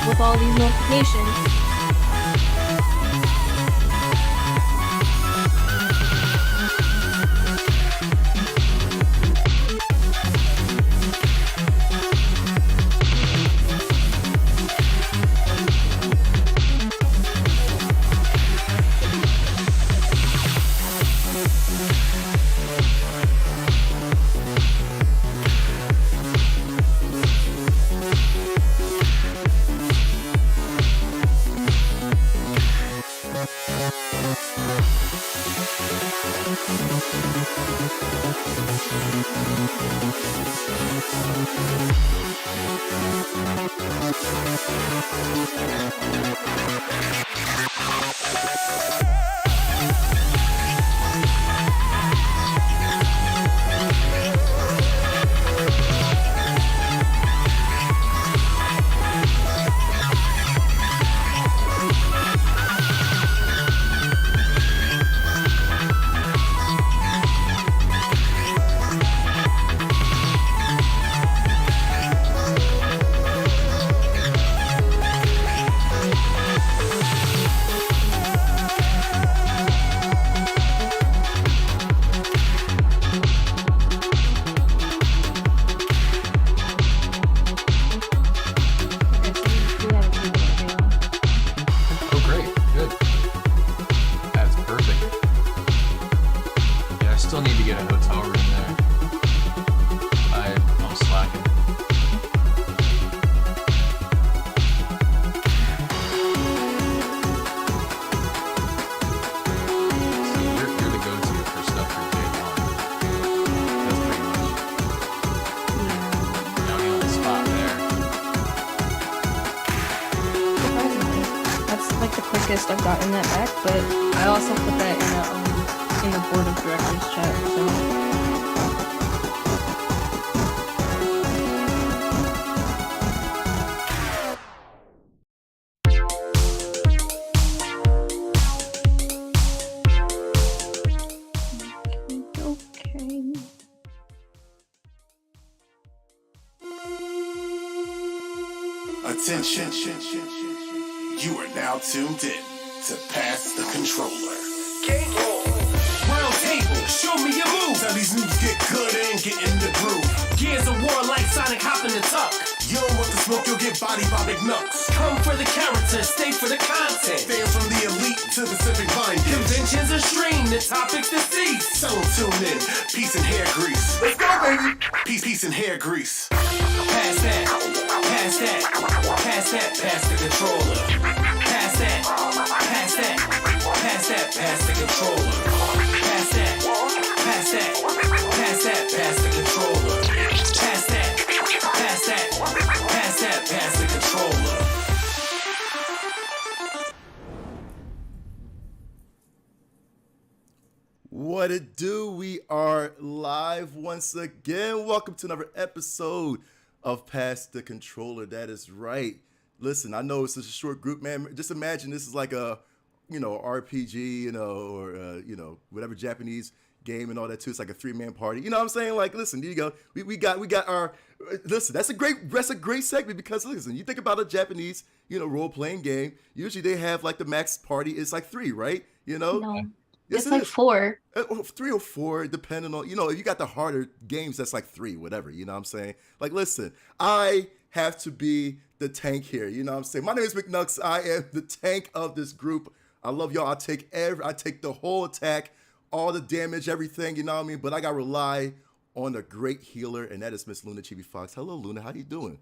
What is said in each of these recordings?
with all these notifications. I've gotten that back, but I also put that in the board of directors chat. Attention, you are now tuned in to Pass the Controller. Game on. Round table, show me your moves. How these moves get good and get in the groove. Gears of war like Sonic hopping the tuck. You don't want the smoke, you'll get bodied by MCKNUX. Come for the characters, stay for the content. Stand from the elite to the civic mind. Conventions are streamed, the topics deceased. So tune in, peace and hair grease. Let's go, baby. Peace and hair grease. Pass that, pass that, pass that, pass the controller. Pass that, pass that, pass that, pass the controller. Pass that, pass that, pass that, pass the controller. Pass that, pass that, pass that, pass the controller. What it do? We are live once again. Welcome to another episode of Pass the Controller. That is right. Listen, I know it's just a short group, man. Just imagine this is like a, RPG, or whatever Japanese game and all that too. It's like a 3-man party. You know what I'm saying? Like, listen, here you go. We got our. Listen, that's a great segment because listen, you think about a Japanese, role playing game. Usually they have like the max party is like 3, right? No. Yes, it's like 4. 3 or 4, depending on, if you got the harder games, that's like 3, whatever, you know what I'm saying? Like, listen, I have to be the tank here, you know what I'm saying? My name is MCKNUX. I am the tank of this group. I love y'all. I take the whole attack, all the damage, everything, you know what I mean? But I got to rely on a great healer, and that is Miss Luna Chibi Fox. Hello, Luna. How you doing?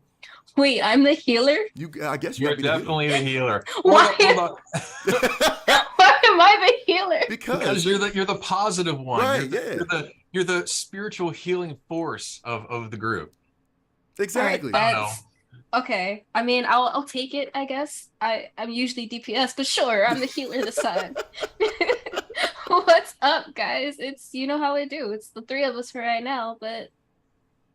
Wait, I'm the healer? I guess you're definitely the healer. Why? Why am I the healer? Because you're the positive one. Right, You're the spiritual healing force of the group. Exactly. Right, okay. I mean, I'll take it, I guess. I'm usually DPS, but sure, I'm the healer this time. What's up, guys? It's, you know how I do. It's the 3 of us for right now, but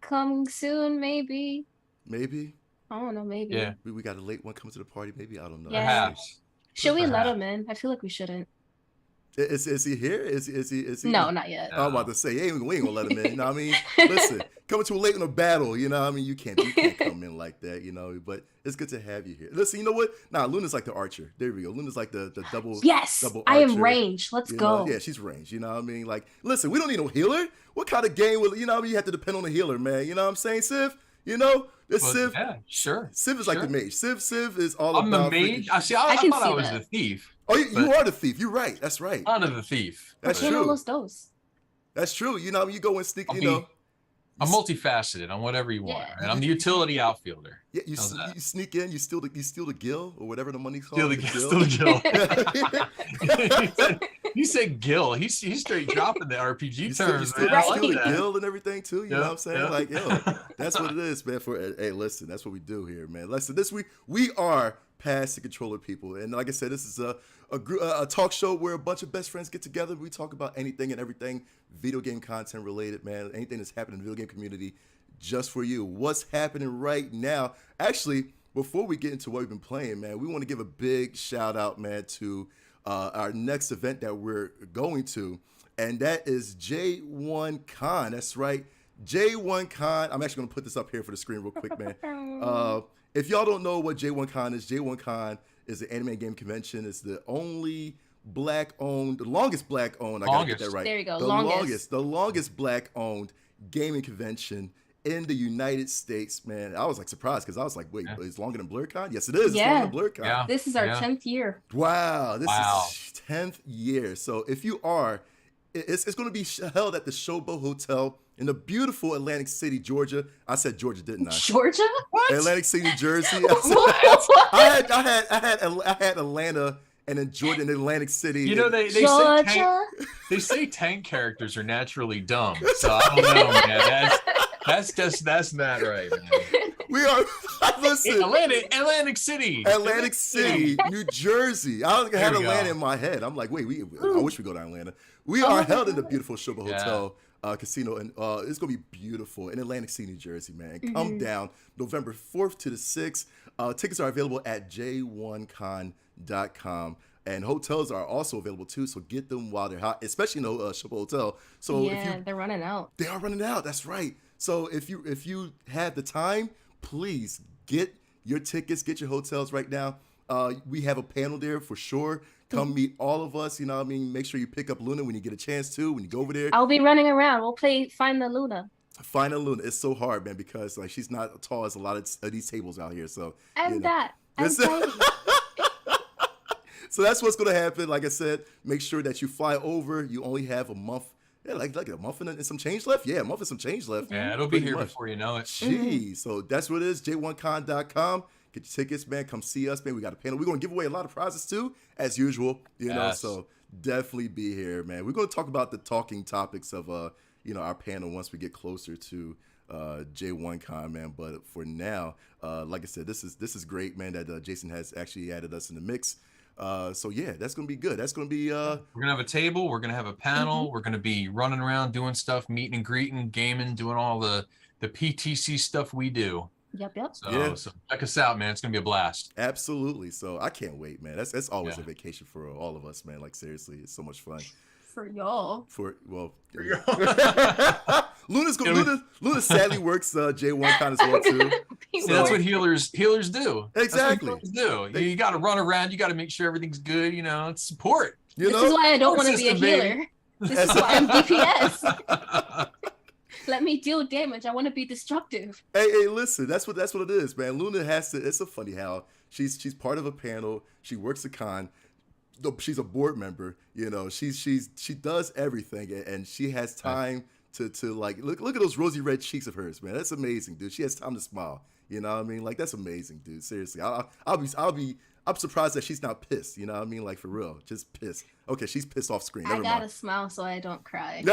coming soon, maybe. Maybe? I don't know, maybe. Yeah. We got a late one coming to the party, maybe? I don't know. Yeah. Perhaps. Should we let him in? I feel like we shouldn't. Is he here? Is he? No, not yet. I'm about to say, hey, we ain't gonna let him in. You know what I mean? Listen, coming too late in a battle, you know what I mean? You can't come in like that, you know? But it's good to have you here. Listen, you know what? Nah, Luna's like the archer. There we go. Luna's like the double. Yes, double I archer, am range. Let's go. Yeah, she's range. You know what I mean? Like, listen, we don't need no healer. What kind of game will, you know what I mean? You have to depend on the healer, man. You know what I'm saying, Civ? You know? Civ. Yeah, sure. Civ is like the mage. Civ is all I'm about. the mage. I I can thought see I was that. the thief. Oh, you are the thief. You're right. That's right. Kind of the thief. That's ¿Por qué no true. los dos? That's true. You know, you go and sneak. You know, I'm multifaceted on whatever you want, Yeah. and I'm the utility outfielder. yeah, you sneak in. You steal the gill or whatever the money's called. Steal the gill. He said gill. He's straight dropping the RPG You terms. steal, Man. I you like steal the that. gill and everything too. You know what I'm saying? Yeah. Like, yo, that's what it is, man. Hey, listen, that's what we do here, man. Listen, this week we are Pass the Controller people, and like I said, this is a talk show where a bunch of best friends get together. We talk about anything and everything video game content related, man. Anything that's happening in the video game community, just for you. What's happening right now? Actually, before we get into what we've been playing, man, we want to give a big shout out, man, to our next event that we're going to, and that is J1 Con. That's right, J1 Con. I'm actually going to put this up here for the screen real quick, man. If y'all don't know what J1 Con is, J1 Con is the anime game convention. It's the only black-owned, the longest black-owned. I gotta get that right. There you go. The longest black-owned gaming convention in the United States, man. I was like surprised because I was like, wait, it's longer than BlurCon? Yes, it is. Yeah. It's longer than BlurCon. Yeah. This is our 10th year. Wow, this is 10th year. So if you are, it's going to be held at the Showboat Hotel in the beautiful Atlantic City, Georgia. I said Georgia, didn't I? Georgia? What? Atlantic City, Jersey. What? I had Atlanta and then Georgia and Atlantic City. You know, they say tank characters are naturally dumb. So I don't know, man. That's not right, man. We are listen. Atlantic City, New Jersey. I had Atlanta in my head. I'm like, wait, I wish we go to Atlanta. We are held in the beautiful Showboat Hotel Casino, and it's gonna be beautiful in Atlantic City, New Jersey, man. Come down November 4th to the 6th. Tickets are available at j1con.com. And hotels are also available too, so get them while they're hot, especially Showboat Hotel. So they're running out. They are running out. That's right. So if you have the time, please get your tickets, get your hotels right now. We have a panel there for sure. Come meet all of us. You know what I mean? Make sure you pick up Luna when you get a chance to. When you go over there, I'll be running around. We'll play Find the Luna. Find a Luna. It's so hard, man, because like she's not as tall as a lot of these tables out here. So I'm tiny. So that's what's going to happen. Like I said, make sure that you fly over. You only have a month. Yeah, like a month and some change left. Yeah, a month and some change left. Yeah, it'll be here before you know it. Jeez. So that's what it is. J1con.com. Get your tickets, man. Come see us, man. We got a panel. We're going to give away a lot of prizes too, as usual. You know, so definitely be here, man. We're going to talk about the talking topics of our panel once we get closer to J1Con, man. But for now, like I said, this is great, man, that Jason has actually added us in the mix. So yeah, that's gonna be good. That's gonna be we're gonna have a table, we're gonna have a panel, we're gonna be running around doing stuff, meeting and greeting, gaming, doing all the PTC stuff we do. Yep. So check us out, man. It's gonna be a blast. Absolutely. So I can't wait, man. That's always a vacation for all of us, man. Like seriously, it's so much fun. For y'all. Luna sadly works J1Con as well too. So that's what healers do. Exactly. You got to run around. You got to make sure everything's good. You know, it's support. This is why I don't want to be a healer. This is why I'm DPS. Let me deal damage. I want to be destructive. Hey, listen. That's what it is, man. Luna has to. It's so funny how she's part of a panel. She works a con. She's a board member. You know, she does everything, and she has time to like look at those rosy red cheeks of hers, man. That's amazing, dude. She has time to smile. You know what I mean? Like that's amazing, dude. Seriously, I'm surprised that she's not pissed. You know what I mean? Like for real, just pissed. Okay, she's pissed off screen. I gotta smile so I don't cry.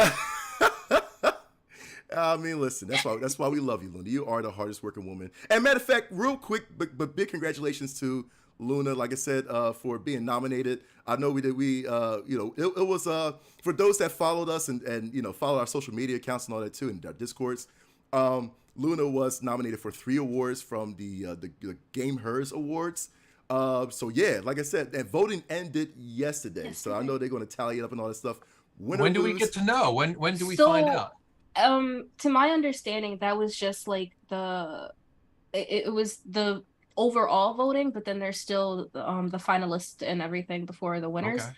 I mean, listen, that's why we love you, Luna. You are the hardest working woman. And matter of fact, real quick, but big congratulations to Luna, like I said, for being nominated. I know it was for those that followed us and follow our social media accounts and all that too, and our Discords. Luna was nominated for 3 awards from the Game Hers Awards. So yeah, like I said, and voting ended yesterday. So I know they're going to tally it up and all that stuff. When do we get to know? When do we find out? To my understanding, that was just like it was the overall voting, but then there's still the finalists and everything before the winners. Okay.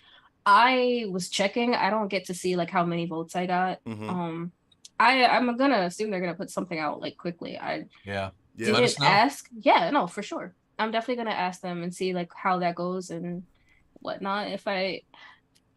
I was checking. I don't get to see like how many votes I got. I'm gonna assume they're gonna put something out like quickly. I didn't ask. Yeah, no, for sure. I'm definitely gonna ask them and see like how that goes and whatnot. I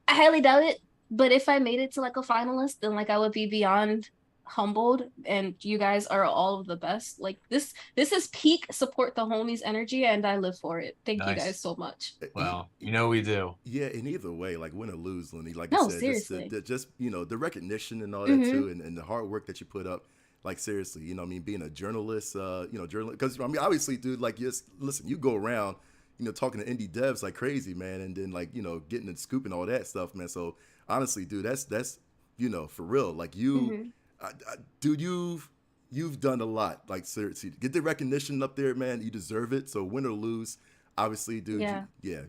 highly doubt it, but if I made it to like a finalist, then like I would be beyond humbled, and you guys are all of the best. Like this is peak support the homies energy, and I live for it. Thank you guys so much. Well, we do. Yeah, in either way, like win or lose, Looney, like no, you said, seriously. just the recognition and all that too, and the hard work that you put up. Like seriously, I mean, being a journalist, journalist, because I mean, obviously, dude, like, just listen, you go around, talking to indie devs like crazy, man, and then like, getting the scoop and all that stuff, man. So honestly, dude, that's for real, like you, dude, you've done a lot, like seriously, get the recognition up there, man. You deserve it. So win or lose, obviously, dude. Yeah.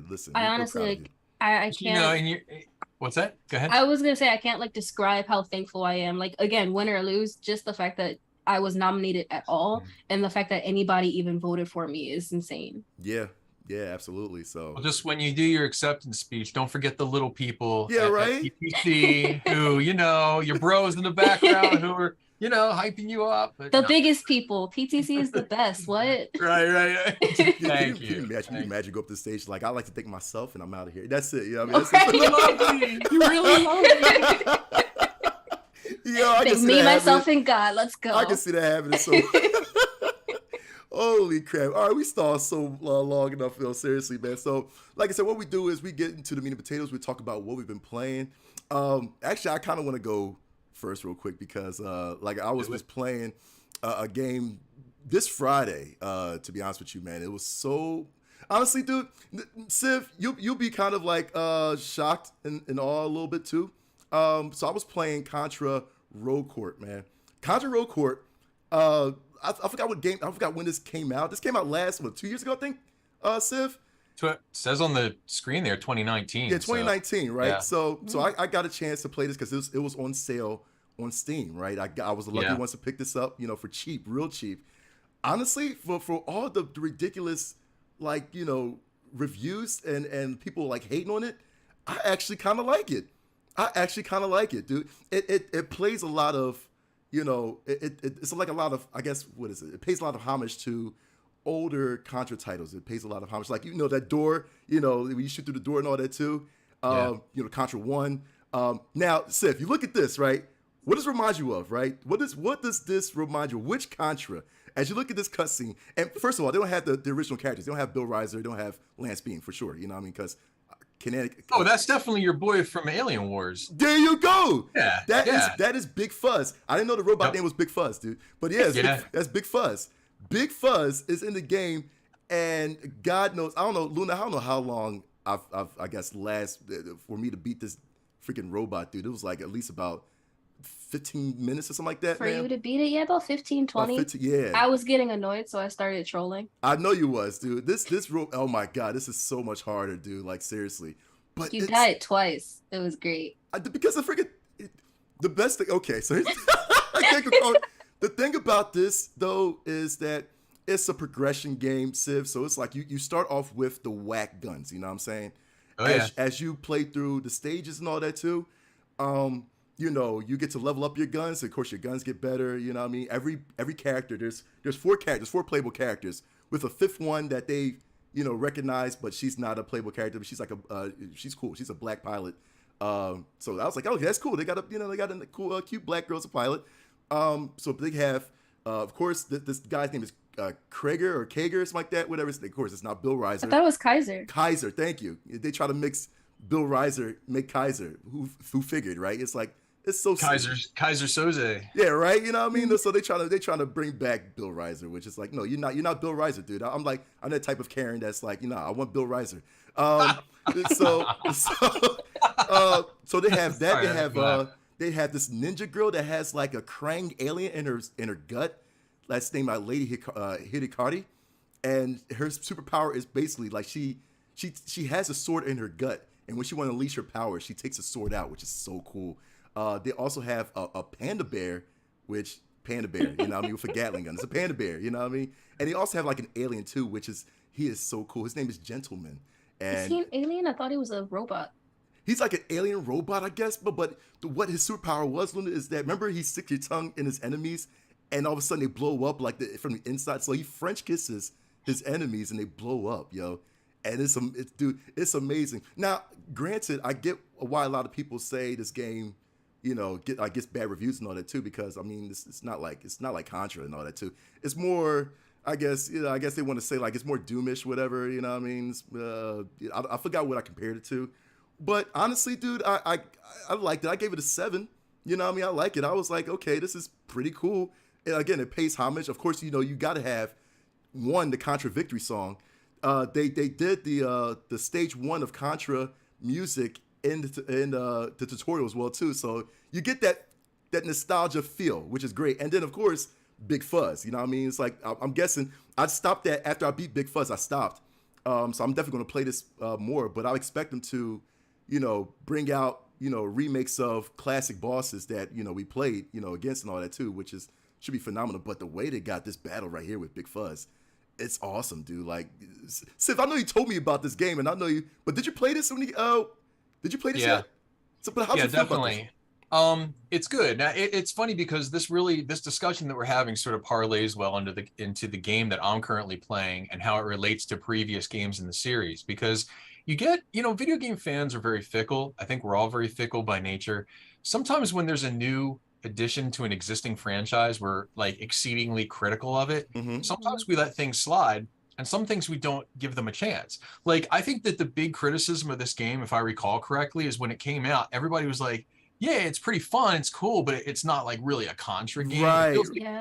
Listen, I honestly, like, I can't. What's that? Go ahead. I was gonna say I can't like describe how thankful I am. Like again, win or lose, just the fact that I was nominated at all, and the fact that anybody even voted for me is insane. Yeah, absolutely. So well, just when you do your acceptance speech, don't forget the little people. Yeah, right. At PTC, who your bros in the background who are hyping you up. The biggest people. PTC is the best. What? Right. Thank you. Can you imagine go up the stage like, I like to thank myself and I'm out of here. That's it. You love me. You really love me. I can see me, myself, and God. Let's go. I can see that happening. So holy crap. All right, we stalled so long enough, Phil. Seriously, man. So, like I said, what we do is we get into the meat and potatoes. We talk about what we've been playing. Actually, I kind of want to go first real quick because like I was playing a game this Friday, to be honest with you, man. It was so honestly, dude, Civ, you'll be kind of like shocked and awe a little bit too. So I was playing Contra Road Court, man. Contra Road Court, I forgot when this came out. This came out 2 years ago, I think, Civ? It says on the screen there 2019. Yeah, 2019, right? Yeah. So I got a chance to play this because it was on sale on Steam, right? I was the lucky ones to pick this up, for cheap, real cheap. Honestly, for all the ridiculous, like, reviews and people like hating on it, I actually kind of like it. Dude. It plays a lot of, it's like a lot of, I guess, what is it? It pays a lot of homage to older Contra titles. It pays a lot of homage, like that door, when you shoot through the door and all that too. Contra 1. Now, Seth, you look at this, right? What does it remind you of, right? What does this remind you of? Which Contra? As you look at this cutscene, and first of all, they don't have the original characters. They don't have Bill Reiser. They don't have Lance Bean for sure. You know what I mean? Because Kinetic. Oh, that's definitely your boy from Alien Wars. There you go. Yeah. That is Big Fuzz. I didn't know the robot name was Big Fuzz, dude. But that's Big Fuzz. Big Fuzz is in the game, and God knows, I don't know, Luna, I don't know how long I guess last for me to beat this freaking robot, dude. It was like at least about 15 minutes or something like that. For you to beat it, yeah, about 15, 20. 15, yeah. I was getting annoyed, so I started trolling. I know you was, dude. This oh my God, this is so much harder, dude. Like seriously. But you died twice. It was great. Because the best thing. Okay, so here's, the thing about this though is that it's a progression game, Civ. So it's like you start off with the whack guns. You know what I'm saying? As you play through the stages and all that too, you get to level up your guns. Of course, your guns get better. You know what I mean? Every character, there's 4 characters, 4 playable characters, with a 5th one that they recognize, but she's not a playable character. But she's like she's cool. She's a black pilot. So I was like, okay, that's cool. They got a cool, cute black girl as a pilot. So they have, of course, this guy's name is Krager or Kager, something like that. Whatever. Of course, it's not Bill Reiser. I thought it was Kaiser. Kaiser, thank you. They try to mix Bill Reiser, make Kaiser. Who figured, right? It's like. It's so Kaiser Soze. Yeah, right. You know what I mean? So they trying to bring back Bill Reiser, which is like, no, you're not Bill Reiser, dude. I'm that type of Karen that's like, I want Bill Reiser. So they have that. They have this ninja girl that has like a Krang alien in her gut. That's named Lady Hidikari. and her superpower is basically like she has a sword in her gut, and when she want to unleash her power, she takes a sword out, which is so cool. They also have a panda bear, which panda bear, you know what I mean, with a Gatling gun. It's a panda bear, you know what I mean? And they also have like an alien too, which is he is so cool. His name is Gentleman. And is he an alien? I thought he was a robot. he's like an alien robot, I guess. But what his superpower was, Luna, is that remember he sticks your tongue in his enemies, and all of a sudden they blow up like from the inside. So he French kisses his enemies and they blow up, yo. And it's amazing. Now, granted, I get why a lot of people say this game, you know, gets bad reviews and all that too, because I mean, it's not like Contra and all that too. It's more, I guess they want to say like it's more Doomish, whatever, you know what I mean? I forgot what I compared it to, but honestly, dude, I liked it. I gave it a 7. You know what I mean? I like it. I was like, okay, this is pretty cool. And again, it pays homage. Of course, you know, you got to have the Contra victory song. They did the stage 1 of Contra music in the tutorial as well too, so you get that nostalgia feel, which is great. And then of course Big Fuzz, you know what I mean? It's like I'm guessing I stopped that after I beat Big Fuzz. I stopped, so I'm definitely going to play this more. But I expect them to, you know, bring out, you know, remakes of classic bosses that, you know, we played, you know, against and all that too, which should be phenomenal. But the way they got this battle right here with Big Fuzz, it's awesome, dude. Like, Civ, I know you told me about this game, and I know you, but did you play this when did you play this yet? So, but how'd you feel definitely. about this? It's good. Now, it's funny because this discussion that we're having sort of parlays well into the game that I'm currently playing and how it relates to previous games in the series. Because you get, you know, video game fans are very fickle. I think we're all very fickle by nature. Sometimes when there's a new addition to an existing franchise, we're like exceedingly critical of it. Mm-hmm. Sometimes we let things slide, and some things we don't give them a chance. Like, I think that the big criticism of this game, if I recall correctly, is when it came out, everybody was like, yeah, it's pretty fun, it's cool, but it's not like really a Contra game. Right.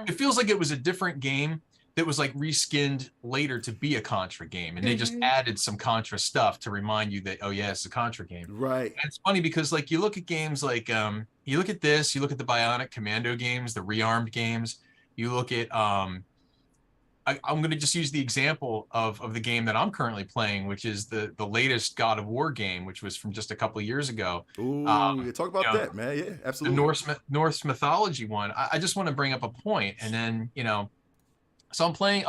It feels like it was a different game that was like reskinned later to be a Contra game, and they just added some Contra stuff to remind you that, oh yeah, it's a Contra game. Right. And it's funny because like you look at games like you look at this, you look at the Bionic Commando games, the Rearmed games, you look at I'm going to just use the example of the game that I'm currently playing, which is the latest God of War game, which was from just a couple of years ago. Ooh, talk about that, man. Yeah, absolutely. The Norse mythology one. I just want to bring up a point, and then, you know, so I'm playing.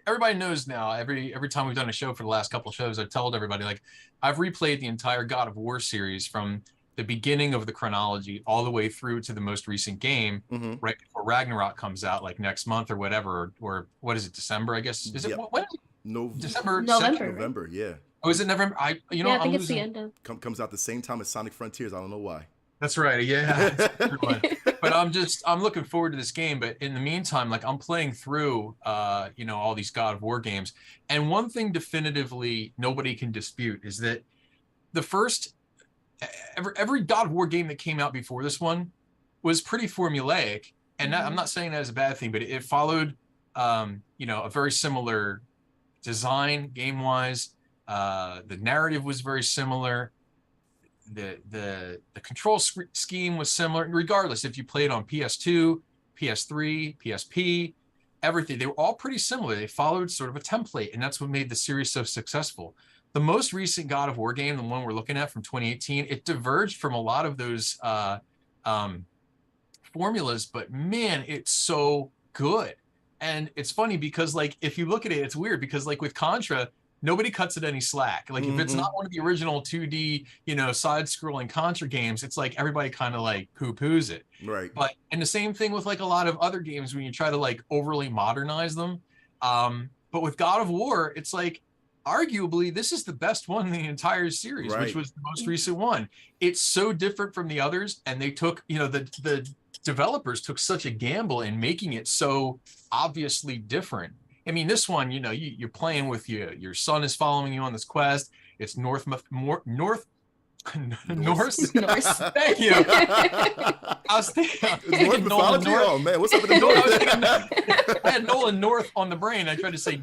Everybody knows now. Every time we've done a show for the last couple of shows, I've told everybody, like, I've replayed the entire God of War series from the beginning of the chronology all the way through to the most recent game, right before Ragnarok comes out, like next month or whatever, or what is it, December? I guess is it when? December, November, yeah. Oh, is it November? I think it's the end of. Comes out the same time as Sonic Frontiers. I don't know why. That's right. Yeah. But I'm looking forward to this game. But in the meantime, like, I'm playing through, you know, all these God of War games. And one thing definitively nobody can dispute is that the first, every God of War game that came out before this one was pretty formulaic. And I'm not saying that as a bad thing, but it followed, you know, a very similar design game-wise. The narrative was very similar. The control scheme was similar, regardless if you played on PS2, PS3, PSP, everything. They were all pretty similar. They followed sort of a template, and that's what made the series so successful. The most recent God of War game, the one we're looking at from 2018, it diverged from a lot of those formulas, but man, it's so good. And it's funny because, like, if you look at it, it's weird because, like, with Contra, nobody cuts it any slack. Like, if it's not one of the original 2D, you know, side-scrolling Contra games, it's like everybody kind of like poo-poos it. Right. But, and the same thing with like a lot of other games when you try to like overly modernize them. But with God of War, it's like, arguably, this is the best one in the entire series, which was the most recent one. It's so different from the others, and they took, you know, the developers took such a gamble in making it so obviously different. I mean, this one, you know, you're playing with your son is following you on this quest. It's Norse. Thank you. I was thinking North mythology. Oh man, what's up with the North? I had Nolan North on the brain. I tried to say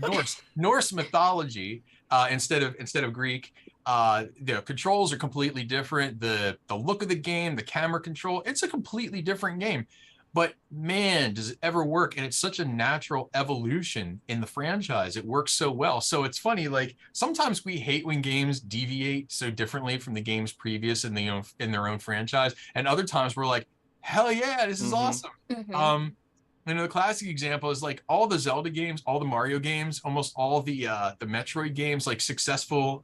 Norse mythology instead of Greek. The controls are completely different. The look of the game, the camera control, it's a completely different game. but man, does it ever work. And it's such a natural evolution in the franchise. It works so well. So it's funny, like sometimes we hate when games deviate so differently from the games previous in their own franchise. And other times we're like, hell yeah, this is awesome. The classic example is like all the Zelda games, all the Mario games, almost all the Metroid games, like successful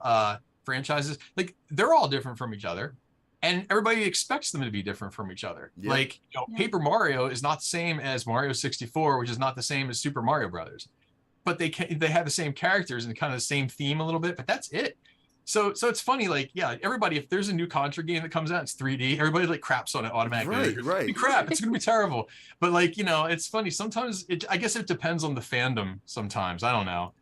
franchises, like they're all different from each other. And everybody expects them to be different from each other. Yep. Like, Paper Mario is not the same as Mario 64, which is not the same as Super Mario Brothers. But they have the same characters and kind of the same theme a little bit, but that's it. So it's funny, like, everybody, if there's a new Contra game that comes out, it's 3D, everybody like craps on it automatically. Right. Crap, it's gonna be terrible. But like, it's funny. Sometimes I guess it depends on the fandom sometimes. I don't know.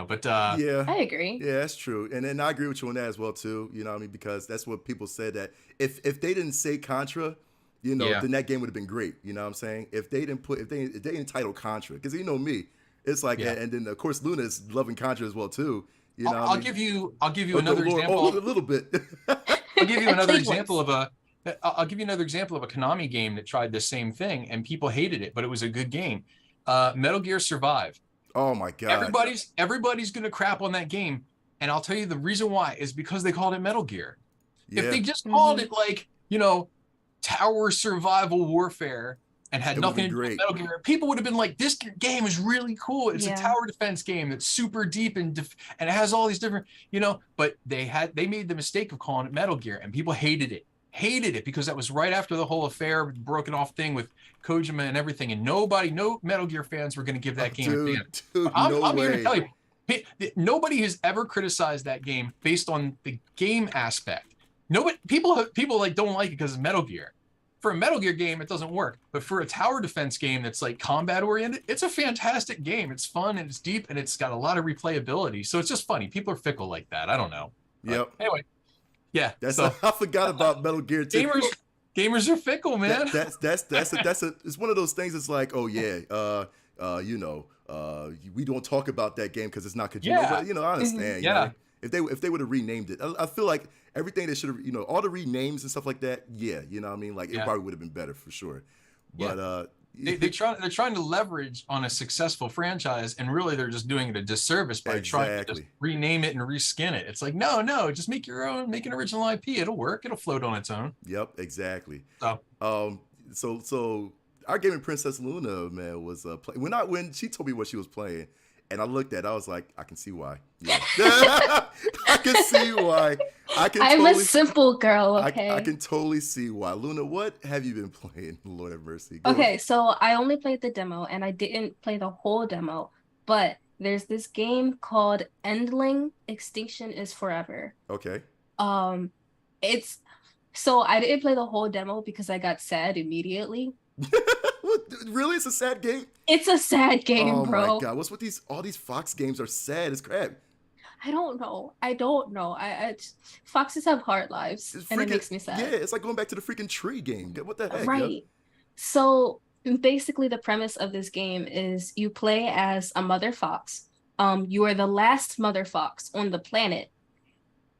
But I agree. Yeah, that's true. And then I agree with you on that as well too. You know what I mean? Because that's what people said, that if they didn't say Contra, then that game would have been great. You know what I'm saying? If they didn't title Contra, because me, it's like, and then of course Luna is loving Contra as well too. I'll give you another example. A little bit. I'll give you another example of a Konami game that tried the same thing and people hated it, but it was a good game. Metal Gear Survive. Oh my God. Everybody's gonna crap on that game. And I'll tell you the reason why is because they called it Metal Gear. Yeah. If they just called it like, tower survival warfare and had nothing to do with Metal Gear, people would have been like, this game is really cool. It's a tower defense game that's super deep and it has all these different, but they made the mistake of calling it Metal Gear and people hated it because that was right after the whole affair, broken off thing with Kojima and everything, and no Metal Gear fans were going to give that game a chance. I'm here to tell you, nobody has ever criticized that game based on the game aspect. People like don't like it because it's Metal Gear. For a Metal Gear game, it doesn't work, but for a tower defense game that's like combat oriented, it's a fantastic game. It's fun and it's deep and it's got a lot of replayability. So it's just funny. People are fickle like that. I don't know. Yep. But anyway. Yeah, I forgot about Metal Gear too. Gamers are fickle, man. It's one of those things. It's like, oh yeah, we don't talk about that game because it's not Kojima. Yeah. But I understand. Yeah. If they would have renamed it, I feel like everything they should have, all the renames and stuff like that. Yeah, you know what I mean. Like it probably would have been better for sure. But they're trying to leverage on a successful franchise, and really they're just doing it a disservice by trying to just rename it and reskin it. It's like, no, just make your own, make an original IP. It'll work. It'll float on its own. Yep, exactly. So, so our gaming Princess Luna, man, was when she told me what she was playing, and I looked at it, I was like, I can see why. Yeah. I can see why. I'm a simple girl, okay? I can totally see why. Luna, what have you been playing? Lord have mercy. So I only played the demo, and I didn't play the whole demo, but there's this game called Endling Extinction is Forever. Okay. I didn't play the whole demo because I got sad immediately. Really? It's a sad game? It's a sad game, bro. Oh my God. What's with all these Fox games are sad as crap. I don't know. Foxes have hard lives, and it makes me sad. Yeah, it's like going back to the freaking tree game. What the heck? Right. Yo? So basically the premise of this game is you play as a mother fox. You are the last mother fox on the planet,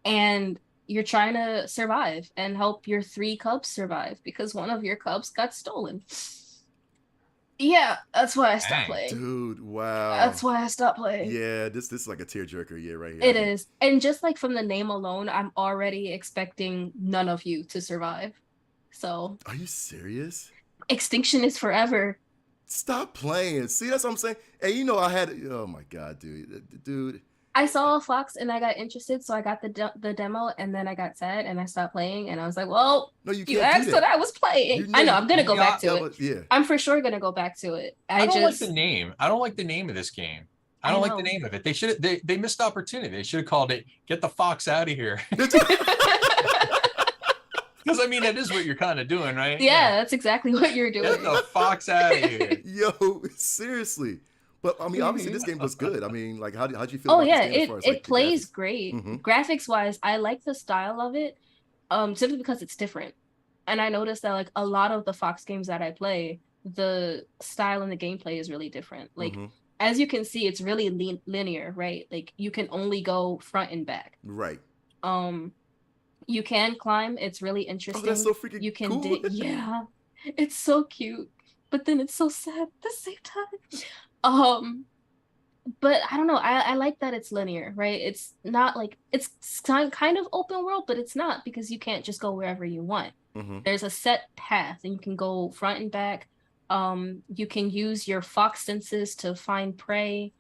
and you're trying to survive and help your 3 cubs survive because one of your cubs got stolen. Yeah, that's why I stopped playing. Dude, wow. That's why I stopped playing. Yeah, this is like a tearjerker, right here. It is. And just like from the name alone, I'm already expecting none of you to survive. So. Are you serious? Extinction is forever. Stop playing. See, that's what I'm saying. And I had, oh my God, dude. I saw a fox and I got interested, so I got the demo, and then I got sad and I stopped playing, and I was like, well, no, you asked what I was playing. I know, I'm going to go back to it. Yeah. I'm for sure going to go back to it. I don't like the name. I don't like the name of this game. I don't like the name of it. They missed opportunity. They should have called it Get the Fox Out of Here. Because that is what you're kind of doing, right? Yeah, that's exactly what you're doing. Get the fox out of here. Yo, seriously. But I mean, obviously, this game looks good. I mean, like, how'd you feel? About this game as far as, it plays great. Graphics wise, I like the style of it, simply because it's different. And I noticed that like a lot of the Fox games that I play, the style and the gameplay is really different. Like, as you can see, it's really linear, right? Like you can only go front and back. Right. You can climb. It's really interesting. Oh, that's so freaking You can cool. Yeah, it's so cute. but then it's so sad at the same time. But I don't know. I like that it's linear, right? It's not like it's kind of open world, but it's not because you can't just go wherever you want. There's a set path and you can go front and back. You can use your fox senses to find prey.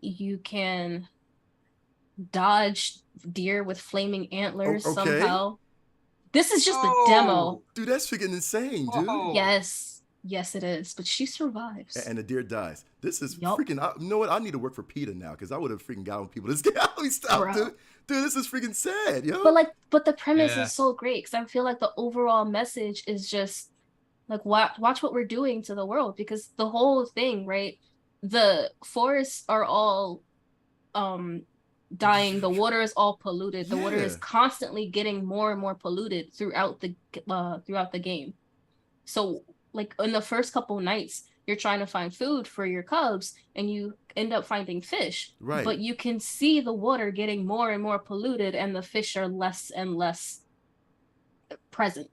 You can dodge deer with flaming antlers somehow. This is just the demo. Dude, that's freaking insane, dude. Yes, it is. But she survives. And the deer dies. This is freaking. You know what? I need to work for PETA now because I would have freaking got on people. This game, dude. Dude, this is freaking sad, yo. But the premise is so great because I feel like the overall message is just like watch what we're doing to the world, because the whole thing, right? The forests are all dying. The water is all polluted. The water is constantly getting more and more polluted throughout the game. So like in the first couple nights, you're trying to find food for your cubs and you end up finding fish. Right. But you can see the water getting more and more polluted and the fish are less and less present.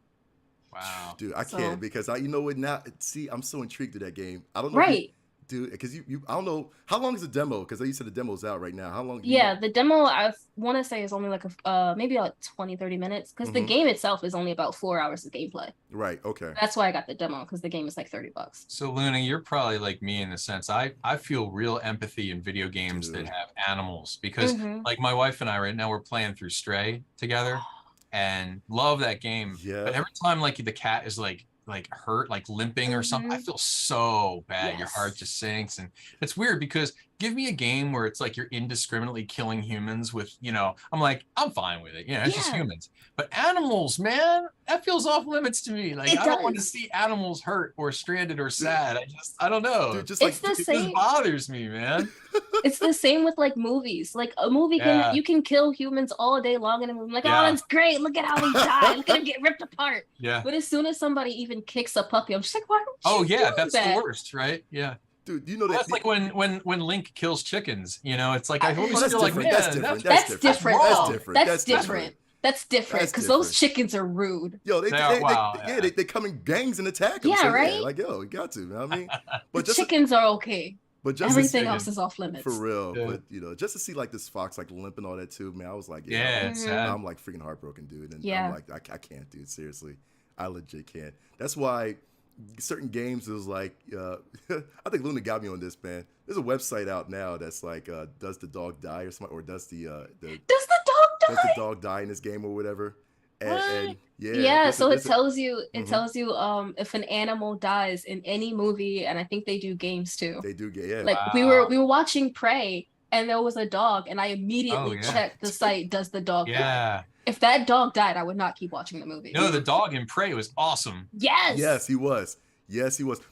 Wow. Dude, I can't because you know what now? See, I'm so intrigued to that game. I don't know. Right. Dude, because you I don't know how long is the demo, because you said the demo's out right now. How long? The demo I want to say is only like maybe like 20-30 minutes, because the game itself is only about 4 hours of gameplay. Right. Okay. That's why I got the demo, because the game is like $30. So Luna, you're probably like me in the sense I feel real empathy in video games that have animals, because like my wife and I right now we're playing through Stray together and love that game. Yeah. But every time like the cat is like hurt, like limping or something, I feel so bad. Your heart just sinks. And it's weird because give me a game where it's like you're indiscriminately killing humans with, I'm like, I'm fine with it. It's just humans. But animals, man, that feels off limits to me. Like I don't want to see animals hurt or stranded or sad. I don't know. Dude, it's the same. It just bothers me, man. It's the same with like movies. Like a movie you can kill humans all day long in a movie. Like, oh, that's great. Look at how they die. Look at them get ripped apart. Yeah. But as soon as somebody even kicks a puppy, I'm just like, why don't you do that's that? The worst, right? Yeah. Dude, you know that. That's like when Link kills chickens. It's like I always feel like that's different. That's different because those chickens are rude. Yo, they come in gangs and attack them. Yeah, right. Like, yo, you got to. You know what I mean, but chickens are okay. But just everything else is off limits. For real. Yeah. But just to see like this fox like limp and all that too, man, I was like, I'm like freaking heartbroken, dude. And I'm like, I can't, dude. Seriously, I legit can't. That's why certain games is like, I think Luna got me on this, man. There's a website out now that's like, does the dog die or something, or does the dog die in this game or whatever? And so it tells you if an animal dies in any movie, and I think they do games too. They do get like we were watching Prey and there was a dog and I immediately checked the site, does the dog die? If that dog died, I would not keep watching the movie. No, the dog in Prey was awesome. Yes, he was.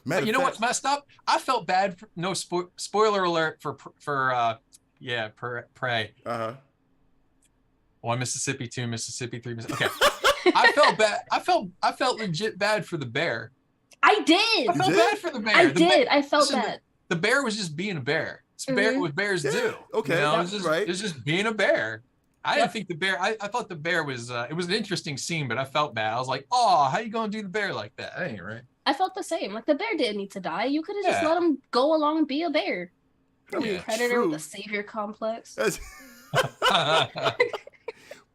Man, you know what's messed up? I felt bad. Spoiler alert for Prey. One Mississippi, 2 Mississippi, 3 Mississippi. Okay. I felt bad. I felt legit bad for the bear. I did. I felt bad for the bear. I felt bad. The bear was just being a bear. It's what bears do. Okay. It was just being a bear. I didn't think the bear. I thought the bear was. It was an interesting scene, but I felt bad. I was like, "Oh, how you gonna do the bear like that? That ain't right." I felt the same. Like the bear didn't need to die. You could have just let him go along and be a bear. Predator with a savior complex.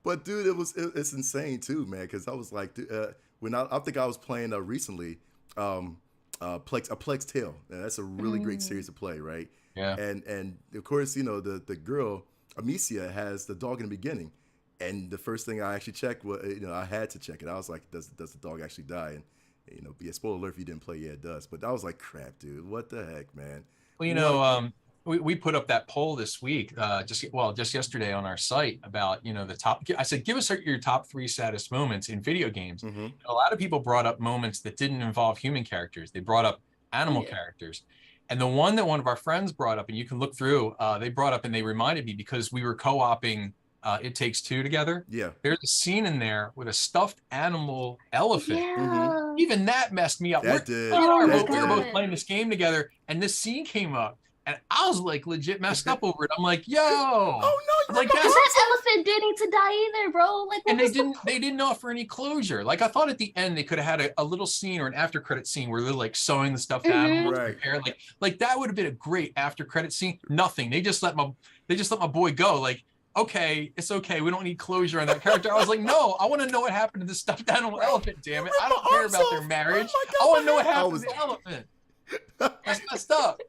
But dude, it's insane too, man. Because I was like, when I think I was playing recently, A Plague's Tale. That's a really great series to play, right? Yeah. And of course, the girl Amicia has the dog in the beginning, and the first thing I actually checked was, I had to check it. I was like, does the dog actually die? And be a spoiler alert if you didn't play. Yeah, it does. But I was like, crap, dude, what the heck, man? Well, we put up that poll this week, just yesterday on our site about, the top. I said, give us your top 3 saddest moments in video games. A lot of people brought up moments that didn't involve human characters. They brought up animal characters. And the one that one of our friends brought up, and you can look through, they brought up and they reminded me because we were co-oping It Takes Two together. Yeah. There's a scene in there with a stuffed animal elephant. Even that messed me up. We were both playing this game together, and this scene came up. and I was like legit messed up over it. I'm like, yo, Oh no, like And that elephant didn't need to die either, bro. Like, and they didn't offer any closure. Like I thought at the end they could have had a little scene or an after credit scene where they're like sewing the stuffed animal to prepare. Like that would have been a great after credit scene. Nothing. They just let my boy go. Like, okay, it's okay. We don't need closure on that character. I was like, no, I want to know what happened to the stuffed animal elephant, damn it. I don't care about their marriage. I want to know what happened to the elephant. That's messed up.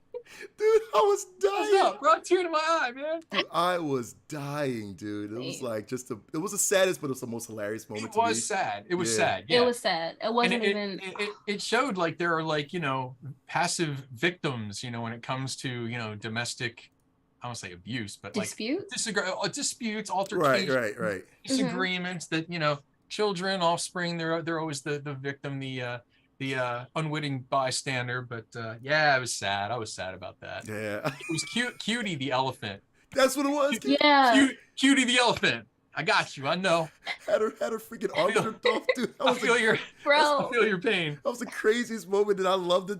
Dude, I was dying. What's up? Brought a tear to my eye, man. Dude, I was dying, dude. It was like it was the saddest, but it was the most hilarious moment. It was sad. It was sad. Yeah. It was sad. It wasn't even. It showed like there are like, you know, passive victims, you know, when it comes to, you know, domestic, I won't say abuse, but Disputes? like disputes, altercations, Right. disagreements that, you know, children, offspring, they're always the victim, the unwitting bystander. But yeah, it was sad. I was sad about that. Yeah. It was Cutie the elephant. That's what it was. Yeah. Cutie the elephant. I got you. I know. Had her freaking arm ripped off, dude. I feel your pain. That was the craziest moment, and I loved it.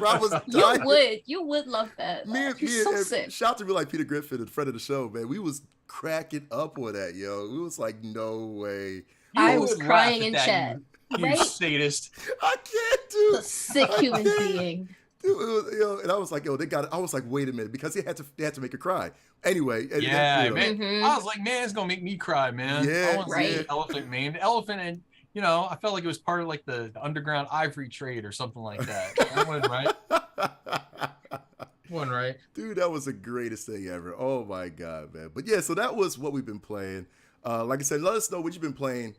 I was dying. You would love that. Me so and sick. shout out to me like Peter Griffin, and friend of the show, man. We was cracking up on that, yo. We was like, no way. I was crying in chat. You sadist. I can't do the sick human being. Dude, it was, yo, and I was like, yo, they got it. I was like, wait a minute, because they had to make her cry. Anyway, yeah, man. I was like, man, it's gonna make me cry, man. Yeah, I want to see the elephant, man. The elephant, and you know, I felt like it was part of like the underground ivory trade or something like that. That wasn't right. Wasn't right. Dude, that was the greatest thing ever. Oh my god, man. But yeah, so that was what we've been playing. Like I said, let us know what you've been playing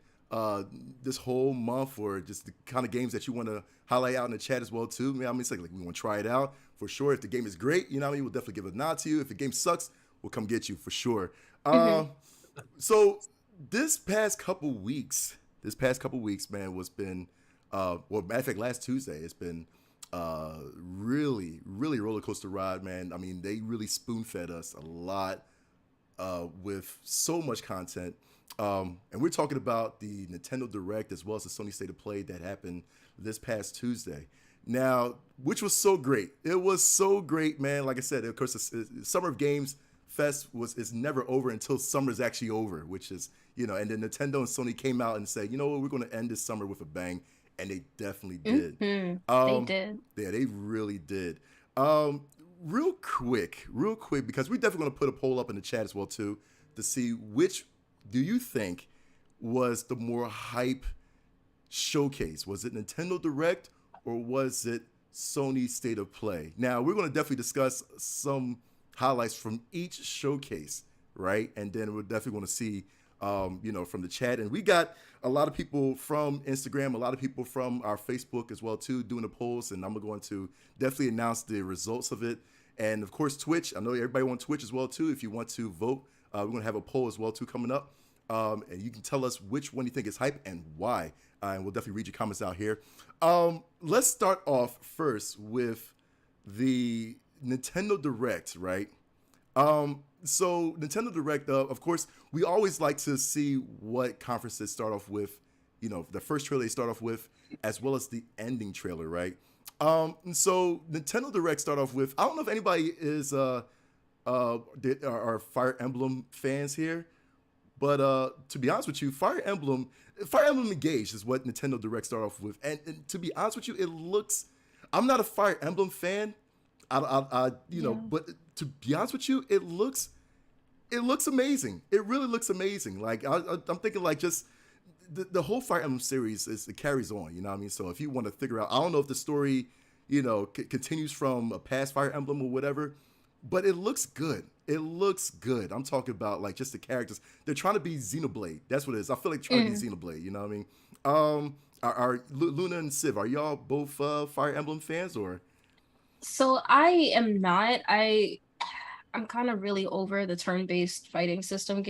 this whole month, or just the kind of games that you want to highlight out in the chat as well too. I mean, it's like we want to try it out for sure. If the game is great, you know what I mean, we'll definitely give a nod to you. If the game sucks, we'll come get you for sure. So this past couple weeks, man, well, matter of fact, last Tuesday, it's been really roller coaster ride, man. I mean, they really spoon fed us a lot with so much content. And we're talking about the Nintendo Direct as well as the Sony State of Play that happened this past Tuesday. Now, which was so great. It was so great, man. Like I said, of course, the Summer of Games Fest is never over until summer's actually over, which is, you know, and then Nintendo and Sony came out and said, you know what, we're going to end this summer with a bang. And they definitely did. They did. Yeah, they really did. Real quick, because we're definitely going to put a poll up in the chat as well, too, to see which do you think was the more hype showcase? Was it Nintendo Direct or was it Sony State of Play? Now, we're going to definitely discuss some highlights from each showcase, right? And then we're definitely going to see, you know, from the chat. And we got a lot of people from Instagram, a lot of people from our Facebook as well, too, doing the polls. And I'm going to definitely announce the results of it. And, of course, Twitch. I know everybody on Twitch as well, too. If you want to vote, we're going to have a poll as well, too, coming up. And you can tell us which one you think is hype and why. And we'll definitely read your comments out here. Let's start off first with the Nintendo Direct, right? So Nintendo Direct, of course, we always like to see what conferences start off with, you know, the first trailer they start off with, as well as the ending trailer, right? So Nintendo Direct start off with, I don't know if anybody is are Fire Emblem fans here. But to be honest with you, Fire Emblem Engaged is what Nintendo Direct start off with. And to be honest with you, it looks, I'm not a Fire Emblem fan, you know, but to be honest with you, it looks amazing. It really looks amazing. Like I'm thinking like just the whole Fire Emblem series it carries on, you know what I mean? So if you want to figure out, I don't know if the story, you know, continues from a past Fire Emblem or whatever, but it looks good. It looks good. I'm talking about like just the characters. They're trying to be Xenoblade. That's what it is. I feel like trying to be Xenoblade. You know what I mean? Are Luna and Civ, are y'all both Fire Emblem fans or? So I am not. I'm kind of really over the turn-based fighting system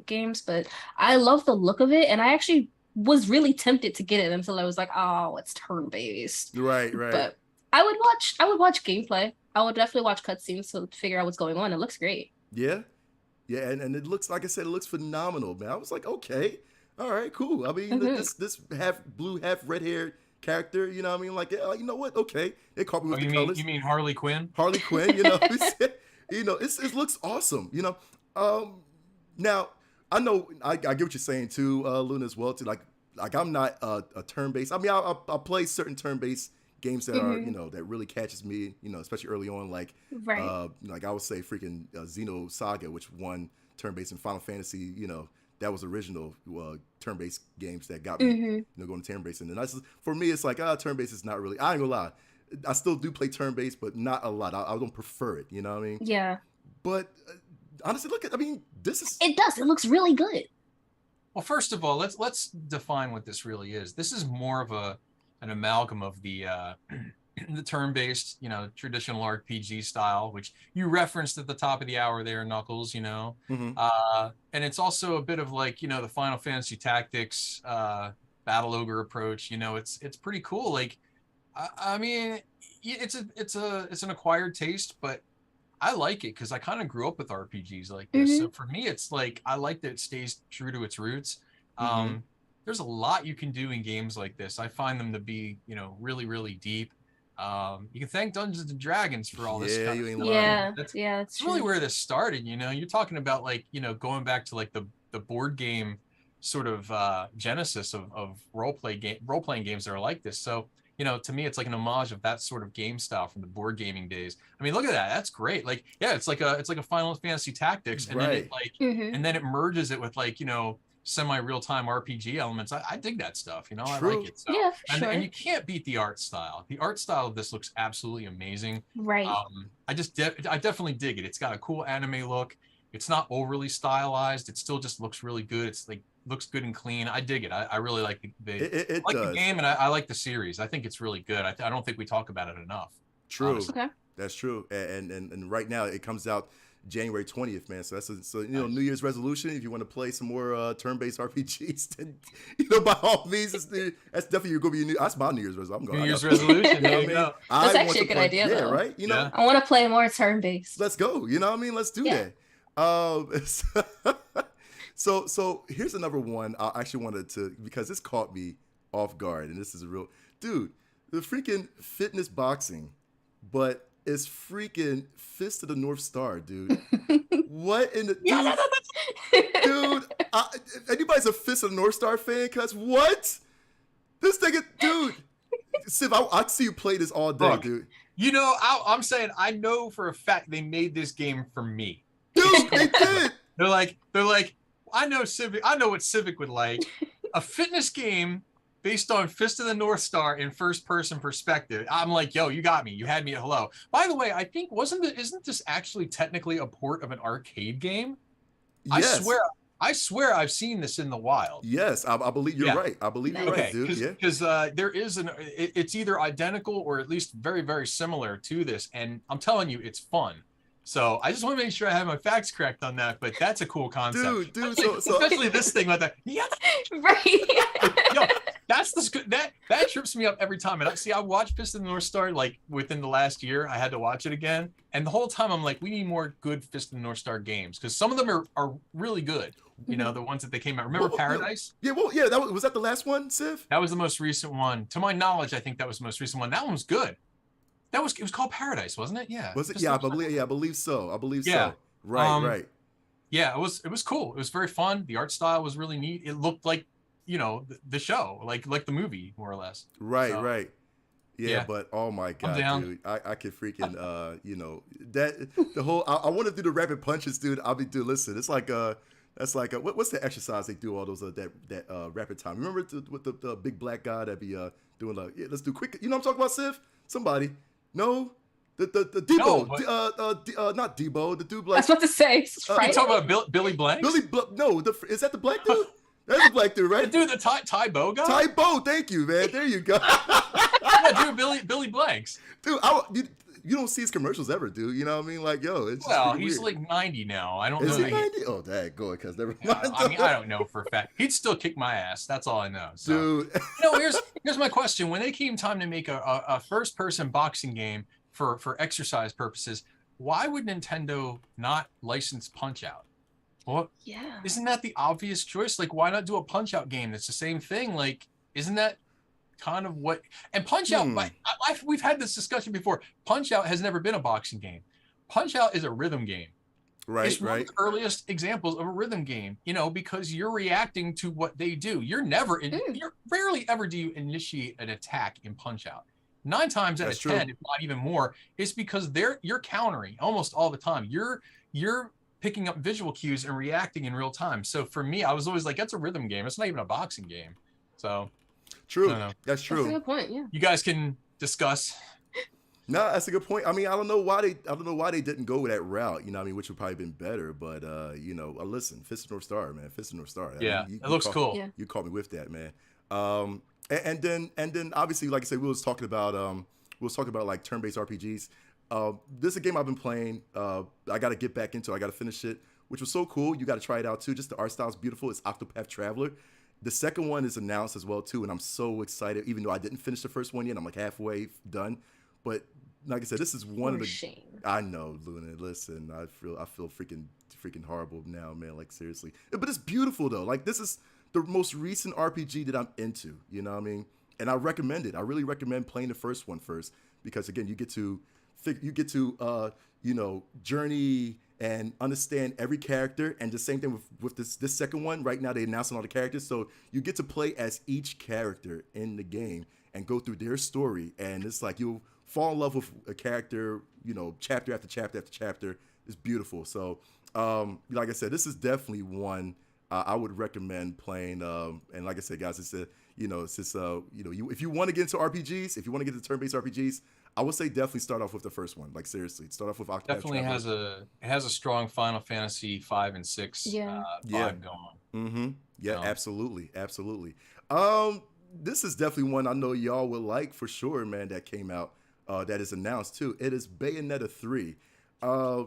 games, but I love the look of it, and I actually was really tempted to get it until I was like, oh, it's turn-based. Right. But I would watch gameplay. I would definitely watch cutscenes to figure out what's going on. It looks great. Yeah, and it looks, like I said, it looks phenomenal, man. I was like, okay, all right, cool. I mean, this half blue, half red hair character. You know what I mean? Like, yeah, you know what? Okay, they caught me with Oh, the colors. you mean Harley Quinn? Harley Quinn, you know, it looks awesome, you know. Now I know I get what you're saying too, Luna, as well too. Like I'm not a turn-based. I mean, I play certain turn-based games that are, you know, that really catches me, you know, especially early on. Like, like I would say, freaking Xenosaga, which won turn-based, in Final Fantasy. You know, that was original turn-based games that got me, you know, going to turn-based. And then for me, it's like turn-based is not really. I ain't gonna lie. I still do play turn-based, but not a lot. I don't prefer it. You know what I mean? Yeah. But honestly, I mean, this is. It does. It looks really good. Well, first of all, let's define what this really is. This is more of an amalgam of the the turn-based, you know, traditional RPG style, which you referenced at the top of the hour there, Knuckles. You know, and it's also a bit of like, you know, the Final Fantasy Tactics Battle Ogre approach. You know, it's pretty cool. Like, I mean, it's an acquired taste, but I like it because I kind of grew up with RPGs like this. So for me, it's like I like that it stays true to its roots. There's a lot you can do in games like this. I find them to be, you know, really, really deep. You can thank Dungeons and Dragons for all this stuff. That's really where this started. You know, you're talking about like, you know, going back to like the board game sort of genesis of role playing games that are like this. So, you know, to me, it's like an homage of that sort of game style from the board gaming days. I mean, look at that. That's great. Like, yeah, it's like a Final Fantasy Tactics, and then it like, and then it merges it with like, you know, semi-real-time RPG elements. I dig that stuff. You know, I like it. So, and you can't beat the art style. The art style of this looks absolutely amazing. Right. I definitely dig it. It's got a cool anime look. It's not overly stylized. It still just looks really good. It's like looks good and clean. I dig it. I really like the game, and I like the series. I think it's really good. I don't think we talk about it enough. True. Honestly. Okay. That's true. And right now it comes out January 20th, man. So you know, New Year's resolution. If you want to play some more turn-based RPGs, then, you know, by all means, that's definitely going to be that's my New Year's resolution. New Year's resolution. There you go. That's actually a good idea, though. Right? You know, I want to play more turn-based. Let's go. You know what I mean? Let's do that. So here's another one I actually wanted to, because this caught me off guard, and this is a real dude. The freaking fitness boxing, but it's freaking Fist of the North Star, dude. What in the dude? Anybody's a Fist of the North Star fan? Cause what? This thing, dude. Civ, I see you play this all day, dude. You know, I'm saying I know for a fact they made this game for me. Dude, they did. They're like, I know what Civic would like. A fitness game based on Fist of the North Star in first-person perspective. I'm like, yo, you got me. You had me at hello. By the way, I think isn't this actually technically a port of an arcade game? Yes. I swear I've seen this in the wild. Yes, I believe you're right. I believe you're right, dude. Because there is it's either identical or at least very, very similar to this, and I'm telling you, it's fun. So I just want to make sure I have my facts correct on that, but that's a cool concept. Dude, especially this thing like that. Yeah. Right. Yo, that trips me up every time. And I watched Fist of the North Star like within the last year. I had to watch it again, and the whole time I'm like, we need more good Fist of the North Star games, because some of them are really good. You know, the ones that they came out. Remember Paradise? Yeah, that was that the last one, Civ? That was the most recent one. To my knowledge, I think that was the most recent one. That one was good. It was called Paradise, wasn't it? Yeah. Was it? Yeah, I believe so. So. Right. Yeah, it was cool. It was very fun. The art style was really neat. It looked like, you know, the show, like the movie, more or less. Right. Yeah, but oh my god, dude, I could freaking you know, that the whole I want to do the rapid punches, dude. Dude, listen, it's like that's like what's the exercise they do all those that rapid time? Remember with the big black guy that be doing like, let's do quick. You know what I'm talking about, Civ? Somebody. No, the Debo, not Debo, the dude. Like, I was about to say. You talking about Billy Blanks? Is that the black dude? That's the black dude, right? The dude, the Ty Bo guy. Ty Bo, thank you, man. There you go. Yeah, dude, Billy Blanks. Dude, you don't see his commercials ever, dude. You know what I mean? Like, yo, it's he's weird. Like 90 now. I don't know. Is he 90? Oh, dang, go ahead, cause never mind. I mean, I don't know for a fact. He'd still kick my ass. That's all I know. So, dude. You know, here's my question. When it came time to make a first-person boxing game for exercise purposes, why would Nintendo not license Punch-Out? Well, yeah. Isn't that the obvious choice? Like, why not do a Punch-Out game that's the same thing? Like, isn't that kind of what, and Punch-Out, we've had this discussion before. Punch-Out has never been a boxing game. Punch-Out is a rhythm game. Right, it's one of the earliest examples of a rhythm game, you know, because you're reacting to what they do. You're rarely ever do you initiate an attack in Punch-Out. 9 times out of 10, if not even more, it's because you're countering almost all the time. You're picking up visual cues and reacting in real time. So for me, I was always like, that's a rhythm game. It's not even a boxing game. So true. That's true. That's a good point. Yeah. You guys can discuss. No, that's a good point. I mean, I don't know why they didn't go with that route. You know, I mean, which would probably been better. But you know, listen, Fist of North Star, man, Fist of North Star. Yeah, I mean, it looks cool. Yeah. You caught me with that, man. And then obviously, like I said, we was talking about like turn-based RPGs. This is a game I've been playing. I got to get back into. I got to finish it, which was so cool. You got to try it out too. Just the art style is beautiful. It's Octopath Traveler. The second one is announced as well too, and I'm so excited. Even though I didn't finish the first one yet, I'm like halfway done. But like I said, this is one of the. Shame. I know, Luna. Listen, I feel freaking horrible now, man. Like seriously, but it's beautiful though. Like this is the most recent RPG that I'm into. You know what I mean? And I recommend it. I really recommend playing the first one first because again, you get to you know, journey and understand every character. And the same thing with this second one. Right now, they're announcing all the characters, so you get to play as each character in the game and go through their story. And it's like you'll fall in love with a character, you know, chapter after chapter after chapter. It's beautiful. So, like I said, this is definitely one I would recommend playing. And like I said, guys, it's you know, it's just you know, if you want to get into RPGs, if you want to get into turn-based RPGs, I would say definitely start off with the first one. Like seriously, start off with Octopath Definitely Traveler. has a strong Final Fantasy 5 and 6 vibe going on. Mm-hmm. Yeah, So. absolutely. This is definitely one I know y'all would like for sure, man. That came out, that is announced too. It is Bayonetta 3. I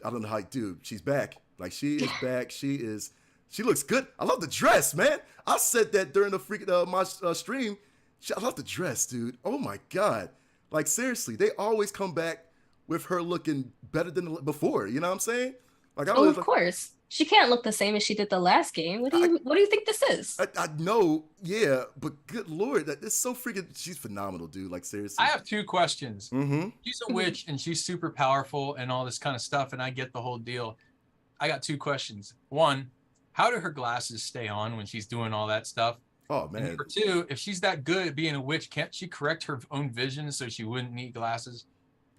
don't know how, dude. She's back. Like she is back. She looks good. I love the dress, man. I said that during the freaking my stream. I love the dress, dude. Oh my god. Like seriously, they always come back with her looking better than before. You know what I'm saying? Like Of course, she can't look the same as she did the last game. What do you think this is? I know, yeah, but good lord, that's so freaking. She's phenomenal, dude. Like seriously. I have 2 questions. Mm-hmm. She's a witch and she's super powerful and all this kind of stuff, and I get the whole deal. I got 2 questions. 1, how do her glasses stay on when she's doing all that stuff? Oh man. And number 2, if she's that good at being a witch, can't she correct her own vision so she wouldn't need glasses?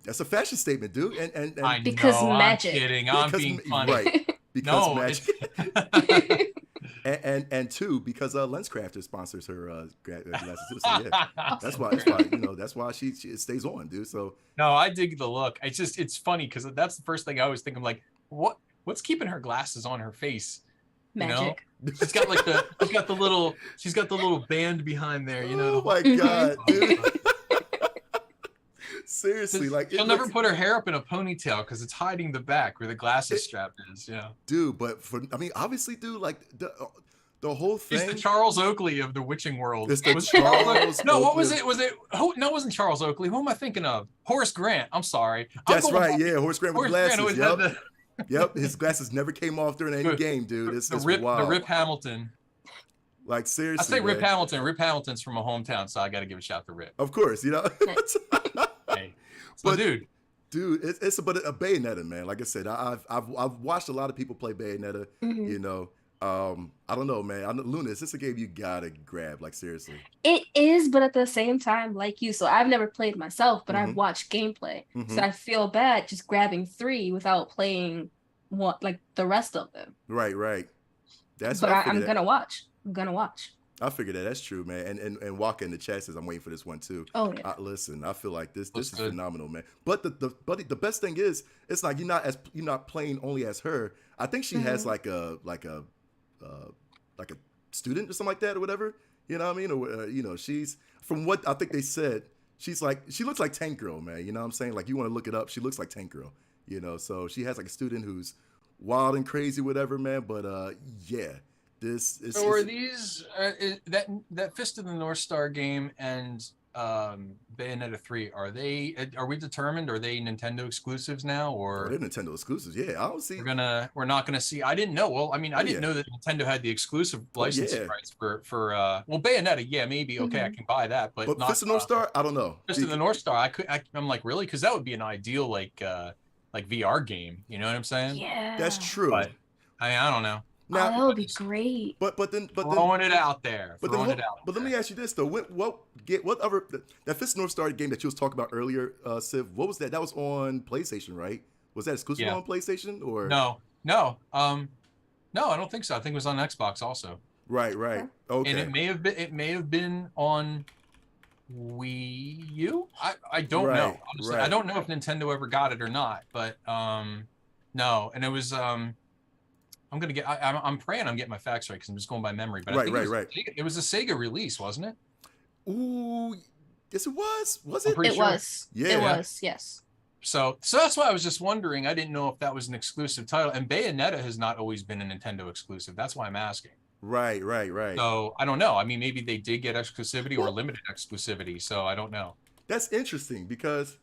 That's a fashion statement, dude. And I because know, magic. I'm kidding. I'm being funny. Right. Because No, magic. and 2, because Lenscrafters sponsors her glasses too. So yeah, that's why you know that's why she stays on, dude. So no, I dig the look. It's funny because that's the first thing I always think. I'm like, what's keeping her glasses on her face? Magic. You know? She's got the little band behind there, you know. Oh my god, dude. Seriously, like she'll never put her hair up in a ponytail because it's hiding the back where the glasses strap is. Yeah, dude. But obviously, dude, like the whole thing. He's the Charles Oakley of the witching world. It's the Charles. No, what was it? No, it wasn't Charles Oakley. Who am I thinking of? Horace Grant. I'm sorry. That's right. Yeah, Horace Grant with glasses. Grant Yep, his glasses never came off during any game, dude. It's wild. The Rip Hamilton. Like seriously, I say Rip man. Hamilton. Rip Hamilton's from a hometown, so I got to give a shout to Rip. Of course, you know. Hey, so dude, it's a Bayonetta, man. Like I said, I've watched a lot of people play Bayonetta. Mm-hmm. You know, I don't know, man. Luna, is this a game you gotta grab? Like seriously, It is, but at the same time, like you, so I've never played myself, but Mm-hmm. I've watched gameplay. Mhm. So I feel bad just grabbing 3 without playing the rest of them. right. That's. But what I I'm figured gonna watch. I figured that. That's true, man. And walking in the chat says I'm waiting for this one too. Oh yeah. Listen, I feel like this Looks is good. phenomenal, man. But the best thing is, it's like you're not playing only as her. I think she has like a student or something like that or whatever. You know what I mean? Or you know, she's from what I think they said. She looks like Tank Girl, man. You know what I'm saying? Like you want to look it up. She looks like Tank Girl. You know, so she has like a student who's wild and crazy, whatever, man. But yeah, this is. So are these that Fist of the North Star game and Bayonetta 3, are we determined, are they Nintendo exclusives now, or they're Nintendo exclusives? Yeah, I don't see. we're not gonna see. I didn't know. Well, I mean, I didn't know that Nintendo had the exclusive licensing rights for well, Bayonetta. Yeah, maybe okay, I can buy that, but not Fist of North Star. I don't know. Fist of the North Star. I'm like, really, because that would be an ideal like VR game. You know what I'm saying? Yeah. That's true. But I don't know. Now, that would be great. But then throwing it out there. But let me ask you this though: what other that Fist of North Star game that you was talking about earlier, Civ? What was that? That was on PlayStation, right? Was that exclusive on PlayStation or no? No, I don't think so. I think it was on Xbox also. Right. Okay. And it may have been on Wii U. I don't know. Honestly, I don't know if Nintendo ever got it or not. But no, and it was I'm praying I'm getting my facts right because I'm just going by memory. But I think it was a Sega release, wasn't it? Ooh, yes, it was. Was it? It was. Yeah, it was. Yes. So that's why I was just wondering. I didn't know if that was an exclusive title. And Bayonetta has not always been a Nintendo exclusive. That's why I'm asking. Right. So I don't know. I mean, maybe they did get exclusivity or limited exclusivity. So I don't know. That's interesting because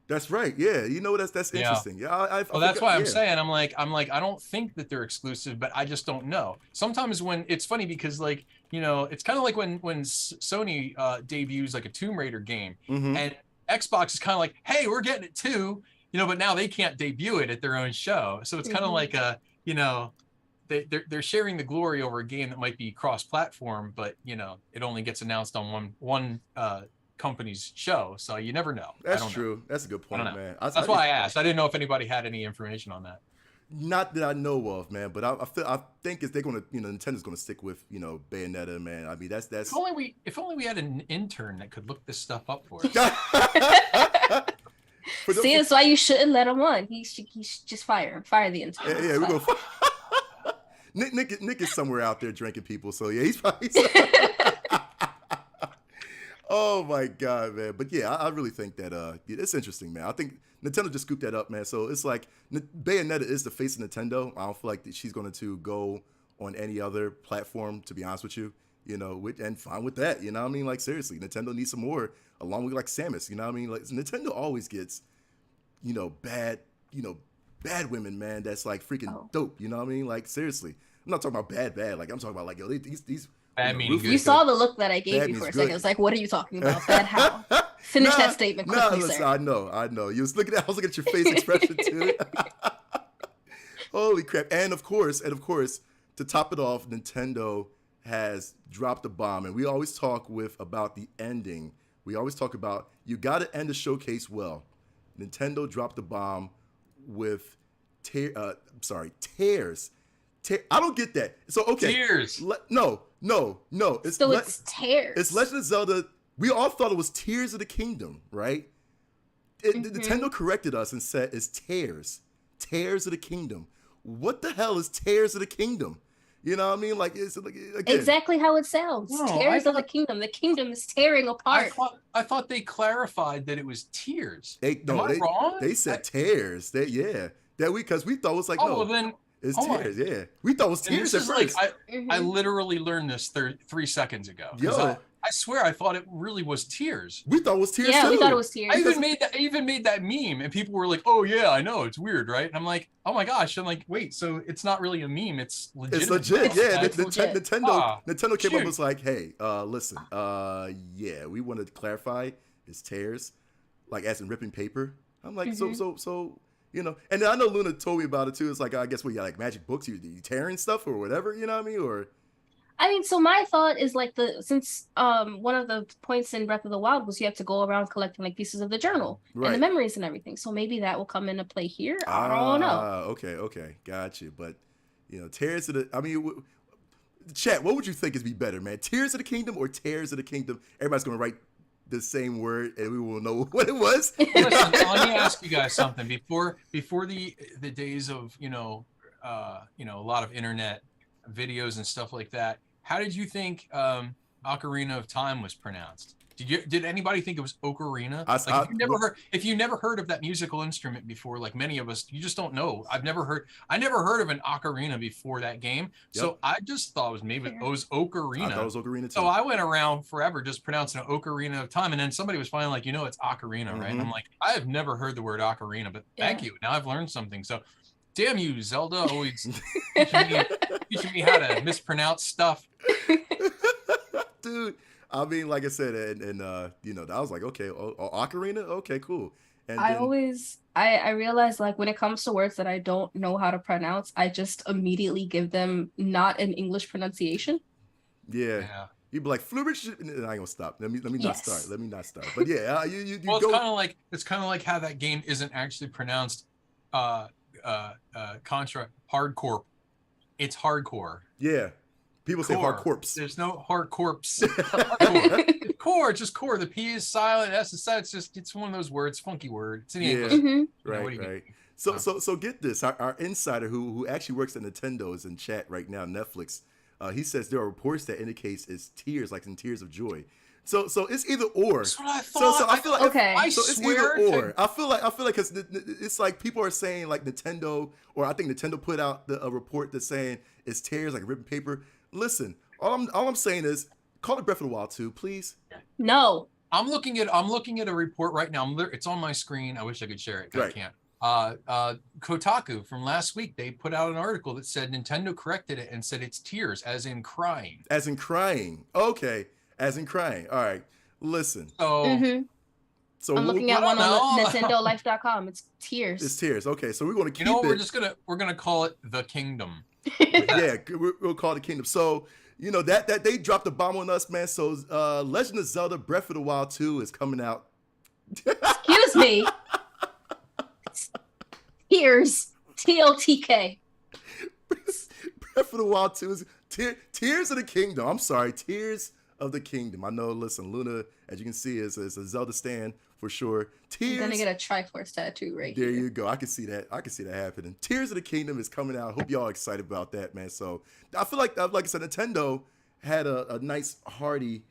that's right. Yeah, you know that's interesting. Yeah, well, that's why I'm saying I'm like I don't think that they're exclusive, but I just don't know. Sometimes when it's funny because like it's kind of like when Sony debuts like a Tomb Raider game and Xbox is kind of like, hey, we're getting it too, but now they can't debut it at their own show, so it's kind of like they're sharing the glory over a game that might be cross-platform, but it only gets announced on one company's show, so you never know. That's true. That's a good point, man. That's why I asked. I didn't know if anybody had any information on that. Not that I know of, man. But I think they're gonna, Nintendo's gonna stick with, Bayonetta, man. I mean, that's. If only we had an intern that could look this stuff up for us. See, that's why you shouldn't let him on. He should just fire the intern. Yeah, we're gonna. Nick is somewhere out there drinking people, so yeah, he's probably. Oh my God, man! But yeah, I really think that it's interesting, man. I think Nintendo just scooped that up, man. So it's like Bayonetta is the face of Nintendo. I don't feel like that she's going to go on any other platform, to be honest with you. And fine with that. You know what I mean? Like seriously, Nintendo needs some more, along with like Samus. You know what I mean? Like Nintendo always gets, bad women, man. That's like freaking dope. You know what I mean? Like seriously, I'm not talking about bad. Like I'm talking about like these. Bad meaning good. You saw the look that I gave you for a second. I was like, what are you talking about? Bad how? Finish that statement quickly, sir. I know. I was looking at your face expression too. Holy crap. And of course, to top it off, Nintendo has dropped a bomb. And we always talk about the ending. We always talk about you got to end the showcase well. Nintendo dropped the bomb with tears. I don't get that. So okay. Tears. No. It's Tears. It's Legend of Zelda. We all thought it was Tears of the Kingdom, right? Nintendo corrected us and said it's Tears. Tears of the Kingdom. What the hell is Tears of the Kingdom? You know what I mean? Like it's like again, exactly how it sounds. No, Tears of the Kingdom. The kingdom is tearing apart. I thought they clarified that it was tears. Am I wrong? They said tears. Because we thought it was like well then. It's tears, yeah. We thought it was tears at first. I literally learned this 3 seconds ago. I swear I thought it really was tears. We thought it was tears too. Yeah, we thought it was tears. I even made that meme, and people were like, "Oh yeah, I know, it's weird, right?" And I'm like, "Oh my gosh!" I'm like, "Wait, so it's not really a meme? It's legit." It's legit, yeah. Nintendo came up and was like, "Hey, listen, yeah, we want to clarify it's tears, like as in ripping paper." I'm like, so. And then I know Luna told me about it too. It's like, I guess we got like magic books, you tearing stuff or whatever, you know what I mean? Or so my thought is like since one of the points in Breath of the Wild was you have to go around collecting like pieces of the journal and the memories and everything. So maybe that will come into play here. I don't know. Okay, got you. But Tears of the chat, what would you think is be better, man? Tears of the Kingdom or Tears of the Kingdom? Everybody's gonna write the same word and we will know what it was. Listen, let me ask you guys something. Before the days of a lot of internet videos and stuff like that, how did you think Ocarina of Time was pronounced? Did anybody think it was ocarina? If you never heard of that musical instrument before, like many of us, you just don't know. I never heard of an ocarina before that game. Yep. So I just thought it was ocarina. I thought it was ocarina too. So I went around forever just pronouncing an ocarina of time, and then somebody was finally like, it's ocarina, right? And I'm like, I have never heard the word ocarina, but thank you. Now I've learned something. So damn you, Zelda, always teaching me how to mispronounce stuff. Dude, I mean, like I said, and I was like, okay, ocarina, okay, cool. And I realize, like, when it comes to words that I don't know how to pronounce, I just immediately give them not an English pronunciation. Yeah. You'd be like, flourish, and I ain't gonna stop. Let me not start. Let me not start. But yeah, you well, go. It's kind of like how that game isn't actually pronounced hardcore. It's hardcore. Yeah. People say hard corpse. There's no hard corpse. Hardcore. Core, just core. The P is silent. S is silent. It's one of those words, funky word. It's in English. Mm-hmm. Right. So get this. Our insider who actually works at Nintendo is in chat right now, Netflix. He says there are reports that indicates it's tears, like in tears of joy. So it's either or. That's what I thought. So I feel like it's either or. I feel like because it's like people are saying like Nintendo, or I think Nintendo put out a report that's saying it's tears like written paper. Listen, all I'm saying is call it Breath of the Wild 2, please. No. I'm looking at a report right now. It's on my screen. I wish I could share it, but I can't. Kotaku from last week, they put out an article that said Nintendo corrected it and said it's tears, as in crying. As in crying. Okay. As in crying. All right. Listen. So I'm looking at one on NintendoLife.com. It's tears. It's tears. Okay, so we're going to keep it. We're gonna call it the Kingdom. Yeah, we'll call it the Kingdom. So that they dropped the bomb on us, man. So Legend of Zelda: Breath of the Wild 2 is coming out. Excuse me. Tears. TLTK. Breath of the Wild 2 is Tears of the Kingdom. I'm sorry, Tears of the Kingdom. I know. Listen, Luna, as you can see, is a Zelda stan for sure. Tears. I'm gonna get a Triforce tattoo right there. Here. You go. I can see that. Happening. Tears of the Kingdom is coming out. I hope y'all are excited about that, man. So I feel like I said, Nintendo had a nice hearty,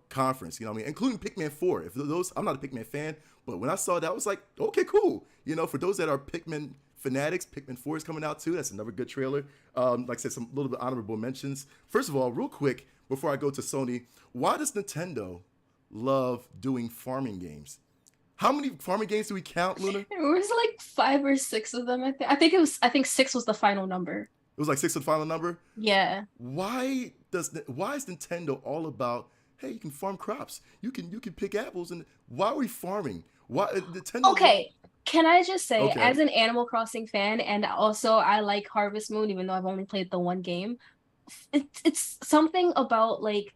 conference. I mean, including Pikmin 4. I'm not a Pikmin fan, but when I saw that, I was like, okay, cool. For those that are Pikmin fanatics, Pikmin 4 is coming out too. That's another good trailer. Like I said, some little bit honorable mentions. First of all, real quick, before I go to Sony, why does Nintendo love doing farming games? How many farming games do we count, Luna? It was like 5 or 6 of them. I think 6 was the final number. It was like 6 was the final number? Yeah. Why is Nintendo all about, hey, you can farm crops, you can pick apples, and why are we farming? Why Nintendo? Okay. Can I just say, as an Animal Crossing fan, and also I like Harvest Moon, even though I've only played the one game, it's something about like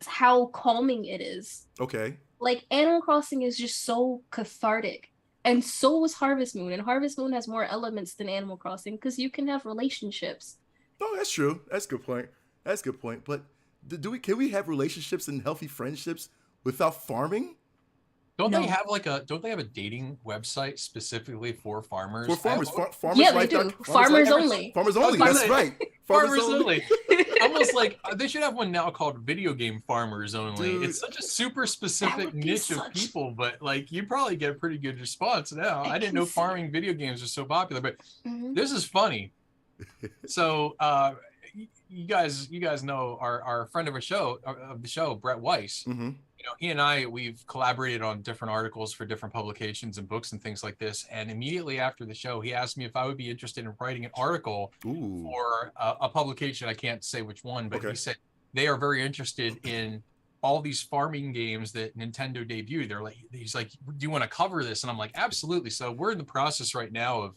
how calming it is. Okay. Like Animal Crossing is just so cathartic, and so was Harvest Moon. And Harvest Moon has more elements than Animal Crossing because you can have relationships. Oh, that's true. That's a good point. But can we have relationships and healthy friendships without farming? Don't they have a dating website specifically for farmers? For farmers, farmers. Yeah, they do. Farmers only. Farmers only. That's right. Farmers only. Almost like they should have one now called Video Game Farmers Only. Dude, it's such a super specific niche of people, but like you probably get a pretty good response now. I didn't know farming video games are so popular, but this is funny. So you guys know our friend of the show, Brett Weiss. Mm-hmm. He and I, we've collaborated on different articles for different publications and books and things like this. And immediately after the show, he asked me if I would be interested in writing an article for a publication. I can't say which one, but he said they are very interested in all these farming games that Nintendo debuted. He's like, do you want to cover this? And I'm like, absolutely. So we're in the process right now of,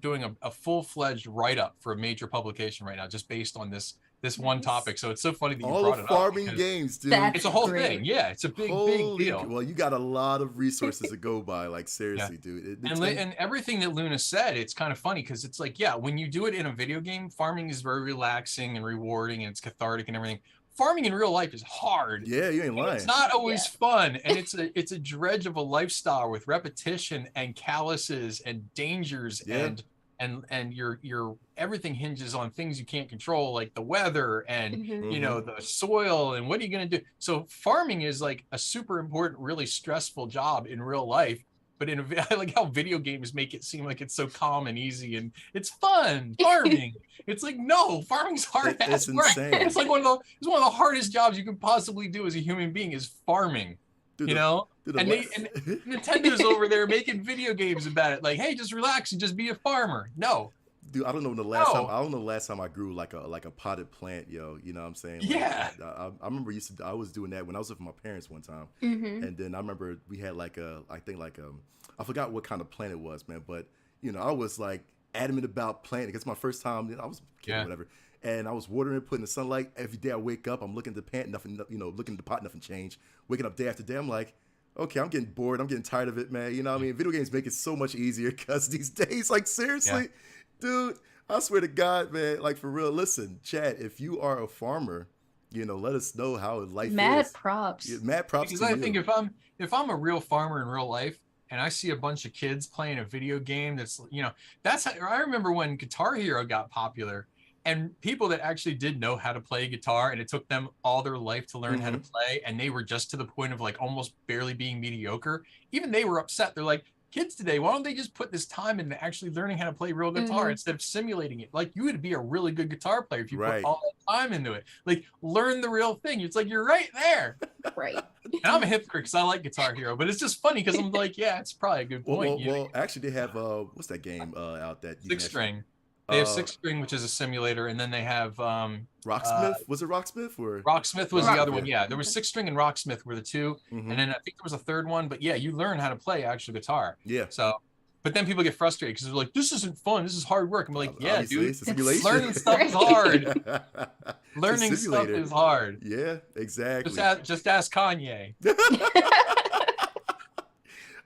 doing a full-fledged write-up for a major publication right now, just based on this one topic. So it's so funny that you brought it up. All farming games, dude. It's a whole thing. Yeah, it's a big deal. Well, you got a lot of resources to go by. Like, seriously, dude. And everything that Luna said, it's kind of funny because it's like, when you do it in a video game, farming is very relaxing and rewarding and it's cathartic and everything. Farming in real life is hard. Yeah, you ain't lying. It's not always fun, and it's a dredge of a lifestyle with repetition and calluses and dangers and and your everything hinges on things you can't control, like the weather and you know, the soil, and what are you going to do? So farming is like a super important, really stressful job in real life. But I like how video games make it seem like it's so calm and easy and it's fun farming. It's like, no, farming's hard ass work. Insane. It's like one of the hardest jobs you can possibly do as a human being is farming. Dude, you know, and Nintendo's over there making video games about it. Like, hey, just relax and just be a farmer. No. Dude, I don't know the last time I grew like a potted plant, yo. You know what I'm saying? Like, yeah. I remember I was doing that when I was with my parents one time, and then I remember we had I forgot what kind of plant it was, man. But you know, I was like adamant about planting. It's my first time. You know, I was a kid or whatever, and I was watering, putting the sunlight. Every day I wake up, I'm looking at the plant, nothing. You know, looking at the pot, nothing changed. Waking up day after day, I'm like, okay, I'm getting bored. I'm getting tired of it, man. You know what I mean? Video games make it so much easier because these days, like seriously. Dude, I swear to God, man, like for real, listen, Chad, if you are a farmer, you know, let us know how life is. Mad props. Yeah, mad props because to I you. think if I'm a real farmer in real life and I see a bunch of kids playing a video game that's, you know, that's how I remember when Guitar Hero got popular and people that actually did know how to play guitar and it took them all their life to learn how to play and they were just to the point of like almost barely being mediocre. Even they were upset. They're like, kids today, why don't they just put this time into actually learning how to play real guitar instead of simulating it? Like, you would be a really good guitar player if you put all that time into it. Like, learn the real thing. It's like, you're right there. Right. And I'm a hypocrite because I like Guitar Hero, but it's just funny because I'm like, yeah, it's probably a good point. Well, actually, they have, what's that game out that? Six String. They have Six String, which is a simulator, and then they have Rocksmith. Was it Rocksmith or Rocksmith was the other one? Yeah, there was Six String and Rocksmith were the two, and then I think there was a third one. But yeah, you learn how to play actual guitar. Yeah. So, but then people get frustrated because they're like, "This isn't fun. This is hard work." I'm like, "Yeah, obviously, dude, it's a simulation. learning stuff is hard. Learning stuff is hard." Yeah, exactly. Just ask Kanye.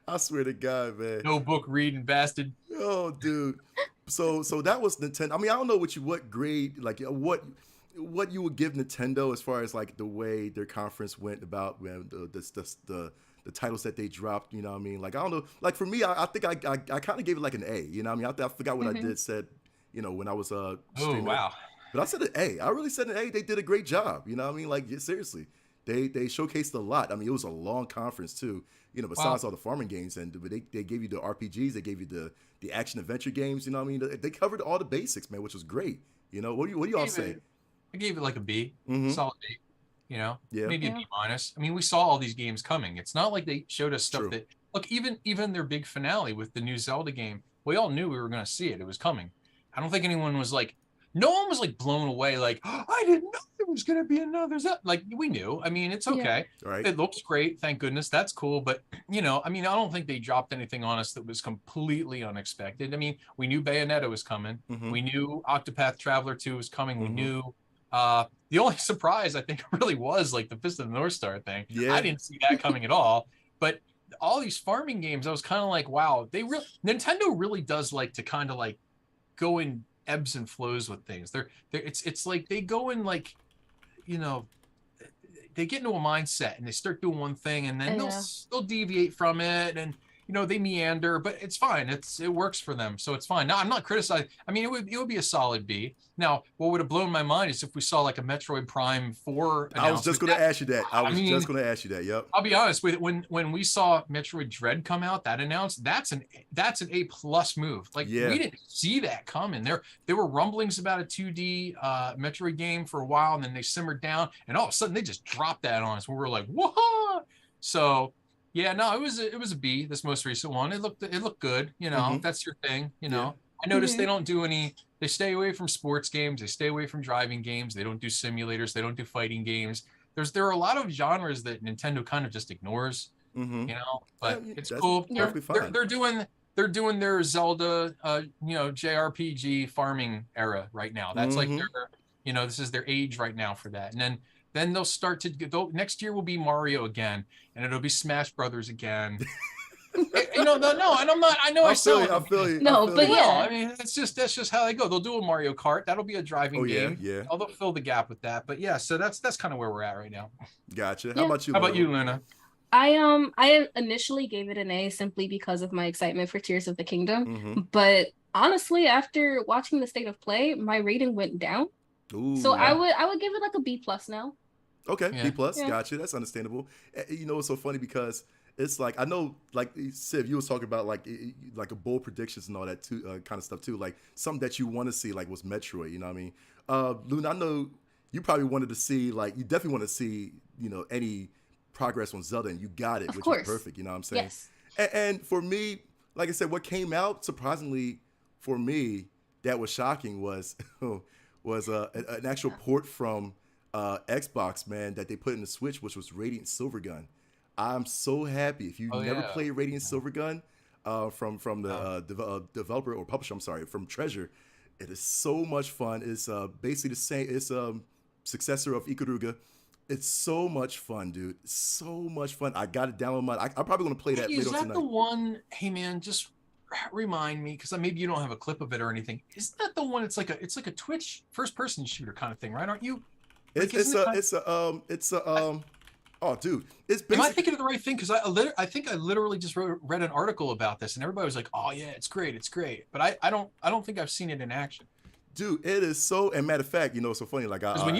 I swear to God, man. No book reading bastard. Oh, dude. So that was Nintendo. I mean, I don't know what grade, like what you would give Nintendo as far as like the way their conference went about the titles that they dropped. You know what I mean? Like, I don't know. Like for me, I think I kind of gave it like an A. You know what I mean? I forgot what I said. You know, when I was streaming. Oh wow. But I said an A. I really said an A. They did a great job. You know what I mean? Like, seriously, they showcased a lot. I mean, it was a long conference too. You know, besides all the farming games, and they gave you the RPGs, they gave you the action adventure games. You know what I mean? They covered all the basics, man, which was great. You know, what do you all say? I gave it like a B, solid B. You know, maybe a B minus. I mean, we saw all these games coming. It's not like they showed us stuff that look, even their big finale with the new Zelda game. We all knew we were going to see it. It was coming. I don't think anyone was like. No one was like blown away, like, oh, I didn't know there was going to be another Zelda. Like, we knew. I mean, it's okay. Yeah. Right. It looks great. Thank goodness. That's cool. But, you know, I mean, I don't think they dropped anything on us that was completely unexpected. I mean, we knew Bayonetta was coming. We knew Octopath Traveler 2 was coming. We knew the only surprise, I think, really was like the Fist of the North Star thing. Yeah. I didn't see that coming at all. But all these farming games, I was kind of like, wow, Nintendo really does like to kind of like go in ebbs and flows with things. It's like they go in like, you know, they get into a mindset and they start doing one thing and then they'll deviate from it and you know they meander, but it's fine. It works for them, so it's fine. Now I'm not criticizing. I mean, it would be a solid B. Now, what would have blown my mind is if we saw like a Metroid Prime 4. I was just going to ask you that. Yep. I'll be honest with it. When we saw Metroid Dread come out, that announced, that's an A+ move. Like we didn't see that coming. There were rumblings about a 2D Metroid game for a while, and then they simmered down, and all of a sudden they just dropped that on us. We were like, whoa! So. Yeah, no, it was a B. This most recent one, it looked good. You know, if that's your thing. You know, I noticed they don't do any. They stay away from sports games. They stay away from driving games. They don't do simulators. They don't do fighting games. There are a lot of genres that Nintendo kind of just ignores. You know, but it's cool. They're doing their Zelda, you know, JRPG farming era right now. That's like their, you know, this is their age right now for that, and then they'll start to go. Next year will be Mario again, and it'll be Smash Brothers again. You know, no, and I'm not. I know I feel you. No, but yeah, I mean, that's just how they go. They'll do a Mario Kart. That'll be a driving game. Yeah. They'll fill the gap with that. But yeah, so that's kind of where we're at right now. Gotcha. Yeah. How about you? How about you, Luna? I initially gave it an A simply because of my excitement for Tears of the Kingdom, but honestly, after watching the state of play, my rating went down. So Ooh. I would give it like a B plus now. Okay, Yeah. B plus, Yeah. gotcha. That's understandable. You know, it's so funny because it's like I know, like Civ, you was talking about like a bold predictions and all that too, kind of stuff too. Like something that you want to see, like was Metroid. You know what I mean? Luna, I know you probably wanted to see, like you definitely want to see, you know, any progress on Zelda, and you got it, Of which course. is perfect. You know what I'm saying? Yes. And for me, like I said, what came out surprisingly for me that was shocking was an actual port from Xbox, man, that they put in the Switch, which was Radiant Silvergun. I'm so happy. If you Oh, never yeah. played Radiant Silvergun from the developer or publisher, I'm sorry, from Treasure, it is so much fun. It's basically the same. It's successor of Ikaruga. It's so much fun, dude. So much fun. I got it down on my. I'm probably gonna play that Hey, later is that tonight. the one? Hey man, just remind me because maybe you don't have a clip of it or anything. Isn't that the one? It's like a Twitch first person shooter kind of thing, right? Aren't you? Like, It's oh, dude, it's Am I basically. thinking of the right thing? Because I think I literally just read an article about this, and everybody was like, "Oh yeah, it's great, it's great." But I don't think I've seen it in action. Dude, it is so. And matter of fact, you know, it's so funny. Like, Because when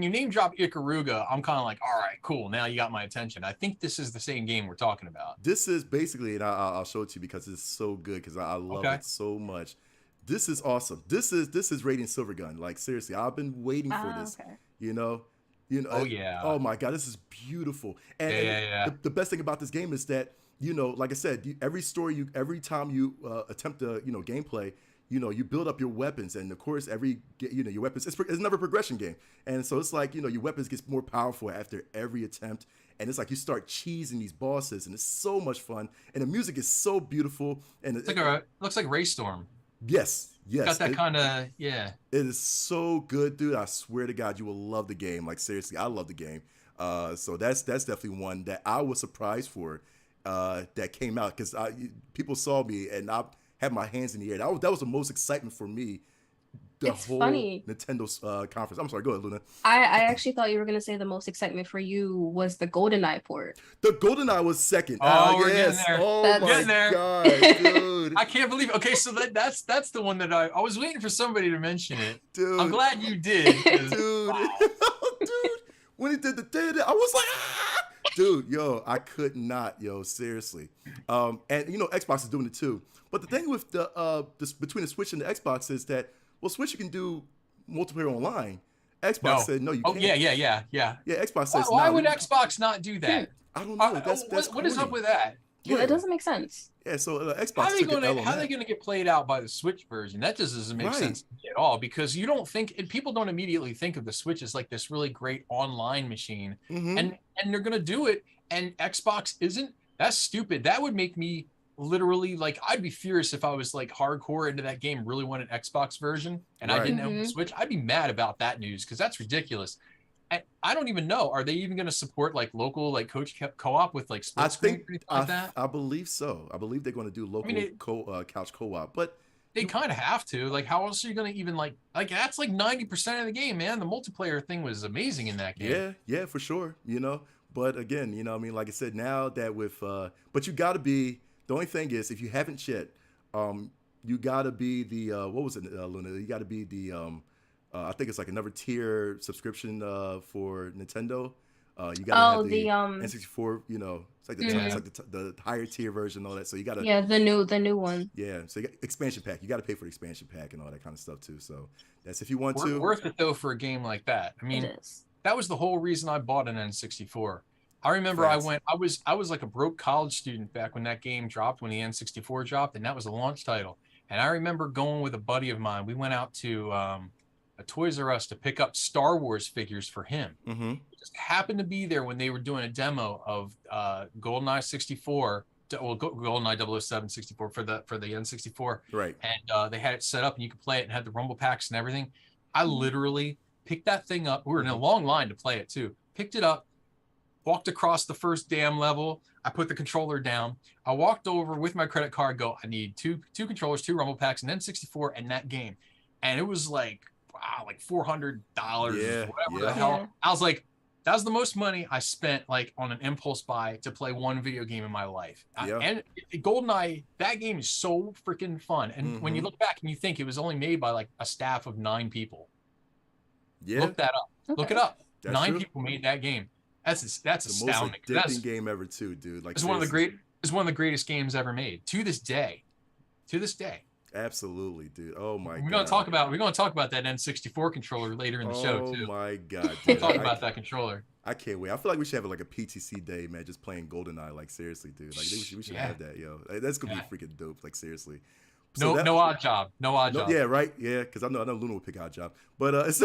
you name drop Ikaruga, I'm kind of like, all right, cool. Now you got my attention. I think this is the same game we're talking about. this is basically, and I'll show it to you because it's so good because I love Okay. it so much. This is awesome. This is Radiant Silvergun. Like seriously, I've been waiting for this. Okay. You know. Oh, yeah. Oh my God, this is beautiful. And, Yeah. The best thing about this game is that like I said, every time you attempt to gameplay, you build up your weapons, and of course your weapons. It's another progression game, and so it's like your weapons gets more powerful after every attempt, and it's like you start cheesing these bosses, and it's so much fun, and the music is so beautiful, and It's like looks like Raystorm. yes. Got that kind of yeah. It is so good, dude. I swear to God, you will love the game. Like seriously, I love the game. So that's definitely one that I was surprised for that came out because people saw me and I had my hands in the air. That was the most excitement for me. It's whole funny. Nintendo's conference. I'm sorry, go ahead, Luna. I actually thought you were gonna say the most excitement for you was the GoldenEye port. The GoldenEye was second. Oh, we're yes. getting there. Oh That's- my Getting there. God, dude. I can't believe. Okay, so that's the one that I was waiting for somebody to mention it. Dude. I'm glad you did. 'Cause, Dude. wow. Dude. When he did the I was like, ah! Dude, yo, I could not, yo, seriously. And Xbox is doing it too. But the thing with between the Switch and the Xbox is that, well, Switch you can do multiplayer online. Xbox said no, you Oh can't. yeah. Yeah, Xbox says Why no. would Xbox not do that? I don't know. That's what is up corny. with that? Yeah, Yeah. it doesn't make sense. Yeah, so Xbox How are they took an L on how are that. they going to get played out by the Switch version? That just doesn't make Right. sense to me at all because you don't think and people don't immediately think of the Switch as like this really great online machine, Mhm. and they're going to do it, and Xbox isn't. That's stupid. That would make me literally like I'd be furious if I was like hardcore into that game, really wanted Xbox version, and I Right. didn't own the Switch. I'd be mad about that news because that's ridiculous. And I don't even know. Are they even going to support like local like coach co-op with like split screen or anything like that? I believe so. I believe they're going to do local couch co-op, but They kind of have to. Like, how else are you going to even like that's like 90% of the game, man. The multiplayer thing was amazing in that game. yeah, for sure. But again, I mean, like I said, now that with but you got to be. The only thing is, if you haven't yet, you got to be the what was it, Luna? You got to be the I think it's like another tier subscription for Nintendo. You got to have the N64. It's like it's like the higher tier version, and all that. So you got to the new one. Yeah, so you got expansion pack. You got to pay for the expansion pack and all that kind of stuff too. So that's if you want to. Worth it though for a game like that. I mean, It is. that was the whole reason I bought an N64. I remember I was like a broke college student back when that game dropped, when the N64 dropped, and that was a launch title. And I remember going with a buddy of mine. We went out to a Toys R Us to pick up Star Wars figures for him. Mm-hmm. He just happened to be there when they were doing a demo of GoldenEye 64, GoldenEye 007 64 for the N64. Right. And they had it set up, and you could play it, and had the rumble packs and everything. I literally picked that thing up. We were in a long line to play it too. Picked it up. Walked across the first damn level. I put the controller down. I walked over with my credit card. I need two controllers, 2 rumble packs, and then 64 and that game. And it was like, wow, like $400 Yeah, whatever yeah. the hell. Yeah. I was like, That was the most money I spent like on an impulse buy to play one video game in my life. Yeah. And GoldenEye, that game is so freaking fun. And when you look back and you think it was only made by like a staff of 9 people. Yeah. Look that up. Okay. Look it up. That's 9 true. people made that game. That's The astounding. most addicting game ever too, dude. Like It's one of the greatest games ever made to this day. To this day. Absolutely, dude. Oh my god. We're gonna talk about that N64 controller later in the show too. Oh my god, We'll dude. talk about that controller. I can't wait. I feel like we should have like a PTC day, man, just playing GoldenEye. Like seriously, dude. Like we should have that, yo. Like, that's gonna be freaking dope. Like seriously. No odd job. No odd job. Yeah, right. Yeah, because I know Luna will pick Odd Job, but it's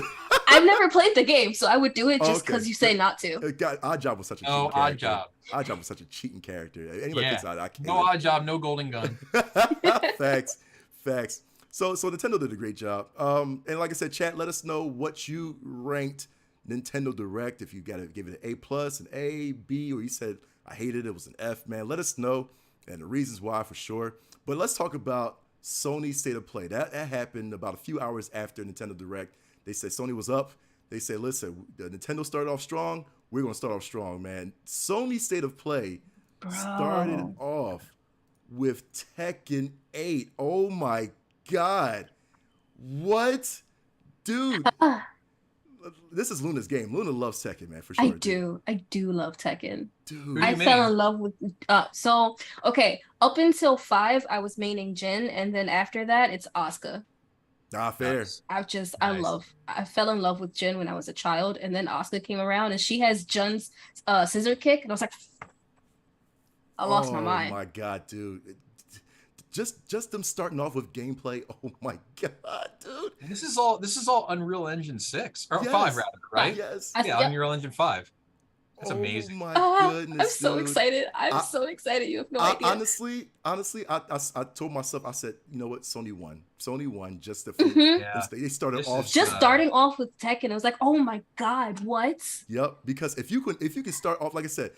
I've never played the game, so I would do it just because okay. you say not to. God, Odd Job was such a cheating Odd character. Job. Odd Job was such a cheating character. Anybody picks Odd, I can't. No odd job, no golden gun. Facts. So Nintendo did a great job. And like I said, chat, let us know what you ranked Nintendo Direct. If you got to give it an A+, an A, B, or you said I hated it was an F, man. Let us know and the reasons why for sure. But let's talk about Sony's State of Play. That happened about a few hours after Nintendo Direct. They said Sony was up. They said, listen, Nintendo started off strong. We're going to start off strong, man. Sony's State of Play started off with Tekken 8. Oh my God. What? Dude. This is Luna's game. Luna loves Tekken, man, for sure. I do love Tekken. Dude. I fell in love with okay, up until 5 I was maining Jin, and then after that it's Asuka. Nah, fair. Nice. I fell in love with Jin when I was a child, and then Asuka came around and she has Jun's scissor kick, and I was like, I lost my mind. Oh my God, dude. Just them starting off with gameplay. Oh my God, dude. This is all Unreal Engine 6 or Yes. 5 rather, right? Yes. Yeah, Yep. Unreal Engine 5. That's amazing. Oh my goodness, I'm so dude. excited. I'm so excited. You have no idea. Honestly, I told myself, I said, you know what, Sony won. Sony won just to Yeah. they started This off is Just starting off with Tekken, I was like, oh my God, what? Yep, because if you can start off, like I said,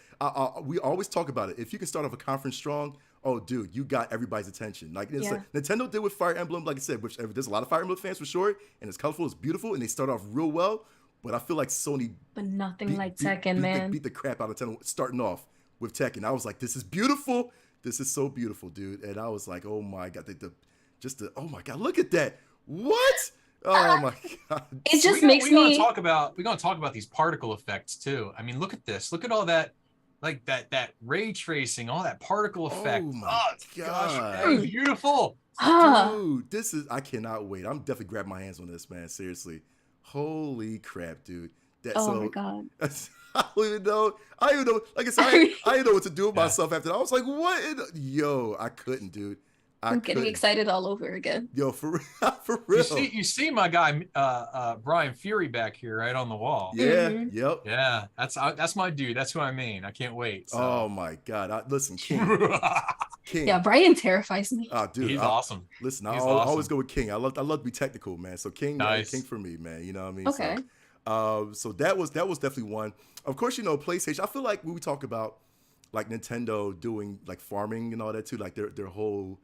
we always talk about it. If you can start off a conference strong, oh dude, you got everybody's attention. Like, it's like Nintendo did with Fire Emblem, like I said, which there's a lot of Fire Emblem fans for sure, and it's colorful, it's beautiful, and they start off real well. But I feel like Sony But nothing like Tekken, man. beat the crap out of Nintendo starting off with Tekken. I was like, this is beautiful. This is so beautiful, dude. And I was like, oh my God, oh my God, look at that. What? Oh my God. It just makes me. We're gonna talk about these particle effects too. I mean, look at this. Look at all that, like that ray tracing, all that particle effect. Oh my gosh, God. that is beautiful. Dude, I cannot wait. I'm definitely grabbing my hands on this, man. Seriously. Holy crap, dude. My God. I don't even know. Like I said, I didn't know what to do with myself after that. I was like, what? Yo, I couldn't, dude. I'm getting excited all over again. Yo, for real. You see my guy Brian Fury back here, right on the wall. Yeah, Mm-hmm. yep. Yeah, that's my dude. That's who I mean. I can't wait. So. Oh my God. Listen, King. Yeah, Brian terrifies me. Oh, dude, he's awesome. Listen, He's I'll awesome. always go with King. I love to be technical, man. So King, Nice. King for me, man. You know what I mean? Okay. So that was definitely one. Of course, PlayStation. I feel like when we talk about like Nintendo doing like farming and all that too, like their whole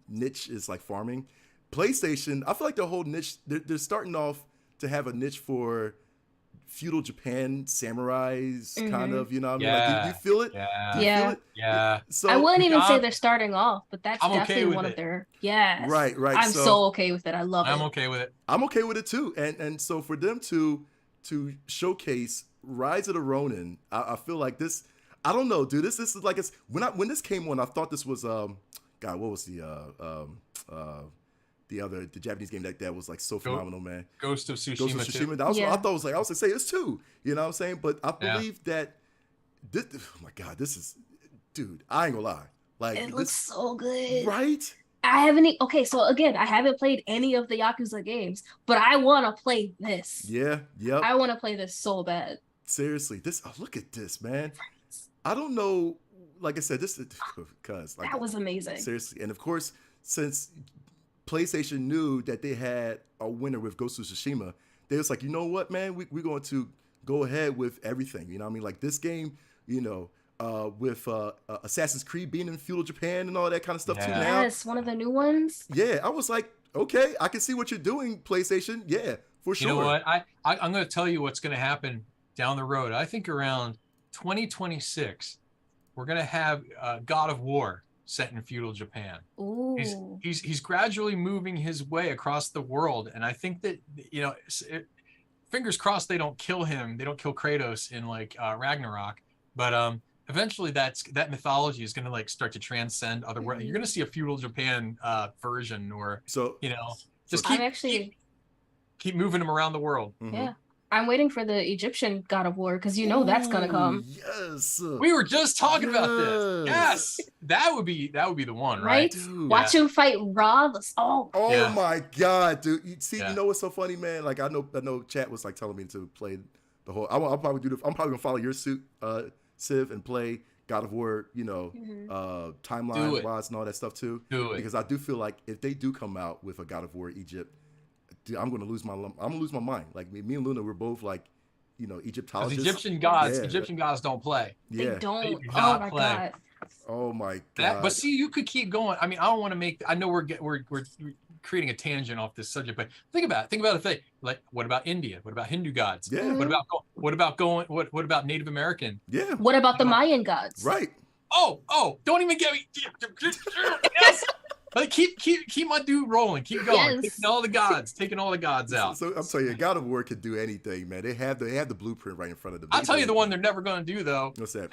niche is like farming. PlayStation, I feel like their whole niche. They're starting off to have a niche for feudal Japan samurais, kind of. You know what I mean? Like, do you feel it? Yeah. Do you feel it? Yeah. So I wouldn't even say they're starting off, but that's I'm okay definitely with one it. of their. Yes. Right. I'm so okay with it. I love it. I'm okay with it. I'm okay with it too. And so for them to showcase Rise of the Ronin, I feel like this. I don't know, dude. This is like when this came on, I thought this was God, what was the Japanese game that was like so phenomenal, man. Ghost of Tsushima. Ghost of Tsushima. That was what I thought was like. I was gonna say it's 2. You know what I'm saying? But I believe that this. Oh my God, this is, dude. I ain't gonna lie. Like It looks so good. right? I haven't. Okay, so again, I haven't played any of the Yakuza games, but I want to play this. Yeah. Yep. I want to play this so bad. Seriously, look at this, man. I don't know. Like I said, this because like, That was amazing. seriously, and of course, since PlayStation knew that they had a winner with Ghost of Tsushima, they was like, you know what, man, we're going to go ahead with everything. You know what I mean? Like this game, with Assassin's Creed being in feudal Japan and all that kind of stuff too now. Yes, one of the new ones. Yeah, I was like, okay, I can see what you're doing, PlayStation. Yeah, for sure. You know what? I'm going to tell you what's going to happen down the road, I think around 2026, we're gonna have God of War set in feudal Japan. Ooh. He's gradually moving his way across the world, and I think that fingers crossed they don't kill him. They don't kill Kratos in like Ragnarok, but eventually that mythology is gonna like start to transcend other world. You're gonna see a feudal Japan version, or just keep moving them around the world. Yeah. I'm waiting for the Egyptian God of War because that's gonna come. Yes. We were just talking about this. Yes. That would be the one, right? Dude. Watch him fight Ra. My God, dude. You know what's so funny, man? Like I know chat was like telling me to play the whole I'm probably gonna follow your suit, Civ, and play God of War, timeline wise and all that stuff too. Do it. Because I do feel like if they do come out with a God of War Egypt, dude, I'm gonna lose my mind. Like me and Luna, we're both like, Egyptologists. Egyptian gods don't play. Yeah. They don't. They do Oh not my play. God. Oh my God. But see, you could keep going. I mean, I don't want to make. I know we're creating a tangent off this subject, but think about it. Like, what about India? What about Hindu gods? Yeah. What about Native American? Yeah. What about the Mayan gods? Right. Oh! Don't even get me. Yes. Like keep my dude rolling. Keep going. Yes. Taking all the gods out. So I'm telling you, God of War could do anything, man. They have the blueprint right in front of them. I'll tell you the one they're never gonna do though. What's that?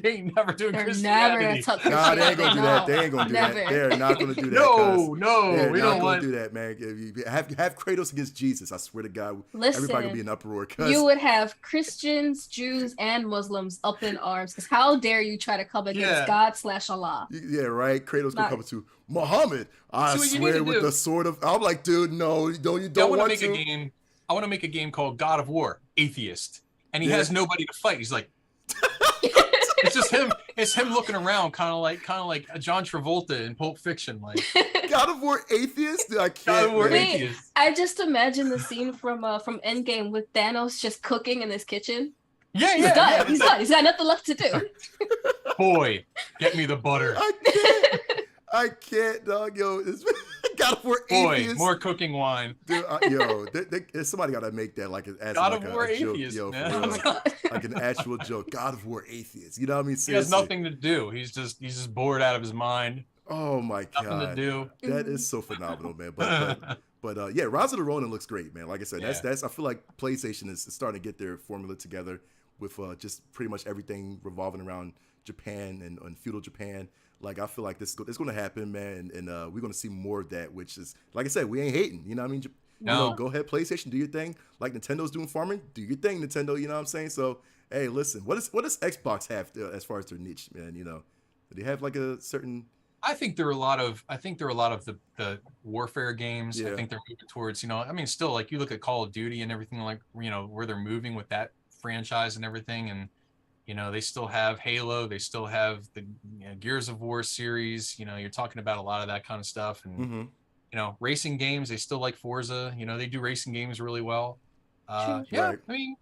They ain't never doing They're Christianity. never touch Nah, they ain't gonna do that. They ain't gonna do that. They're not gonna do that. No, they're we not don't gonna want do that, man. If you have Kratos against Jesus, I swear to God, Listen, everybody will be in uproar. You would have Christians, Jews, and Muslims up in arms. Because how dare you try to come against God/Allah? Yeah, right. Kratos gonna come to Muhammad. I swear with the sword of. I'm like, dude, no, you don't want to. I want to make a game called God of War Atheist, and he has nobody to fight. He's like. It's just him. It's him looking around, kind of like John Travolta in Pulp Fiction, like God of War Atheist. Dude, I can't. God of War Atheist. I just imagine the scene from Endgame with Thanos just cooking in his kitchen. Yeah. He's done. He's got nothing left to do. Boy, get me the butter. I can't, dog. Yo, God of War Boy, Atheist. more cooking wine. Dude, somebody got to make that like as God like of War Atheist, joke, man. Oh my God. like an actual joke. God of War Atheist. You know what I mean? Seriously. He has nothing to do. He's just bored out of his mind. Oh my God. Nothing to do. That is so phenomenal, man. But yeah, Rise of the Ronin looks great, man. Like I said, that's I feel like PlayStation is starting to get their formula together with just pretty much everything revolving around Japan and feudal Japan. Like, I feel like it's going to happen, man, and we're going to see more of that, which is, like I said, we ain't hating, you know what I mean? No. Go ahead, PlayStation, do your thing. Like Nintendo's doing farming, do your thing, Nintendo, you know what I'm saying? So, hey, listen, what does Xbox have as far as their niche, man, Do they have, like, a certain... I think there are a lot of the warfare games. Yeah. I think they're moving towards, still, like, you look at Call of Duty and everything, like, where they're moving with that franchise and everything, and they still have Halo, they still have the Gears of War series. You're talking about a lot of that kind of stuff, and racing games. They still like Forza. They do racing games really well. Right. I mean,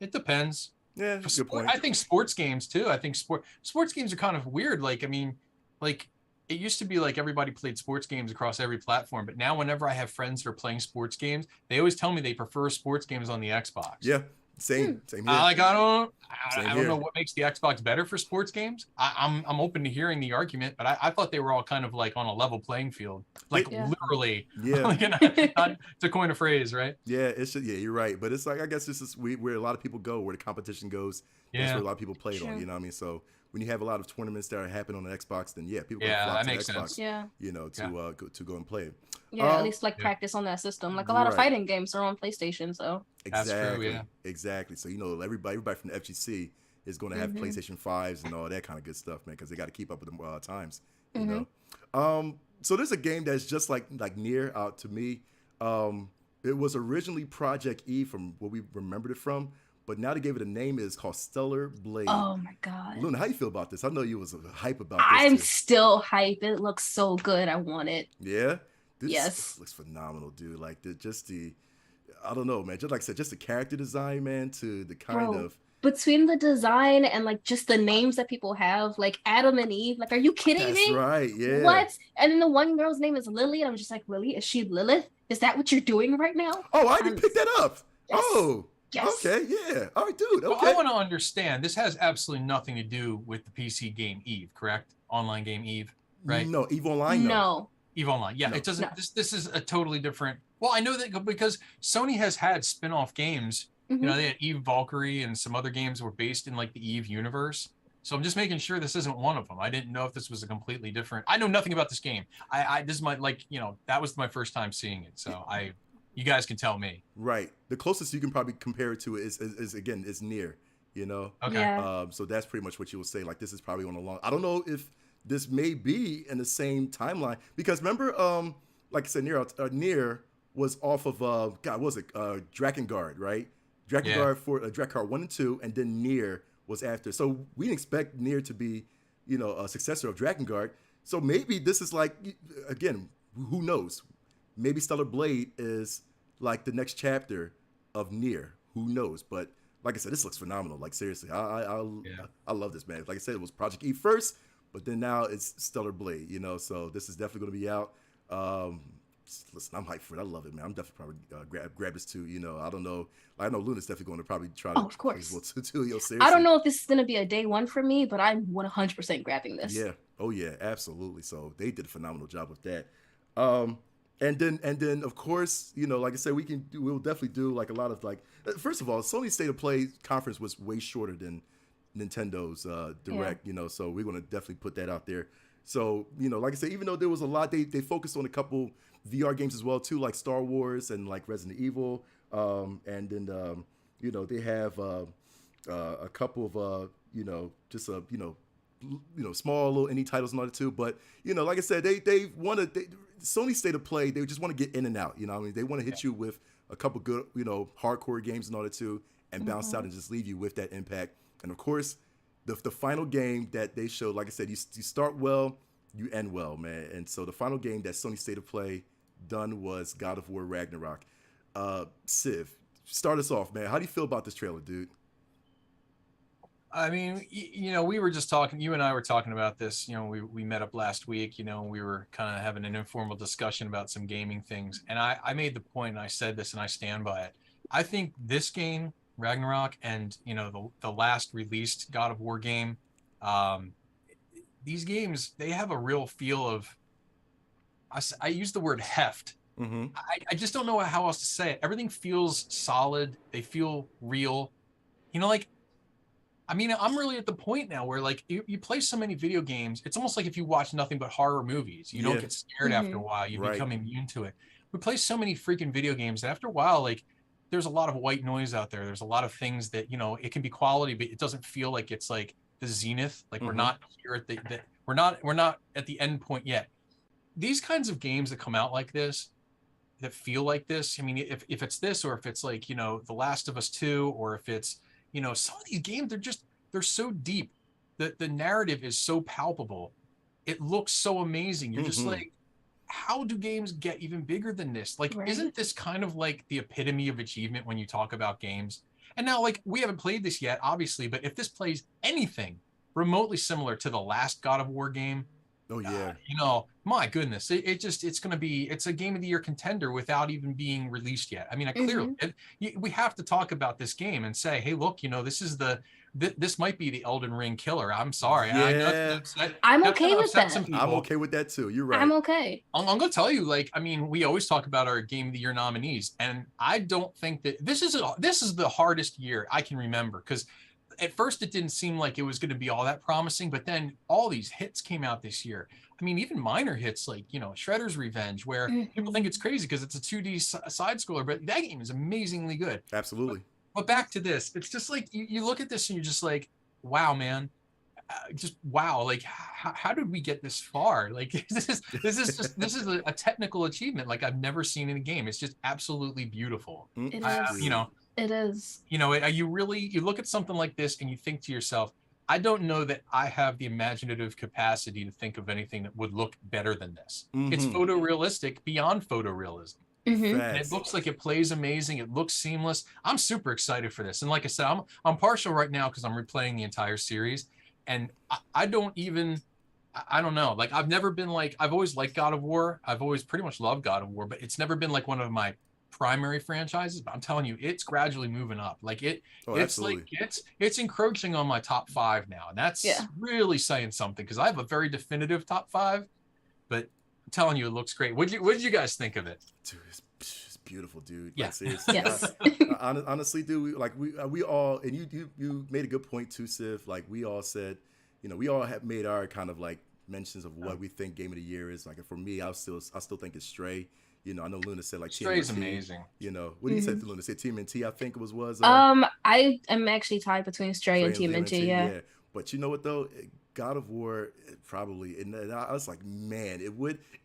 it depends. Yeah, good point. I think sports games too. I think sports games are kind of weird. Like, I mean, like it used to be like everybody played sports games across every platform, but now whenever I have friends that are playing sports games, they always tell me they prefer sports games on the Xbox. Yeah. Same here. I don't know what makes the Xbox better for sports games. I'm open to hearing the argument, but I thought they were all kind of like on a level playing field, like literally. Yeah. Not to coin a phrase, right? Yeah, you're right. But it's like, I guess this is where a lot of people go, where the competition goes. Yeah. That's where a lot of people play it on. You know what I mean? So when you have a lot of tournaments that are happening on the Xbox, then people go flock to Xbox. Sense. Yeah. To go and play it. Yeah, at least practice on that system. Like a lot of fighting games are on PlayStation, so. Exactly. That's true, yeah. Exactly. So everybody from the FGC is going to have PlayStation 5s and all that kind of good stuff, man, because they got to keep up with the times. You know. So there's a game that's just like near out to me. It was originally Project E from what we remembered it from, but now they gave it a name. It's called Stellar Blade. Oh my God. Luna, how you feel about this? I know you was hype about this. I'm too. still hype. It looks so good. I want it. Yeah. This looks phenomenal, dude. Like I don't know, man. Just like I said, just the character design, man, to the kind of between the design and like just the names that people have, like Adam and Eve. Like, are you kidding me? That's right. Yeah. What? And then the one girl's name is Lily, and I'm just like, Lily, is she Lilith? Is that what you're doing right now? Oh, I didn't pick that up. Yes. Oh. Yes. Okay, yeah. All right, dude. Well, Okay. I want to understand. This has absolutely nothing to do with the PC game Eve, correct? Online game Eve, right? No, EVE Online, no. No. Eve Online. Yeah, No. it doesn't. No. This is a totally different. Well, I know that because Sony has had spin-off games. You know, they had Eve Valkyrie and some other games were based in like the Eve universe. So I'm just making sure this isn't one of them. I didn't know if this was a completely different. I know nothing about this game. This is my that was my first time seeing it. So you guys can tell me. Right. The closest you can probably compare it to is again is Nier. You know. Okay. Yeah. So that's pretty much what you will say. Like this is probably on a long. I don't know if this may be in the same timeline because remember, like I said, Nier was off of God, what was it Drakengard, right? Drakengard for Drakengard 1 and 2, and then Nier was after. So we didn't expect Nier to be, a successor of Drakengard. So maybe this is like, again, who knows? Maybe Stellar Blade is like the next chapter of Nier. Who knows? But like I said, this looks phenomenal. Like seriously, I love this, man. Like I said, it was Project E first, but then now it's Stellar Blade. So this is definitely going to be out. Listen, I'm hyped for it. I love it, man. I'm definitely probably grab this too. I don't know. I know Luna's definitely going to probably try to. Of course. As well too. Seriously. I don't know if this is going to be a day one for me, but I'm 100% grabbing this. Yeah. Oh yeah, absolutely. So they did a phenomenal job with that. And then of course, like I said, we'll definitely do like a lot of like. First of all, Sony's State of Play conference was way shorter than Nintendo's Direct. So we're going to definitely put that out there. So, like I said, even though there was a lot, they focused on a couple VR games as well, too, like Star Wars and like Resident Evil. And then, they have a couple of, just, small little indie titles and all that, too. But, like I said, they want to, Sony State of Play, they just want to get in and out. They want to hit you with a couple good, hardcore games and all that, too, and bounce out and just leave you with that impact. And, of course, the final game that they showed, like I said, you start well, you end well, man. And so the final game that Sony State of Play done was God of War Ragnarok. Civ, start us off, man. How do you feel about this trailer, dude? I mean, we were just talking, you and I were talking about this, we met up last week, we were kind of having an informal discussion about some gaming things. And I made the point, and I said this, and I stand by it. I think this game, Ragnarok, and the last released God of War game, these games, they have a real feel of, I use the word heft. Mm-hmm. I just don't know how else to say it. Everything feels solid. They feel real. I'm really at the point now where like you play so many video games, it's almost like if you watch nothing but horror movies, you don't get scared after a while. You become immune to it. We play so many freaking video games that after a while, like there's a lot of white noise out there. There's a lot of things that, it can be quality, but it doesn't feel like it's like the zenith. Like we're not here at we're not at the end point yet. These kinds of games that come out like this, that feel like this, I mean, if it's this, or if it's like, The Last of Us 2, or if it's, some of these games, they're so deep. The narrative is so palpable. It looks so amazing. You're just like, how do games get even bigger than this? Like, isn't this kind of like the epitome of achievement when you talk about games? And now, like, we haven't played this yet, obviously, but if this plays anything remotely similar to the last God of War game, oh yeah, my goodness, it's going to be, it's a game of the year contender without even being released yet. I mean, clearly we have to talk about this game and say, hey, look, this is this might be the Elden Ring killer. I'm sorry. Yeah. I'm okay with that. I'm okay with that too. You're right. I'm okay. I'm going to tell you, like, I mean, we always talk about our game of the year nominees, and I don't think that this is the hardest year I can remember, because at first it didn't seem like it was going to be all that promising, but then all these hits came out this year. I mean, even minor hits like, Shredder's Revenge, where people think it's crazy because it's a 2D side scroller, but that game is amazingly good. Absolutely. But back to this, it's just like you look at this and you're just like, wow, man, just wow. Like, how did we get this far? Like, this is a technical achievement like I've never seen in a game. It's just absolutely beautiful. It is. It is. You look at something like this and you think to yourself, I don't know that I have the imaginative capacity to think of anything that would look better than this. It's photorealistic beyond photorealism. And it looks like it plays amazing. It looks seamless. I'm super excited for this. And like I said, I'm partial right now because I'm replaying the entire series. And I don't know. Like, I've never been like, I've always liked God of War. I've always pretty much loved God of War, but it's never been like one of my primary franchises, but I'm telling you, it's gradually moving up. Like it's absolutely. like it's encroaching on my top 5 now, and that's really saying something because I have a very definitive top 5. But I'm telling you, it looks great. What did you guys think of it? Dude, it's beautiful, dude. Yeah. Like, seriously. Yes. Honestly, dude, we all, and you made a good point too, Civ. Like we all said, we all have made our kind of like mentions of what we think Game of the Year is. Like for me, I still think it's Stray. I know Luna said like Stray's TMNT. amazing. What do you say, Luna? Said TMNT, I think it was. I am actually tied between Stray and TMNT. Yeah. But you know what though? God of War probably, and I was like, man, it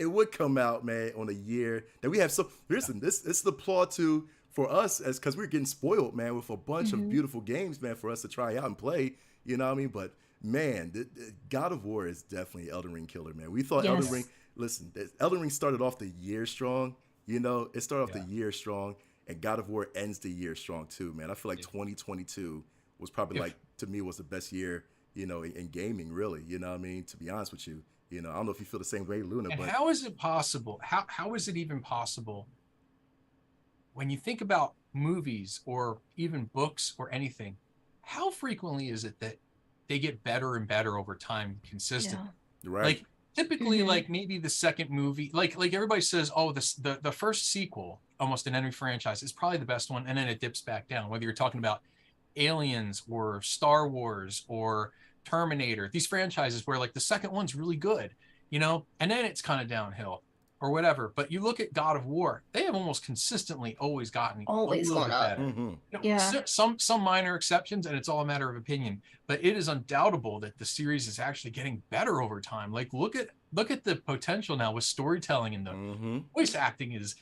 would come out, man, on a year that we have. So listen, this is the applaud to for us as because we're getting spoiled, man, with a bunch of beautiful games, man, for us to try out and play. You know what I mean? But man, God of War is definitely Elden Ring killer, man. We thought Elden Ring. Listen, Elden Ring started off the year strong. It started off the year strong, and God of War ends the year strong too, man. I feel like 2022 was probably like to me was the best year. In gaming, really, you know what I mean? To be honest with you, I don't know if you feel the same way, Luna. And but how is it possible? How is it even possible when you think about movies or even books or anything? How frequently is it that they get better and better over time, consistently? Yeah. Right. Like typically, like maybe the second movie, like everybody says, oh, the first sequel, almost in any franchise, is probably the best one, and then it dips back down. Whether you're talking about Aliens or Star Wars or Terminator, these franchises where like the second one's really good, and then it's kind of downhill or whatever. But you look at God of War, they have almost consistently always gotten a little bit better. Mm-hmm. Some minor exceptions, and it's all a matter of opinion. But it is undoubtable that the series is actually getting better over time. Like look at the potential now with storytelling, and the voice acting is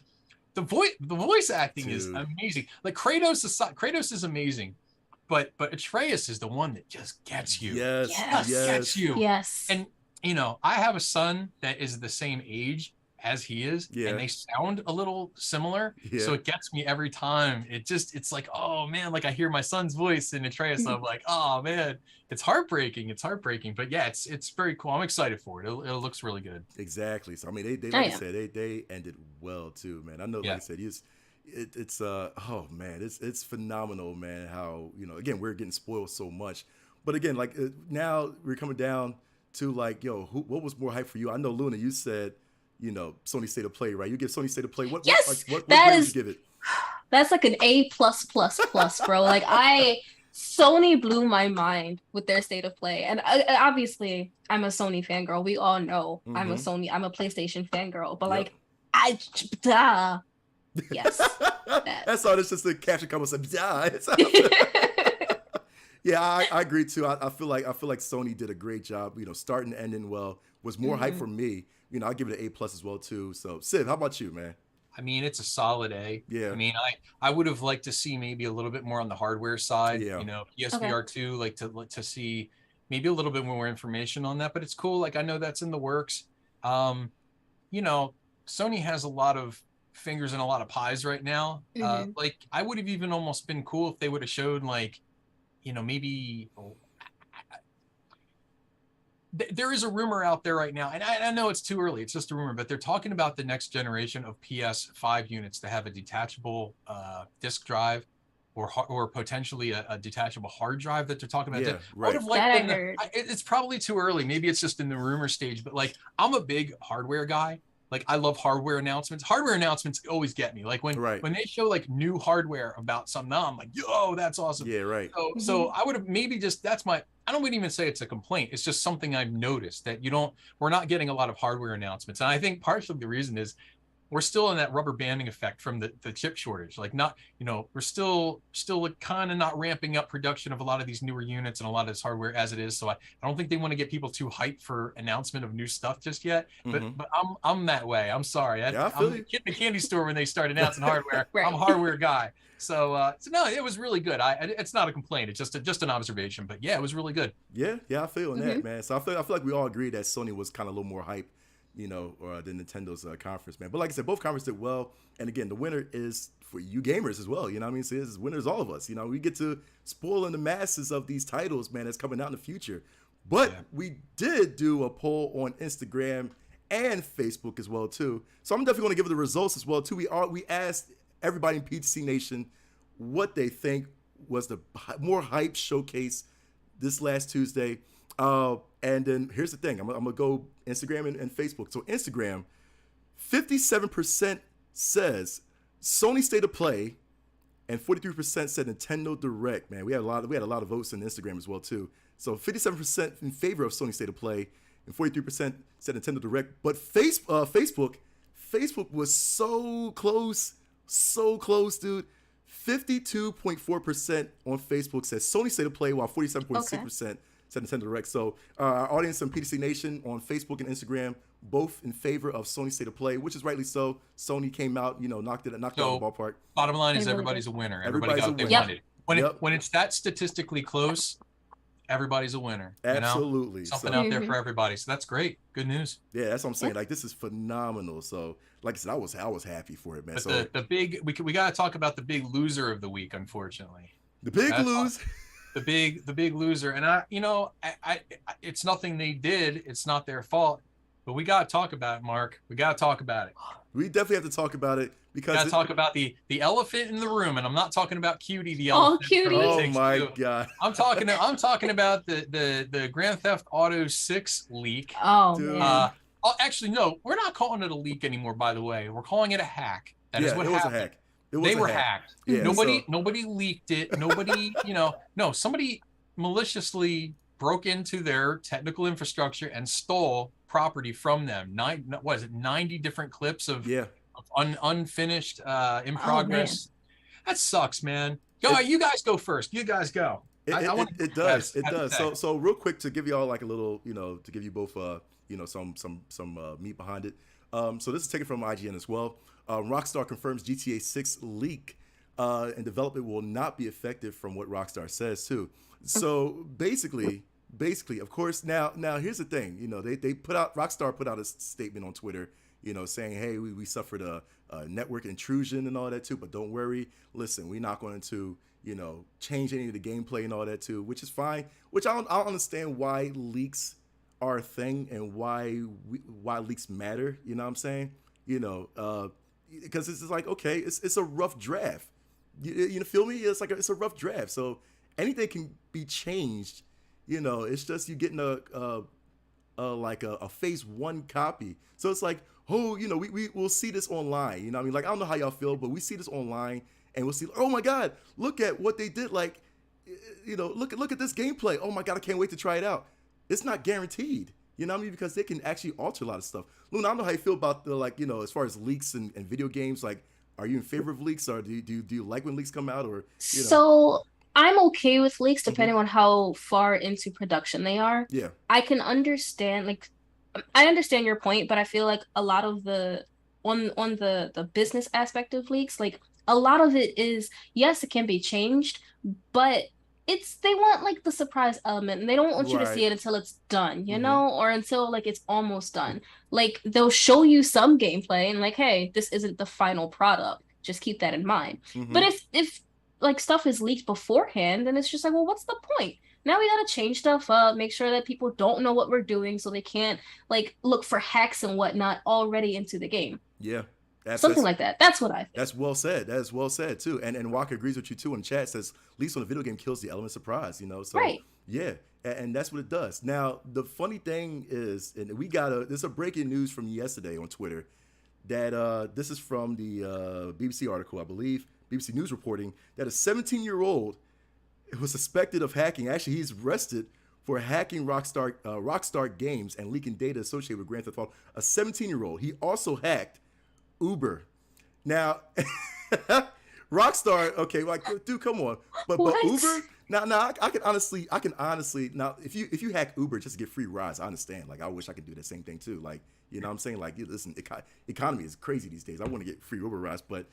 the voice acting is amazing. Like Kratos is amazing. But Atreus is the one that just gets you. Yes. Gets you. Yes. And I have a son that is the same age as he is, and they sound a little similar. Yeah. So it gets me every time. It's like, oh man, like I hear my son's voice in Atreus. I'm like, oh man, it's heartbreaking. But yeah, it's very cool. I'm excited for it. It looks really good. Exactly. So I mean, they like I said, they ended well too, man. I know, like I said, it's oh man, it's phenomenal, man, how again we're getting spoiled so much, but again like now we're coming down to like what was more hype for you? I know, Luna, you said Sony State of Play, right? You give Sony State of Play what grade would you give it? That's like an A+++, bro. Like Sony blew my mind with their State of Play, and obviously I'm a Sony fangirl. We all know I'm a PlayStation fangirl, but like yes. That's all. It's just a caption comment. Yeah, I agree too. I feel like Sony did a great job. Starting and ending well. Was more hype for me. I'll give it an A+ as well too. So, Civ, how about you, man? I mean, it's a solid A. Yeah. I mean, I would have liked to see maybe a little bit more on the hardware side. Yeah. PSVR 2, like to see maybe a little bit more information on that. But it's cool. Like I know that's in the works. Sony has a lot of fingers in a lot of pies right now. Like I would have even almost been cool if they would have showed like maybe there is a rumor out there right now, and I know it's too early, it's just a rumor, but they're talking about the next generation of PS5 units to have a detachable disk drive or potentially a detachable hard drive that they're talking about. Right. It's probably too early, maybe it's just in the rumor stage, but like I'm a big hardware guy. Like I love hardware announcements. Hardware announcements always get me. Like when they show like new hardware about something, now I'm like, yo, that's awesome. Yeah, right. So I would have maybe I don't even say it's a complaint. It's just something I've noticed that we're not getting a lot of hardware announcements. And I think partially the reason is we're still in that rubber banding effect from the chip shortage. Like we're still kind of not ramping up production of a lot of these newer units and a lot of this hardware as it is. So I don't think they want to get people too hyped for announcement of new stuff just yet. But I'm that way. I'm sorry. I'm the kid in the candy store when they start announcing hardware. Right. I'm a hardware guy. So no, it was really good. It's not a complaint. It's just an observation. But yeah, it was really good. Yeah, I feel that, man. So I feel like we all agree that Sony was kind of a little more hype, or the Nintendo's conference, man. But like I said, both conferences did well. And again, the winner is for you gamers as well. You know what I mean? So it's winners, all of us. We get to spoiling the masses of these titles, man, that's coming out in the future. But we did do a poll on Instagram and Facebook as well too. So I'm definitely going to give it the results as well too. We asked everybody in PTC Nation what they think was the more hype showcase this last Tuesday. And then here's the thing. I'm gonna go Instagram and Facebook. So Instagram, 57% says Sony State of Play, and 43% said Nintendo Direct. Man, we had a lot of votes on Instagram as well too. So 57% in favor of Sony State of Play, and 43% said Nintendo Direct. But Facebook was so close, dude. 52.4% on Facebook says Sony State of Play, while 47.6% said Nintendo Direct. So our audience on PTC Nation on Facebook and Instagram, both in favor of Sony State of Play, which is rightly so. Sony came out, knocked it out of the ballpark. Bottom line is everybody's a winner. Everybody got what they wanted. When it's that statistically close, everybody's a winner. Absolutely. Something out there for everybody. So that's great. Good news. Yeah, that's what I'm saying. Like, this is phenomenal. So, like I said, I was happy for it, man. But so the big, we got to talk about the big loser of the week, unfortunately. The big lose. The big loser. And I it's nothing they did. It's not their fault. But we got to talk about it, Mark. We got to talk about it. We definitely have to talk about it because we got to talk about the elephant in the room, and I'm not talking about Cutie the elephant. Cutie. Oh my God. I'm talking about the Grand Theft Auto 6 leak. Oh man. Actually, no, we're not calling it a leak anymore. By the way, we're calling it a hack. That is what happened. Was a hack. They were hacked. Yeah, nobody leaked it. Nobody, no, somebody maliciously broke into their technical infrastructure and stole property from them. 90 different clips of unfinished in progress. That sucks, man. You guys go first. You guys go. It does. So real quick, to give you all like a little, to give you both some meat behind it. So this is taken from IGN as well. Rockstar confirms GTA 6 leak and development will not be effective from what Rockstar says too. So basically, of course, now here's the thing. Rockstar put out a statement on Twitter, saying, hey, we suffered a network intrusion and all that too, but don't worry. Listen, we're not going to change any of the gameplay and all that too, which is fine. Which I don't understand why leaks are a thing and why leaks matter. You know what I'm saying? Because it's like, okay, it's a rough draft. You feel me? It's a rough draft. So anything can be changed. It's just you getting a phase 1 copy. So it's like, we'll see this online. I don't know how y'all feel, but we see this online and we'll see, oh my God, look at what they did. Like, look at this gameplay. Oh my God, I can't wait to try it out. It's not guaranteed. Because they can actually alter a lot of stuff. Luna, I don't know how you feel about the as far as leaks and video games. Like, are you in favor of leaks, or do you like when leaks come out, or So I'm okay with leaks depending on how far into production they are. Yeah, I can understand. I understand your point, but I feel like a lot of the on the business aspect of leaks, like a lot of it is, yes, it can be changed, but they want the surprise element, and they don't want you to see it until it's done, or until it's almost done. They'll show you some gameplay and hey, this isn't the final product. Just keep that in mind. But if stuff is leaked beforehand, then it's just well, what's the point? Now we gotta change stuff up, make sure that people don't know what we're doing, so they can't look for hacks and whatnot already into the game. Yeah. Something like that. That's what I think. That's well said. That is well said too. And Walker agrees with you too in chat. Says leaks on a video game kills the element of surprise. So right. Yeah, and that's what it does. Now the funny thing is, and there's a breaking news from yesterday on Twitter that this is from the BBC article, I believe, BBC News reporting that a 17-year-old was suspected of hacking. Actually, he's arrested for hacking Rockstar Games and leaking data associated with Grand Theft Auto. A 17-year-old. He also hacked Uber. Now, Rockstar, okay, dude, come on. But Uber, now I can honestly now if you hack Uber just to get free rides, I understand. I wish I could do the same thing too. You know what I'm saying? Listen, economy is crazy these days. I want to get free Uber rides, but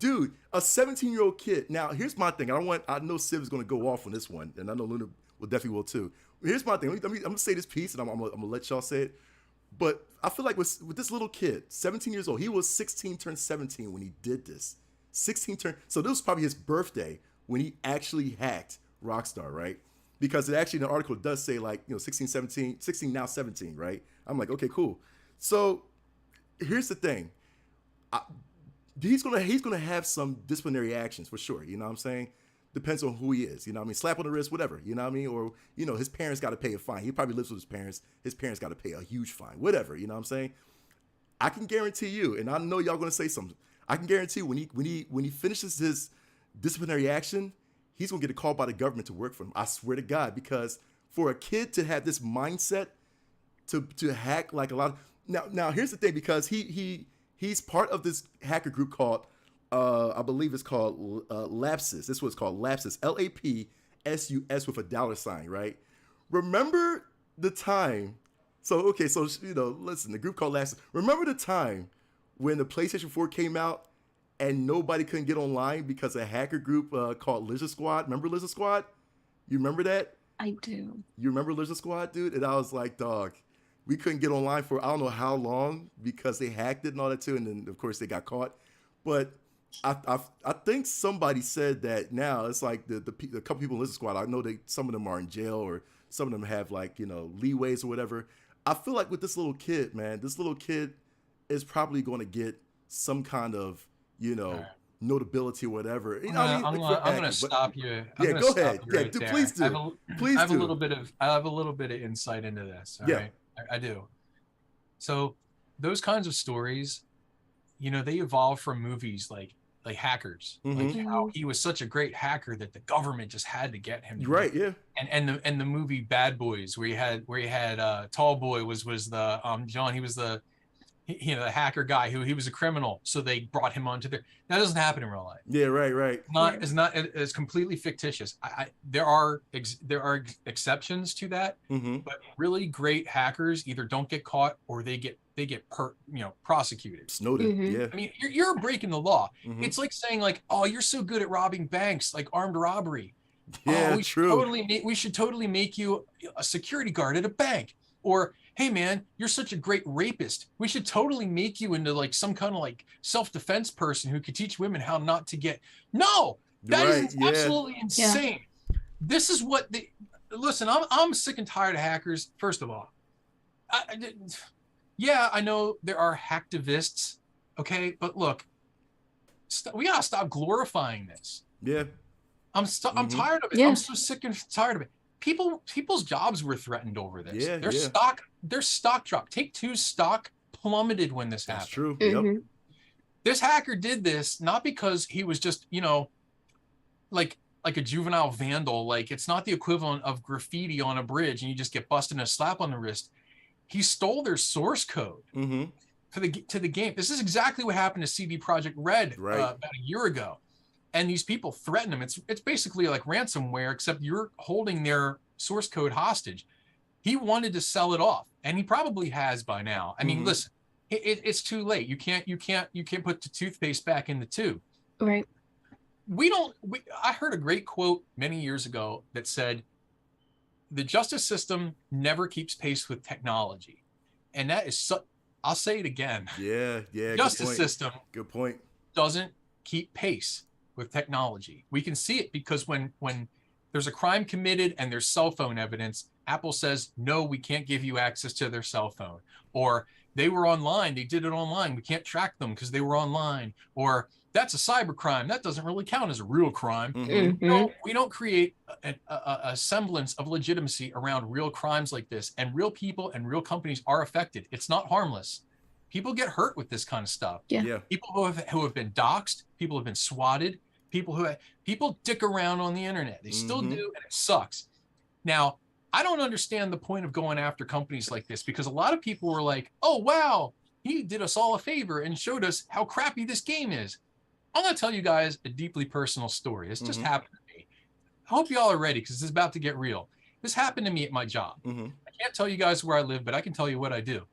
dude, a 17-year-old kid. Now, here's my thing. I know Civ is going to go off on this one, and I know Luna will too. Here's my thing. I'm going to say this piece, and I'm going to let y'all say it. But I feel like with this little kid, 17 years old, he was 16 turned 17 when he did this. 16 turned, so this was probably his birthday when he actually hacked Rockstar, right? Because it actually, in the article does say 16, 17, 16, now 17, right? I'm like, okay, cool. So here's the thing. he's gonna have some disciplinary actions for sure. You know what I'm saying? Depends on who he is. You know what I mean? Slap on the wrist, whatever. You know what I mean? Or, you know, his parents got to pay a fine. He probably lives with his parents. His parents got to pay a huge fine, whatever. You know what I'm saying? I can guarantee you, and I know y'all gonna say something. I can guarantee when he finishes his disciplinary action, he's gonna get a call by the government to work for him. I swear to God, because for a kid to have this mindset to hack like a lot of now here's the thing, because he's part of this hacker group called I believe it's called Lapsus. This was called Lapsus, LAPSUS with a $sign, right? Remember the time? So you know, listen, the group called Lapsus. Remember the time when the PlayStation 4 came out and nobody couldn't get online because a hacker group called Lizard Squad? Remember Lizard Squad? You remember that? I do. You remember Lizard Squad, dude? And I was like, dog, we couldn't get online for I don't know how long because they hacked it and all that too. And then of course they got caught. But I think somebody said that now it's like the couple people in Lizard Squad, I know some of them are in jail or some of them have like, you know, leeways or whatever. I feel like with this little kid, man, this little kid is probably going to get some kind of, you know, notability or whatever. You know, I'm going to stop you. Yeah, go ahead. Yeah, right dude, please do. I have a little bit of insight into this. All right? I do. So those kinds of stories, you know, they evolve from movies like Hackers, like how he was such a great hacker that the government just had to get him. Right. Yeah. And the movie Bad Boys, where you had Tall Boy was the John. He was the the hacker guy who he was a criminal, so they brought him onto there. That doesn't happen in real life. Yeah. Right. It's completely fictitious. There are exceptions to that, but really great hackers either don't get caught or they get prosecuted. Snowden. Yeah. I mean, you're breaking the law. It's like saying like, oh, you're so good at robbing banks, like armed robbery. Yeah, true. We should totally make you a security guard at a bank. Or, hey man, you're such a great rapist. We should totally make you into like some kind of like self-defense person who could teach women how not to get. No, that is absolutely insane. Yeah. This is what listen, I'm sick and tired of hackers. First of all, I know there are hacktivists, okay, but look, we gotta stop glorifying this. Yeah, I'm tired of it. Yeah. I'm so sick and tired of it. People's jobs were threatened over this. Yeah, their stock dropped. Take-Two's stock plummeted when this happened. That's true. Yep. This hacker did this not because he was just, you know, like a juvenile vandal. Like, it's not the equivalent of graffiti on a bridge and you just get busted and a slap on the wrist. He stole their source code to the game. This is exactly what happened to CD Projekt Red about a year ago. And these people threaten them. It's basically like ransomware, except you're holding their source code hostage. He wanted to sell it off, and he probably has by now. I mean, listen, it's too late. You can't put the toothpaste back in the tube. Right. I heard a great quote many years ago that said, "The justice system never keeps pace with technology," and that is I'll say it again. Yeah. Justice system. Good point. Doesn't keep pace with technology. We can see it because when there's a crime committed and there's cell phone evidence, Apple says, no, we can't give you access to their cell phone. Or they were online, they did it online, we can't track them because they were online. Or that's a cyber crime, that doesn't really count as a real crime. We don't create a semblance of legitimacy around real crimes like this. And real people and real companies are affected. It's not harmless. People get hurt with this kind of stuff. Yeah. People who have been doxxed, people have been swatted, people dick around on the internet. They still do, and it sucks. Now, I don't understand the point of going after companies like this, because a lot of people were like, oh, wow, he did us all a favor and showed us how crappy this game is. I'm going to tell you guys a deeply personal story. This just happened to me. I hope y'all are ready, because this is about to get real. This happened to me at my job. I can't tell you guys where I live, but I can tell you what I do.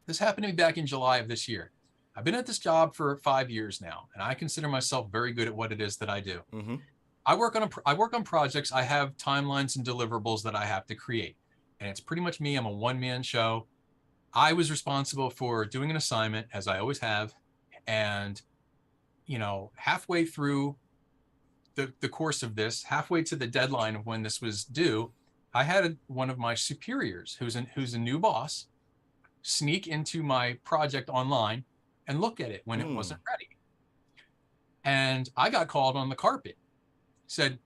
This happened to me back in July of this year. I've been at this job for 5 years now, and I consider myself very good at what it is that I do. I work on projects. I have timelines and deliverables that I have to create, and it's pretty much me. I'm a one-man show. I was responsible for doing an assignment, as I always have, and halfway through the course of this, halfway to the deadline of when this was due, I had one of my superiors, who's a new boss, sneak into my project online and look at it when it wasn't ready. And I got called on the carpet, said,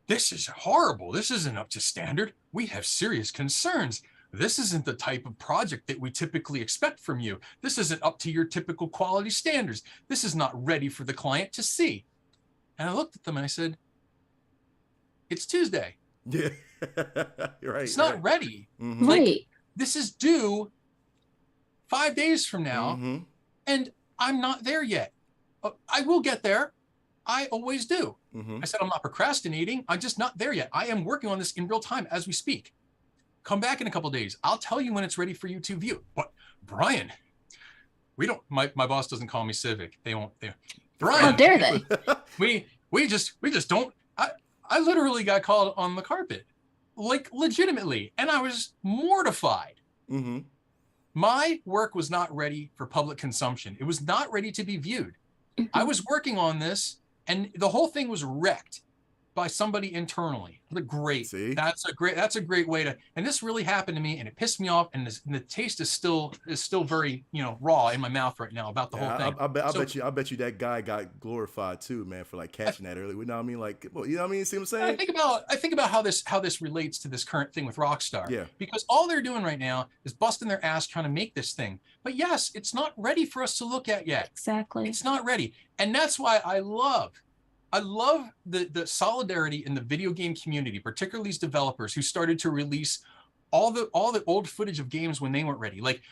"This is horrible. This isn't up to standard. We have serious concerns. This isn't the type of project that we typically expect from you. This isn't up to your typical quality standards. This is not ready for the client to see." And I looked at them and I said, "It's Tuesday. Yeah. Right. It's not ready. Right. This is due 5 days from now, and I'm not there yet. I will get there. I always do." I said, "I'm not procrastinating. I'm just not there yet. I am working on this in real time as we speak. Come back in a couple of days. I'll tell you when it's ready for you to view." But Brian, we don't. My boss doesn't call me Civic. They won't. Brian, How dare they? we just don't. I literally got called on the carpet, like legitimately, and I was mortified. My work was not ready for public consumption. It was not ready to be viewed. I was working on this, and the whole thing was wrecked by somebody internally. Great. See? That's a great way to. And this really happened to me, and it pissed me off. And the taste is still very raw in my mouth right now about the whole thing. I bet you that guy got glorified too, man, for like catching that early. You know what I mean? Like, well, you know what I mean? See what I'm saying? I think about how this relates to this current thing with Rockstar. Yeah. Because all they're doing right now is busting their ass trying to make this thing. But yes, it's not ready for us to look at yet. Exactly. It's not ready, and that's why I love the solidarity in the video game community, particularly these developers who started to release all the old footage of games when they weren't ready. Like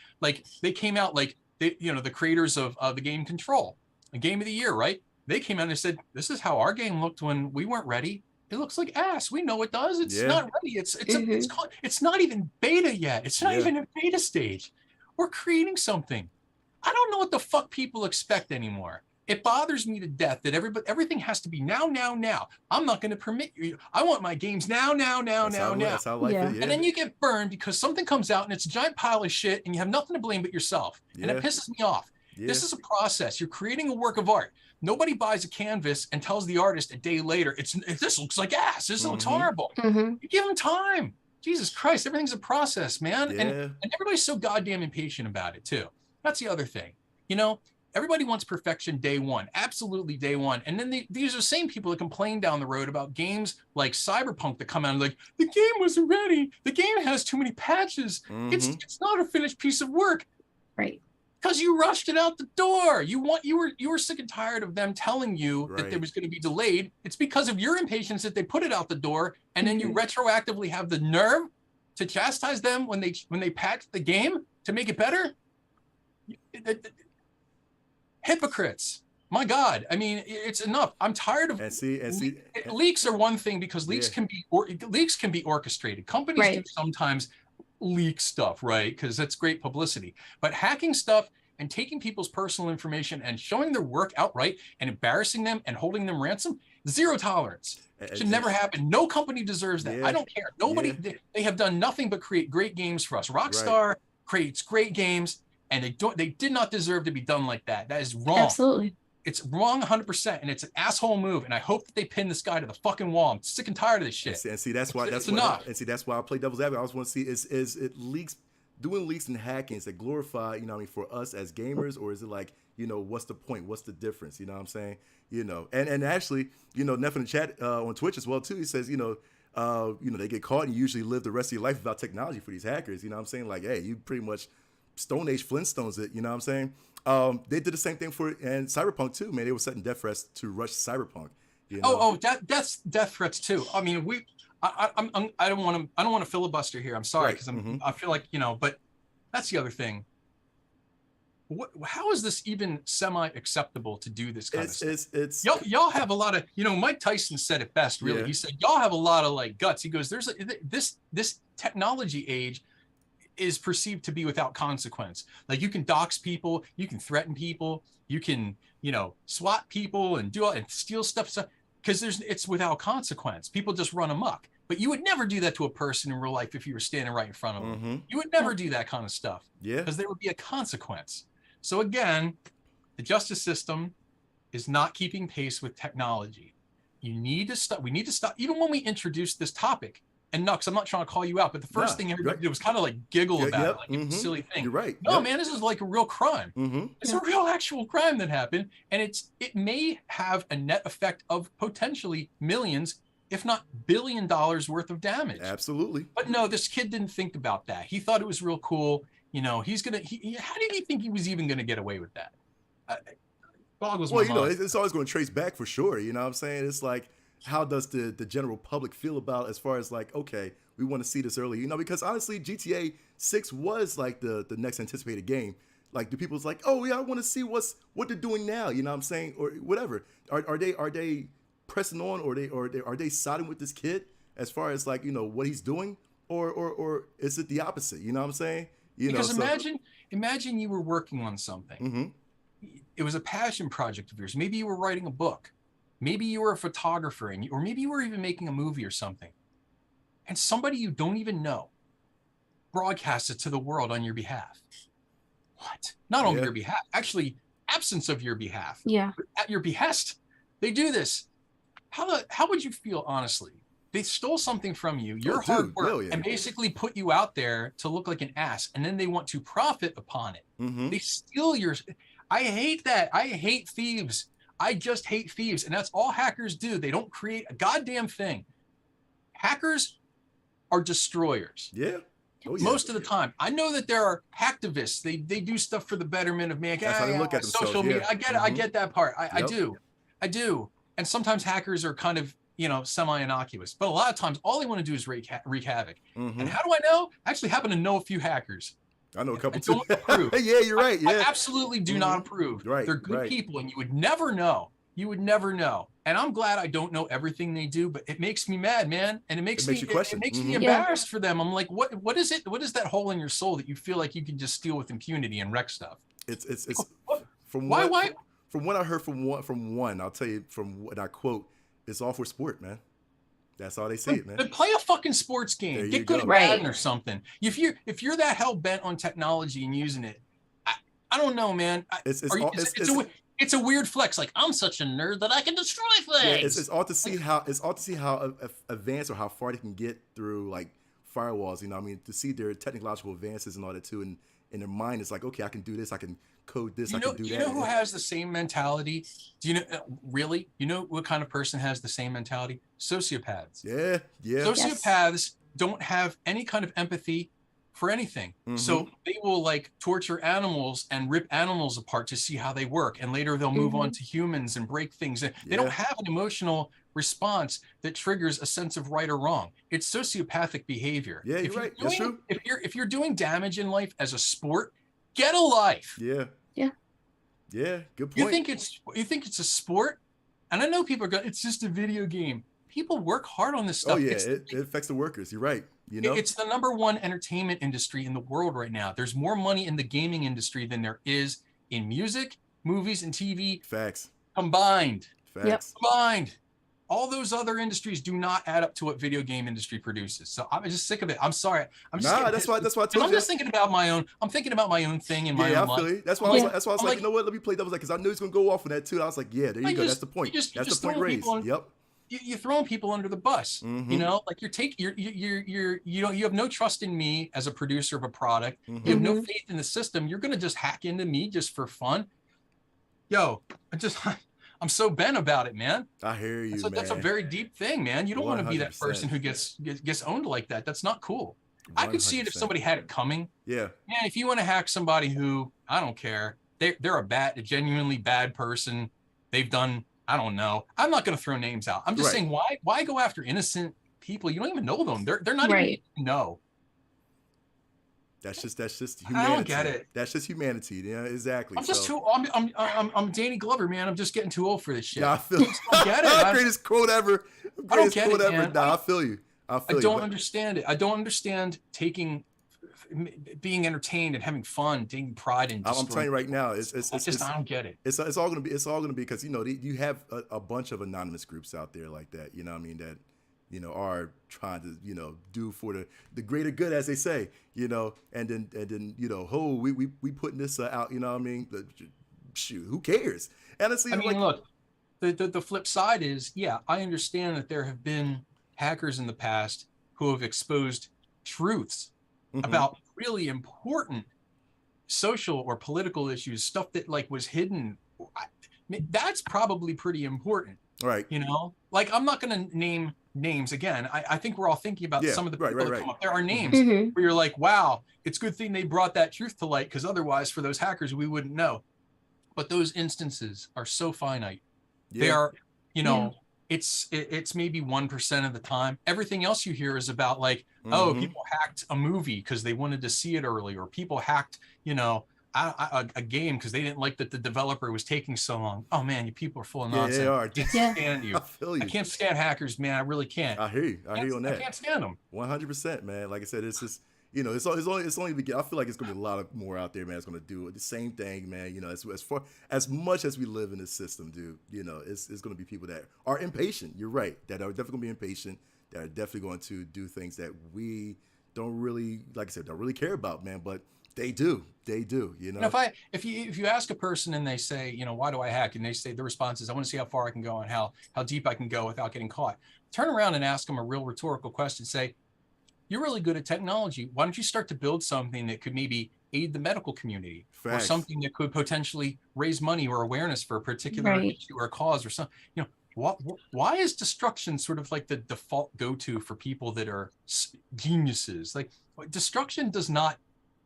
they came out, like the creators of the game Control, a game of the year, right? They came out and they said, "This is how our game looked when we weren't ready. It looks like ass. We know it does. It's not ready. It's not even beta yet. It's not even in beta stage. We're creating something. I don't know what the fuck people expect anymore. It bothers me to death that everything has to be now. I'm not going to permit you. I want my games now. That's how life is. Yeah. And then you get burned because something comes out and it's a giant pile of shit and you have nothing to blame but yourself. And it pisses me off. This is a process. You're creating a work of art. Nobody buys a canvas and tells the artist a day later, this looks like ass. This looks horrible. You give them time. Jesus Christ, everything's a process, man. And everybody's so goddamn impatient about it too. That's the other thing. Everybody wants perfection day one, absolutely day one. And then these are the same people that complain down the road about games like Cyberpunk that come out and like, the game wasn't ready. The game has too many patches. It's not a finished piece of work. Right. Because you rushed it out the door. You were sick and tired of them telling you that there was going to be delayed. It's because of your impatience that they put it out the door, and then you retroactively have the nerve to chastise them when they patch the game to make it better. Hypocrites. My God. I mean, it's enough. I'm tired of leaks are one thing because leaks can be orchestrated. Companies do sometimes leak stuff, right? Because that's great publicity. But hacking stuff and taking people's personal information and showing their work outright and embarrassing them and holding them ransom, zero tolerance. Should never happen. No company deserves that. I don't care. Nobody. They have done nothing but create great games for us. Rockstar creates great games. And they did not deserve to be done like that. That is wrong. Absolutely. It's wrong 100%. And it's an asshole move. And I hope that they pin this guy to the fucking wall. I'm sick and tired of this shit. And see, that's why I play devil's advocate. I always want to see is it leaks, doing leaks and hacking, is it glorify, for us as gamers, or is it like, what's the point? What's the difference? You know what I'm saying? And actually, Neff in the chat on Twitch as well too, he says, they get caught and you usually live the rest of your life without technology for these hackers. You know what I'm saying? Like, hey, you pretty much Stone Age Flintstones it, you know what I'm saying? They did the same thing and Cyberpunk too, man. They were setting death threats to rush Cyberpunk. That's death threats too. I mean, I don't want to filibuster here. I'm sorry because I feel like but that's the other thing. How is this even semi-acceptable to do this kind of stuff? Y'all have a lot of Mike Tyson said it best. Really, he said y'all have a lot of like guts. He goes, this technology age is perceived to be without consequence. Like you can dox people, you can threaten people, you can, swat people and steal stuff because it's without consequence. People just run amok. But you would never do that to a person in real life if you were standing right in front of them. You would never do that kind of stuff. Because there would be a consequence. So again, the justice system is not keeping pace with technology. We need to stop. Even when we introduced this topic, and Nux, I'm not trying to call you out, but the first thing everybody did was kind of like giggle about it, like it's a silly thing. You're right. No, man, this is like a real crime. It's a real actual crime that happened, and it may have a net effect of potentially millions, if not $1 billion worth of damage. Absolutely. But no, this kid didn't think about that. He thought it was real cool. You know, how did he think he was even gonna get away with that? Boggles my mind. It's always going to trace back for sure. You know what I'm saying? It's like, how does the general public feel about as far as like, okay, we want to see this early, you know, because honestly, GTA 6 was like the next anticipated game. Like, the people's like, oh yeah, I want to see what they're doing now, you know what I'm saying, or whatever. Are they pressing on, or are they siding with this kid as far as like, you know, what he's doing, or is it the opposite? You know what I'm saying? Because imagine you were working on something. It was a passion project of yours. Maybe you were writing a book. Maybe you were a photographer, or maybe you were even making a movie or something. And somebody you don't even know broadcasts it to the world on your behalf. What? Not on your behalf. Actually, absence of your behalf. Yeah. But at your behest. They do this. How would you feel, honestly? They stole something from you, your hard work, and basically put you out there to look like an ass. And then they want to profit upon it. They steal your... I hate that. I hate thieves. I just hate thieves. And that's all hackers do. They don't create a goddamn thing. Hackers are destroyers. Yeah. Most of the time. I know that there are hacktivists. They do stuff for the betterment of mankind. That's how they look at themselves. Social media. I get it. I get that part. I do. And sometimes hackers are kind of, you know, semi-innocuous. But a lot of times, all they want to do is wreak havoc. And how do I know? I actually happen to know a few hackers. I know a couple too. Don't approve. Yeah, you're right. Yeah. I absolutely do not approve. Right. They're good people, and you would never know. You would never know. And I'm glad I don't know everything they do, but it makes me mad, man. And it makes me question. It makes me embarrassed for them. I'm like, what is it? What is that hole in your soul that you feel like you can just steal with impunity and wreck stuff? It's from what I heard from one, I'll tell you from what I quote, it's all for sport, man. That's how they see it, man. Then play a fucking sports game. Get good at Madden or something. If you're that hell bent on technology and using it, I don't know, man. It's a weird flex. Like, I'm such a nerd that I can destroy things. Yeah, it's all to see how advanced or how far they can get through like firewalls. You know, I mean, to see their technological advances and all that too, and in their mind, it's like, okay, I can do this. I can code this. I can do that. You know who has the same mentality? Do you know really? You know what kind of person has the same mentality? Sociopaths. Yeah. Sociopaths don't have any kind of empathy for anything. So they will like torture animals and rip animals apart to see how they work, and later they'll move on to humans and break things. They don't have an emotional response that triggers a sense of right or wrong. It's sociopathic behavior. Yeah, you're right. That's true. If you're doing damage in life as a sport, get a life. Yeah. Good point. You think it's a sport? And I know people are going, it's just a video game. People work hard on this stuff. Oh yeah, it affects the workers. You're right. You know, it's the #1 entertainment industry in the world right now. There's more money in the gaming industry than there is in music, movies, and TV. Facts. Combined. Facts. Combined. All those other industries do not add up to what video game industry produces. So I'm just sick of it. I'm sorry. That's why I told you. I'm just thinking about my own. I'm thinking about my own thing in my own life. I feel you. That's why I was like, you know what? Let me play devil's, because I knew he's gonna go off on that too. I was like, yeah, there you go. That's the point. That's the point raised. Yep. You're throwing people under the bus. You know, like you have no trust in me as a producer of a product. You have no faith in the system. You're gonna just hack into me just for fun. Yo, I'm so bent about it, man. I hear you, man. That's a very deep thing, man. You don't want to be that person who gets owned like that. That's not cool. 100%. I could see it if somebody had it coming. Yeah. Man, if you want to hack somebody who, I don't care, they're a genuinely bad person. They've done, I don't know. I'm not going to throw names out. I'm just saying, why go after innocent people? You don't even know them. They're not even know. That's just humanity. I don't get it. That's just humanity. Yeah, exactly. I'm Danny Glover, man. I'm just getting too old for this shit. Yeah, I feel I get it. Greatest quote ever. Greatest quote ever. Man. Nah, I feel you. I don't understand it. I don't understand being entertained and having fun, taking pride in. I'm telling you right now, I don't get it. It's all gonna be because you have a bunch of anonymous groups out there like that. You know what I mean, that are trying to do for the greater good, as they say. And then we putting this out. You know what I mean? Shoot, who cares? Honestly, look, the flip side is, I understand that there have been hackers in the past who have exposed truths about really important social or political issues, stuff that like was hidden. That's probably pretty important. Right. You know, like I'm not going to name names again. I think we're all thinking about some of the people that come up. There are names where you're like, wow, it's a good thing they brought that truth to light, because otherwise for those hackers, we wouldn't know. But those instances are so finite. They are, you know, it's maybe 1% of the time. Everything else you hear is about like, oh, people hacked a movie because they wanted to see it early, or people hacked, you know, a game because they didn't like that the developer was taking so long. Oh man, you people are full of nonsense. They are. I can't stand you. I feel you. I can't stand hackers, man. I really can't. I hear you. I hear you on that. I can't stand them. 100%, man. Like I said, it's just, you know, it's only beginning. I feel like it's gonna be a lot of more out there, man. It's gonna do the same thing, man. You know, as much as we live in this system, dude, you know, it's gonna be people that are impatient. You're right. That are definitely gonna be impatient. That are definitely going to do things that we don't really, like I said, don't really care about, man. But they do, you know. And if you ask a person and they say, you know, why do I hack? And they say the response is, I want to see how far I can go and how deep I can go without getting caught. Turn around and ask them a real rhetorical question. Say, you're really good at technology. Why don't you start to build something that could maybe aid the medical community, or something that could potentially raise money or awareness for a particular issue or cause or something? You know, why is destruction sort of like the default go-to for people that are geniuses? Like, destruction does not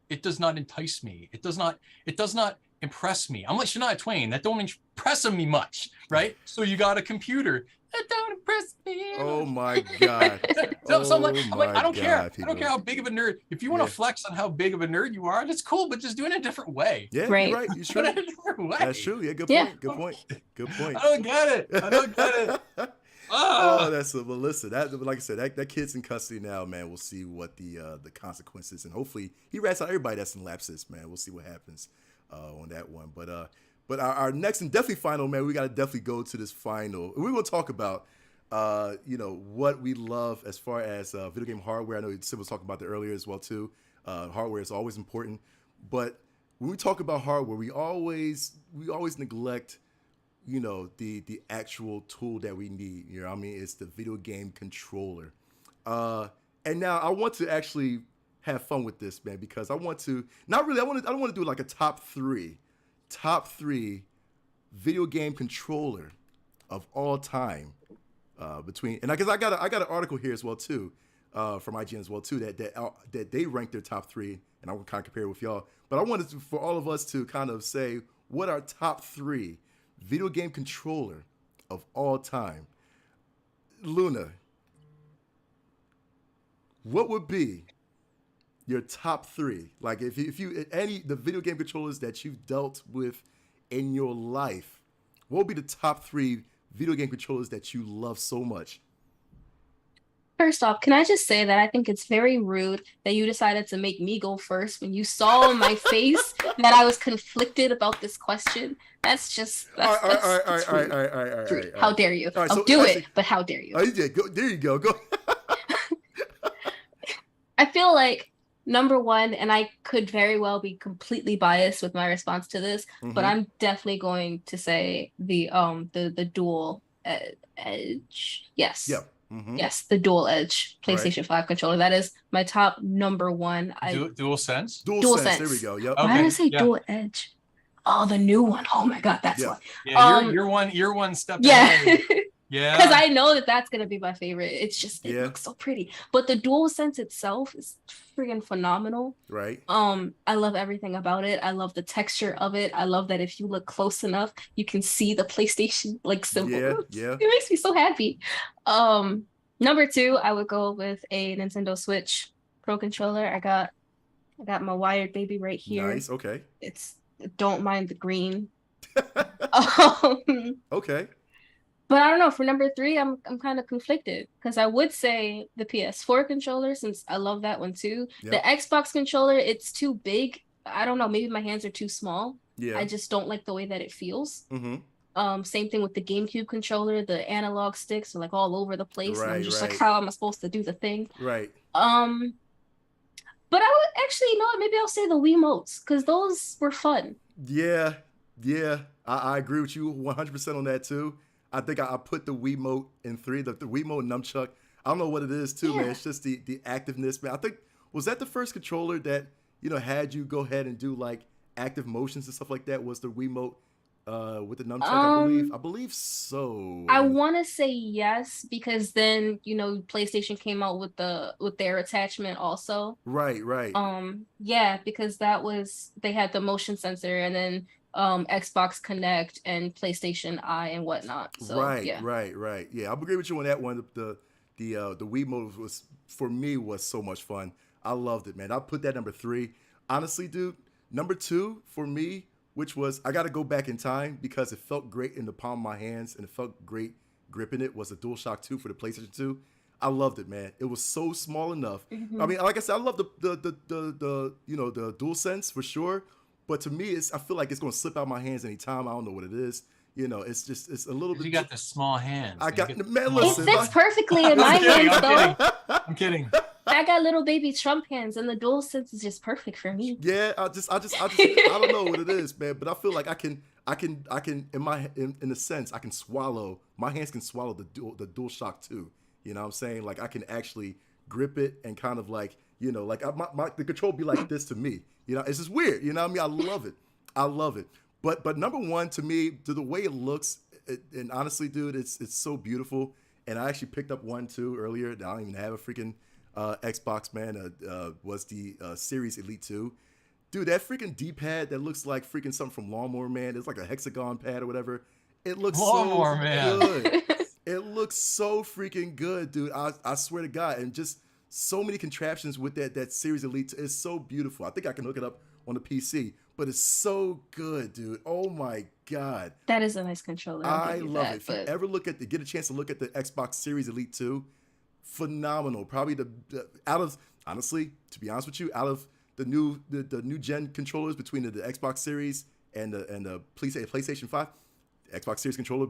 entice me. It does not impress me. I'm like Shania Twain. That don't impress me much, right? So you got a computer. That don't impress me. Oh my God. So I'm like, I don't care. People. I don't care how big of a nerd. If you want to flex on how big of a nerd you are, that's cool, but just do it in a different way. Yeah, you're right. You should. That's true. Yeah, good point. Good point. I don't get it. Oh, that's well. Listen, like I said, that kid's in custody now, man. We'll see what the consequences, and hopefully he rats out everybody that's in lapses, man. We'll see what happens on that one. But our next and definitely final, man, we got to definitely go to this final. We're going to talk about, you know, what we love as far as video game hardware. I know Sid was talking about that earlier as well too. Hardware is always important, but when we talk about hardware, we always neglect, you know, the actual tool that we need. You know what I mean? It's the video game controller. And now I want to actually have fun with this, man, because I want to I don't want to do like a top three video game controller of all time between, and because I got an article here as well too from IGN as well too that they ranked their top three, and I will kind of compare it with y'all. But I wanted for all of us to kind of say what our top three video game controller of all time. Luna, what would be your top three? Like if you the video game controllers that you've dealt with in your life, what would be the top three video game controllers that you love so much? First off, can I just say that I think it's very rude that you decided to make me go first when you saw on my face that I was conflicted about this question. That's rude. How dare you? Right, I'll do it, but how dare you? Oh, yeah, there you go. Go. I feel like number one, and I could very well be completely biased with my response to this, but I'm definitely going to say the dual edge. Yes. Yeah. Yes, the dual edge PlayStation 5 controller. That is my top number one. Dual sense? Dual sense. There we go. Yep. Why did I say dual edge? Oh, the new one. Oh my God, that's why. Yeah, you're one step ahead. Yeah. Because I know that's gonna be my favorite. It's just it looks so pretty. But the dual sense itself is freaking phenomenal. Right. I love everything about it. I love the texture of it. I love that if you look close enough, you can see the PlayStation like symbol. Yeah. It makes me so happy. Number two, I would go with a Nintendo Switch Pro controller. I got my wired baby right here. Nice. Okay. Don't mind the green. Okay. But I don't know. For number three, I'm kind of conflicted because I would say the PS4 controller, since I love that one too. Yep. The Xbox controller, it's too big. I don't know. Maybe my hands are too small. Yeah. I just don't like the way that it feels. Same thing with the GameCube controller. The analog sticks are like all over the place. Right, and I'm just like, how am I supposed to do the thing? Right. But I would actually, you know what? Maybe I'll say the Wiimotes because those were fun. Yeah. I agree with you 100% on that too. I think I put the Wiimote in three, the Wiimote and Nunchuck. I don't know what it is too, Yeah. man. It's just the activeness, man. I think, was that the first controller that, you know, had you go ahead and do like active motions and stuff like that? Was the Wiimote with the nunchuck, I believe so. I want to say yes, because then, you know, PlayStation came out with their attachment also. Right. Yeah, because they had the motion sensor, and then Xbox Connect and PlayStation Eye and whatnot. So yeah. Right. Yeah, I agree with you on that one. The Wiimote was, for me, was so much fun. I loved it, man. I put that number 3. Honestly, dude, number 2 for me, which was, I got to go back in time because it felt great in the palm of my hands and it felt great gripping it, was a DualShock 2 for the PlayStation 2. I loved it, man. It was so small enough. I mean, like I said, I love the you know, the DualSense for sure, but to me, I feel like it's going to slip out my hands anytime. I don't know what it is. You know, it's a little bit. You got the small hands. I got, man, It listen. fits perfectly in my hands, though. I'm kidding. I got little baby Trump hands, and the DualSense is just perfect for me. Yeah, I don't know what it is, man, but I feel like I can in a sense, I can swallow, my hands can swallow the DualShock 2. You know what I'm saying? Like, I can actually grip it and kind of like, you know, like the control be like this to me. You know, it's just weird. You know what I mean? I love it. But number 1 to me, to the way it looks, and honestly, dude, it's so beautiful. And I actually picked up one too earlier. I don't even have a freaking Xbox, man. Was the Series Elite 2. Dude, that freaking D-pad that looks like freaking something from Lawnmower Man. It's like a hexagon pad or whatever. It looks Lawnmower so Man. good. It looks so freaking good, dude. I swear to God. And just so many contraptions with that Series Elite 2. It's so beautiful. I think I can hook it up on the PC, but it's so good, dude. Oh my God. That is a nice controller. I love it. If you ever get a chance to look at the Xbox Series Elite 2, phenomenal. Probably the out of, honestly, to be honest with you, out of the new gen controllers between the Xbox Series and the PlayStation 5, the Xbox Series controller,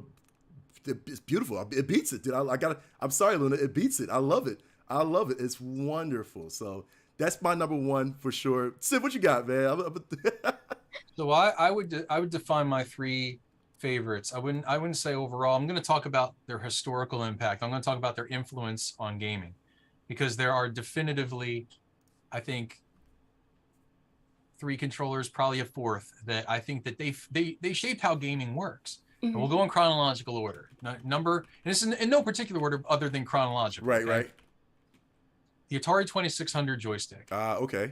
it's beautiful. It beats it, dude. I'm sorry, Luna. It beats it. I love it. It's wonderful. So that's my number 1 for sure. Sid, what you got, man? So I would define my 3 favorites. I wouldn't say overall. I'm going to talk about their historical impact. I'm going to talk about their influence on gaming, because there are definitively, I think, 3 controllers, probably a 4th, that I think that they shaped how gaming works. And we'll go in chronological order. Number, and this is in no particular order other than chronological. Right, okay? right. The Atari 2600 joystick. Okay.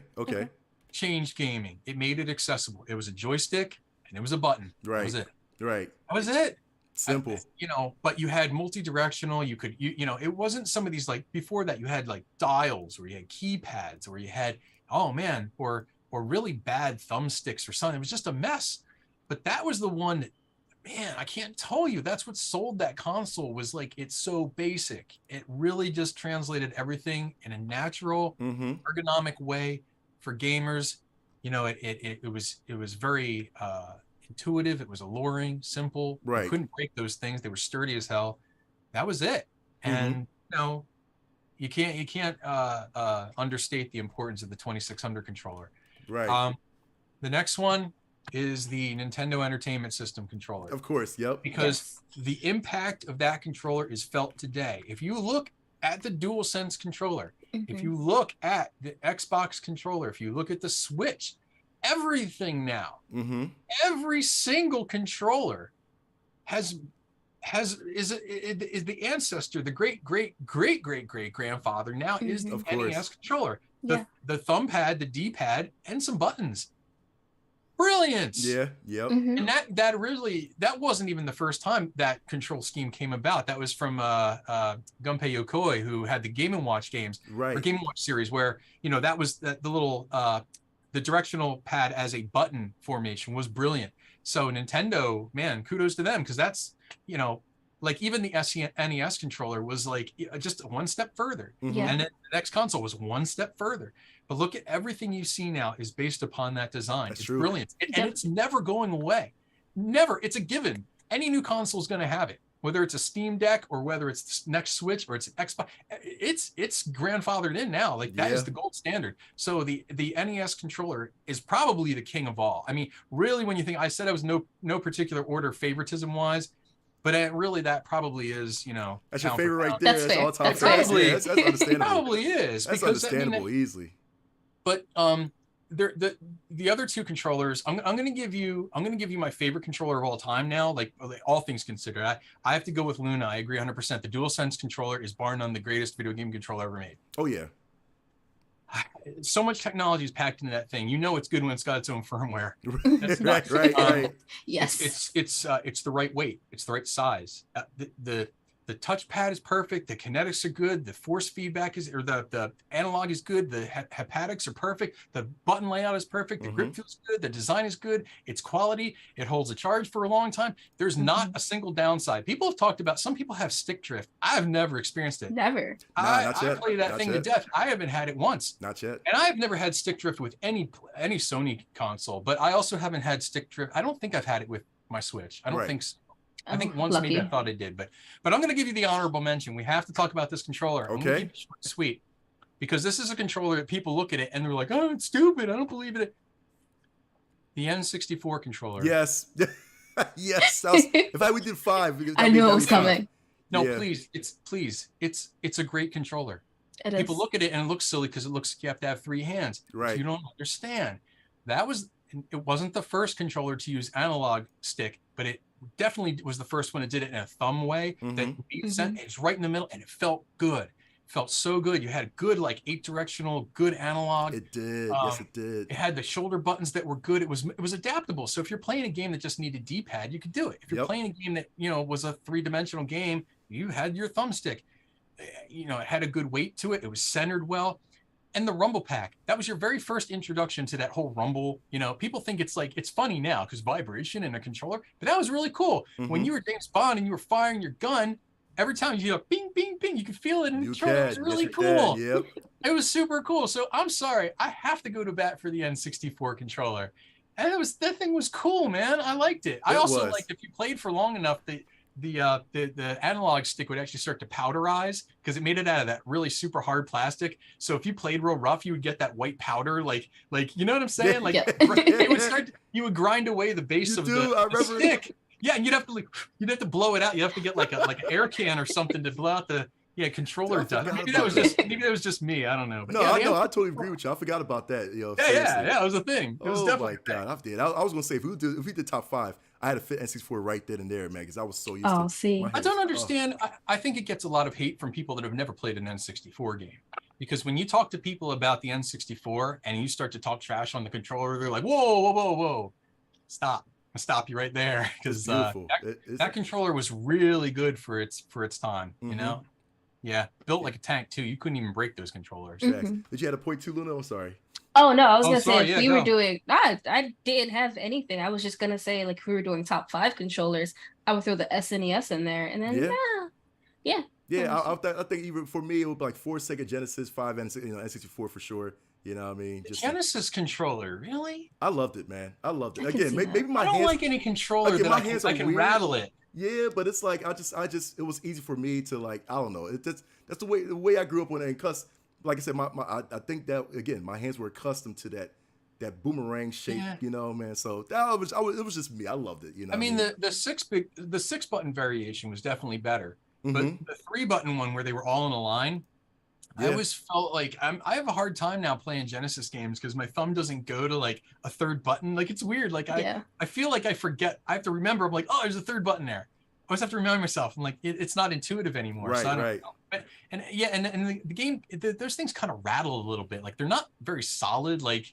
Changed gaming. It made it accessible. It was a joystick and it was a button. Right. That was it. Right. That was it. Simple. You know, but you had multi-directional. You could, you know, it wasn't some of these, like before that you had like dials, or you had keypads, or you had, oh man, or really bad thumbsticks or something. It was just a mess. But that was the one that, man, I can't tell you, that's what sold that console, was like, it's so basic. It really just translated everything in a natural, ergonomic way for gamers. You know, it was very intuitive. It was alluring, simple. Right. You couldn't break those things. They were sturdy as hell. That was it. And you know, you can't understate the importance of the 2600 controller. Right. The next one is the Nintendo Entertainment System controller. Of course, yep. Because the impact of that controller is felt today. If you look at the DualSense controller, if you look at the Xbox controller, if you look at the Switch, everything now, every single controller is the ancestor, the great grandfather now is the NES controller. The thumb pad, the D-pad, and some buttons. Brilliance. Yeah. Yep. And that wasn't even the first time that control scheme came about. That was from Gunpei Yokoi, who had the Game & Watch games, or Game & Watch series, where, you know, that was the little the directional pad as a button formation was brilliant. So Nintendo, man, kudos to them, because that's, you know, like even the NES controller was like just one step further. And then the next console was one step further. But look at everything you see now is based upon that design. It's brilliant. And it's never going away. Never. It's a given. Any new console is going to have it, whether it's a Steam Deck or whether it's the next Switch or it's an Xbox. It's grandfathered in now. Like that is the gold standard. So the NES controller is probably the king of all. I mean, really, when you think, I said I was no particular order favoritism wise. But really, that probably is, That's your pound for favorite right pound. there. That's That's fair. all time. That's fair. Probably, That's understandable. probably is. That's because, understandable easily. But the other two controllers, I'm gonna give you my favorite controller of all time now. Like all things considered, I have to go with Luna. I agree 100%. The DualSense controller is bar none the greatest video game controller ever made. Oh yeah. So much technology is packed into that thing. It's good when it's got its own firmware. Right. Yes. It's the right weight. It's the right size. The touchpad is perfect. The kinetics are good. The force feedback the analog is good. The haptics are perfect. The button layout is perfect. The grip feels good. The design is good. It's quality. It holds a charge for a long time. There's not a single downside. People have talked about, some people have stick drift. I've never experienced it. Never. I play that thing to death. I haven't had it once. Not yet. And I've never had stick drift with any Sony console, but I also haven't had stick drift. I don't think I've had it with my Switch. I don't think so. I think once maybe I thought I did, but I'm going to give you the honorable mention. We have to talk about this controller. Okay. I'm gonna keep it short and sweet, because this is a controller that people look at it and they're like, "Oh, it's stupid. I don't believe it." The N64 controller. Yes. Yes. In fact, we did 5. I knew it was coming. No, please. It's a great controller. People look at it and it looks silly because it looks like you have to have 3 hands. Right. So you don't understand. It wasn't the first controller to use analog stick, but it definitely was the first one that did it in a thumb way. That it's right in the middle, and it felt good. It felt so good. You had good, like 8-directional, good analog. It did. Yes, it did. It had the shoulder buttons that were good. It was adaptable. So if you're playing a game that just needed D-pad, you could do it. If you're playing a game that was a 3-dimensional game, you had your thumbstick. It had a good weight to it. It was centered well. And the rumble pack, that was your very first introduction to that whole rumble. People think it's funny now because vibration and a controller, but that was really cool. When you were James Bond and you were firing your gun, every time you bing, bing, bing, you could feel it in the controller. It was really cool. Yep. It was super cool. So I'm sorry, I have to go to bat for the N64 controller. And that thing was cool, man. I liked it. I also liked, if you played for long enough, the analog stick would actually start to powderize because it made it out of that really super hard plastic. So if you played real rough, you would get that white powder, like you know what I'm saying? Like it would you would grind away the base of the stick. Yeah, and you'd have to blow it out. You have to get like an air can or something to blow out the controller done. Maybe that was just me. I don't know. But I totally agree with you. I forgot about that. Yeah, it was a thing. It was definitely my God, I was gonna say if we did top 5, I had to fit N64 right then and there, man, because I was so used to. See, I don't understand. I think it gets a lot of hate from people that have never played an N64 game, because when you talk to people about the N64 and you start to talk trash on the controller, they're like, whoa, stop. I'll stop you right there, because that controller was really good for its time. Yeah, built like a tank too. You couldn't even break those controllers. Did you have a point 2, Luna? I'm sorry. Oh no, I was gonna say if we were doing, I didn't have anything. I was just gonna say, like, if we were doing top 5 controllers, I would throw the SNES in there, and then I think even for me it would be like 4 Sega Genesis, 5 N64 for sure. You know what I mean? Just Genesis controller, really? I loved it, man. I loved it. Again, maybe my hands. I don't like any controller that I can rattle it. Yeah, but it's like I just it was easy for me to, like, I don't know. That's the way I grew up on it. And cause, like I said, I think that again my hands were accustomed to that boomerang shape, man. So it was just me. I loved it. I mean, the 6-button variation was definitely better, but the 3-button one where they were all in a line. I always felt like I have a hard time now playing Genesis games because my thumb doesn't go to like a 3rd button. Like, it's weird. Like I feel like I forget. I have to remember. I'm like, oh, there's a 3rd button there. I always have to remind myself. I'm like, it's not intuitive anymore. Right, so I don't right. know. But, and the game, those things kind of rattle a little bit. Like, they're not very solid. Like,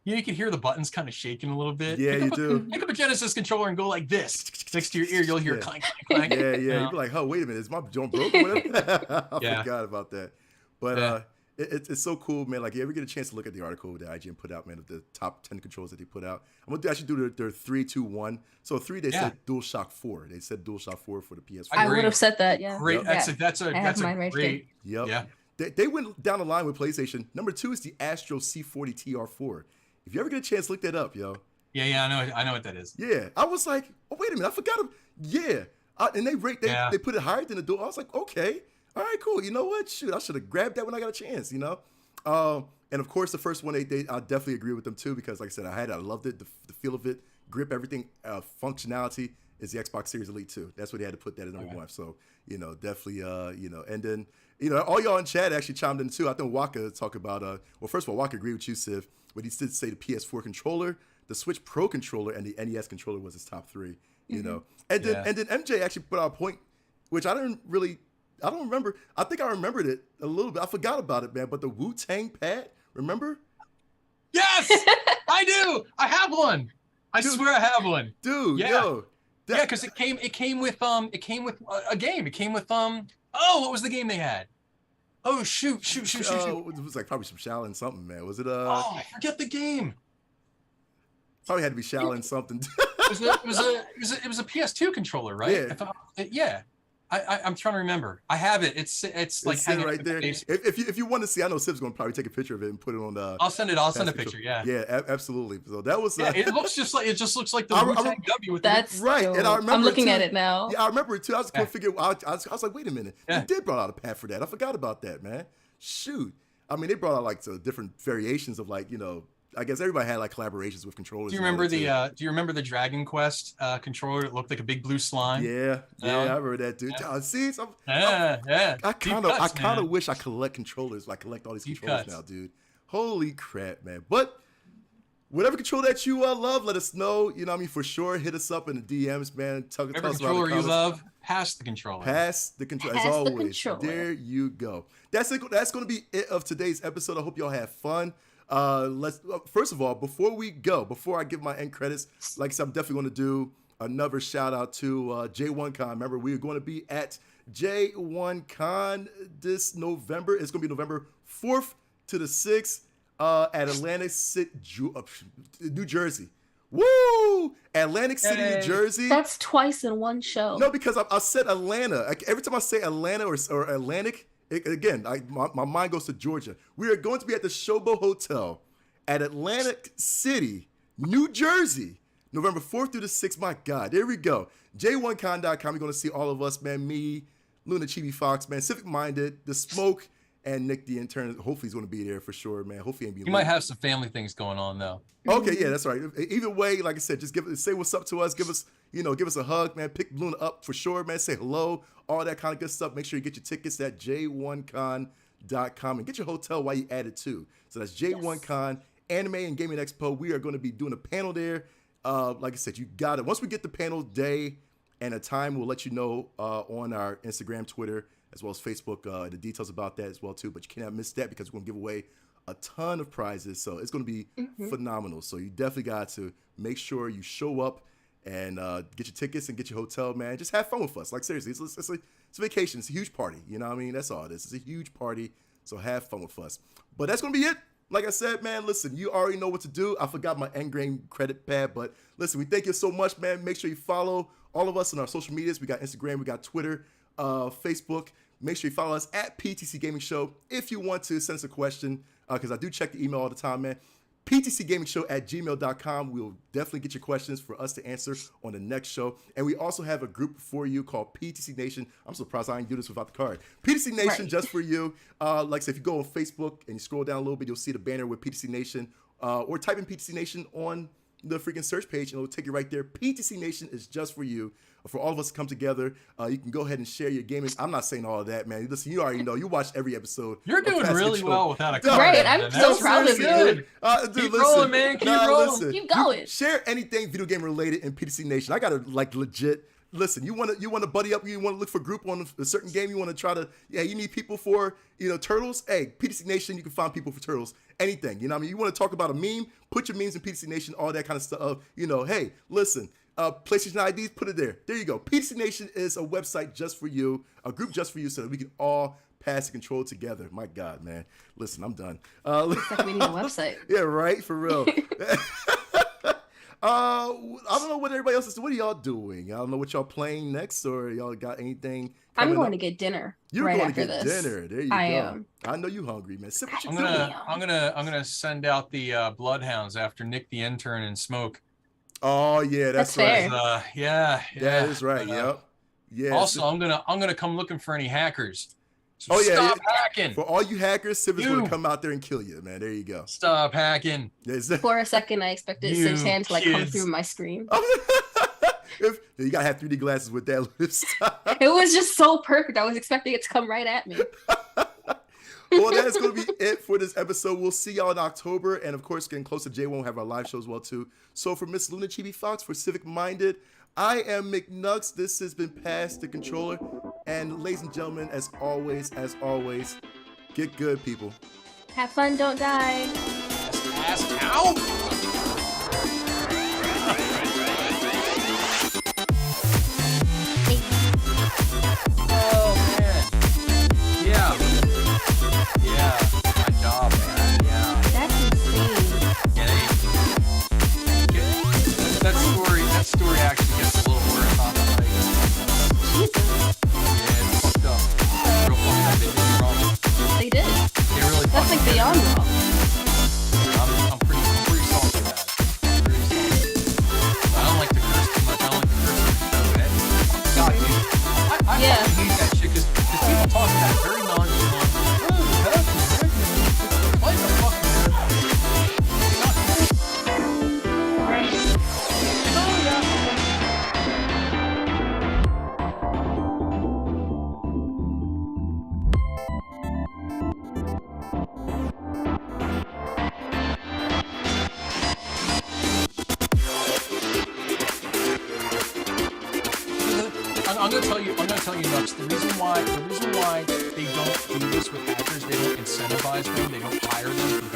you can hear the buttons kind of shaking a a little bit. Yeah, you do. Pick up a Genesis controller and go like this next to your ear. You'll hear clank, clank, clank. Yeah. You'd be like, oh, wait a minute, is my joint broke or whatever? I forgot about that. But it's so cool, man. Like, you ever get a chance to look at the article that IGN put out, man, of the top 10 controls that they put out? I'm going to actually do their 3, 2, 1. So 3, they said DualShock 4. They said DualShock 4 for the PS4. I would have said that, yeah. Great. That's a great. Yep. Yeah. They went down the line with PlayStation. Number 2 is the Astro C40 TR4. If you ever get a chance, look that up, yo. Yeah, I know what that is. Yeah, I was like, oh, wait a minute, I forgot him. Yeah, and they put it higher than the Dual. I was like, okay. All right, cool. You know what? Shoot, I should have grabbed that when I got a chance, And of course, the first one, I definitely agree with them too, because like I said, I loved it, the feel of it, grip, everything, functionality. is the Xbox Series Elite 2. That's what they had to put that as number one. So, definitely, and then, all y'all in chat actually chimed in too. I think Waka talked about, well, first of all, Waka agreed with you, Civ, but he did say the PS4 controller, the Switch Pro controller, and the NES controller was his top three, And then MJ actually put out a point, which I don't remember. I think I remembered it a little bit. I forgot about it, man. But the Wu-Tang pad, remember? Yes, I do. I have one. I swear I have one. Dude, yeah. Yo. Yeah, because it came with a game. It came with what was the game they had? Oh shoot. It was like probably some Shaolin something, man. Was it I forget the game. Probably had to be Shaolin something. It was a PS2 controller, right? Yeah. I'm trying to remember. I have it. It's like hanging right there. If you want to see, I know Sib's gonna probably take a picture of it and put it on the. I'll send a picture. Yeah. Yeah, absolutely. So that was. It just looks like the Wu-Tang W with that's right. dope. And I remember I'm looking at it now. Yeah, I remember it too. I was going to figure. I was like, wait a minute. They did brought out a pad for that. I forgot about that, man. Shoot. I mean, they brought out like different variations of like I guess everybody had like collaborations with controllers. Do you remember the Dragon Quest controller that looked like a big blue slime? Yeah, I remember that, dude. Yeah. See, I kind of wish I collect controllers. Like collect all these controllers now, dude. Holy crap, man! But whatever controller that you love, let us know. For sure. Hit us up in the DMs, man. Tell us about the controller you love. Pass the controller. Pass the controller. As always, there you go. That's it. That's going to be it of today's episode. I hope y'all have fun. Let's first of all, before I give my end credits, like I said, I'm definitely going to do another shout out to J1Con. Remember, we are going to be at J1Con this November. It's going to be November 4th to the 6th at Atlantic City, New Jersey. Woo! Atlantic City, New Jersey. That's twice in one show. No, because I said Atlanta. Every time I say Atlanta or Atlantic. My mind goes to Georgia. We are going to be at the Showboat Hotel at Atlantic City, New Jersey, November 4th through the 6th. My God, there we go. J1con.com. You're going to see all of us, man. Me, Luna Chibi Fox, man. Civic Minded, The Smoke, and Nick the Intern. Hopefully he's going to be there for sure, man. Hopefully he might have some family things going on though. Okay, yeah, that's right. Either way, like I said, just say what's up to us. Give us a hug, man. Pick Luna up for sure, man. Say hello, all that kind of good stuff. Make sure you get your tickets at j1con.com and get your hotel while you at it too. So that's J1Con Anime and Gaming Expo. We are going to be doing a panel there. Like I said, you got it. Once we get the panel day and a time, we'll let you know on our Instagram, Twitter, as well as Facebook, the details about that as well too. But you cannot miss that because we're going to give away a ton of prizes, so it's going to be phenomenal. So you definitely got to make sure you show up and get your tickets and get your hotel, man. Just have fun with us. Like seriously, it's a vacation. It's a huge party. You know what I mean? That's all it is. It's a huge party. So have fun with us. But that's going to be it. Like I said, man, listen, you already know what to do. I forgot my Endgame credit pad, but listen, we thank you so much, man. Make sure you follow all of us on our social medias. We got Instagram, we got Twitter, Facebook. Make sure you follow us at PTC Gaming Show. If you want to send us a question, because I do check the email all the time, man. PTCGamingShow@gmail.com. We'll definitely get your questions for us to answer on the next show. And we also have a group for you called PTC Nation. I'm surprised I didn't do this without the card. PTC Nation, just for you. Like I said, if you go on Facebook and you scroll down a little bit, you'll see the banner with PTC Nation. Or type in PTC Nation on the freaking search page and it'll take you right there. PTC Nation is just for you. For all of us to come together, you can go ahead and share your gaming. I'm not saying all of that, man. Listen, you already know. You watch every episode. You're doing really well without a card. Right, I'm so proud of you. Dude, keep rolling, man. Keep rolling. Keep going. Share anything video game related in PTC Nation. I gotta legit. Listen, you want to buddy up. You want to look for group on a certain game. You want to try to. Yeah, you need people for turtles. Hey, PTC Nation. You can find people for turtles. Anything. You know what I mean? You want to talk about a meme? Put your memes in PTC Nation. All that kind of stuff. Hey, listen. PlayStation IDs, put it there. There you go. PTC Nation is a website just for you, a group just for you, so that we can all pass the control together. My God, man. Listen, I'm done. Looks like we need a website. Yeah, right? For real. I don't know what everybody else is doing. What are y'all doing? I don't know what y'all playing next, or y'all got anything I'm going to get dinner. You're right going after to get this. dinner. There you go. I am. I know you hungry, man. Sit what you I'm gonna send out the bloodhounds after Nick the Intern and Smoke. Oh yeah, that's fair. right. Yeah, that is right. Yep. Yeah. Also, I'm gonna come looking for any hackers. So stop hacking. For all you hackers, Civ is gonna come out there and kill you, man. There you go. Stop hacking. For a second, I expected Civ's hand to come through my screen. You gotta have 3D glasses with that lifestyle. It was just so perfect. I was expecting it to come right at me. Well, that's going to be it for this episode. We'll see y'all in October. And, of course, getting close to J1, we'll have our live shows as well, too. So, for Miss Luna Chibi Fox, for Civic Minded, I am McNux. This has been Pass the Controller. And, ladies and gentlemen, as always, get good, people. Have fun, don't die. Ass out! Oh, man. Yeah. Yeah, my job, man. Yeah. That's insane. That story actually gets a little worse on the like. Jesus. Yeah, it's fucked up. Real fucked up. They did me wrong. They did. They really That's like fucked me beyond up. wrong. I'm pretty salty about it. Pretty salty. I don't like to curse too much. I don't like to curse on the show, man. God, dude. I Yeah. fucking hate that shit because people talk about it very nonchalant. Why the fuck, man? Right. I'm gonna tell you, Nux, the reason why they don't do this with hackers, they don't incentivize them, they don't hire them for government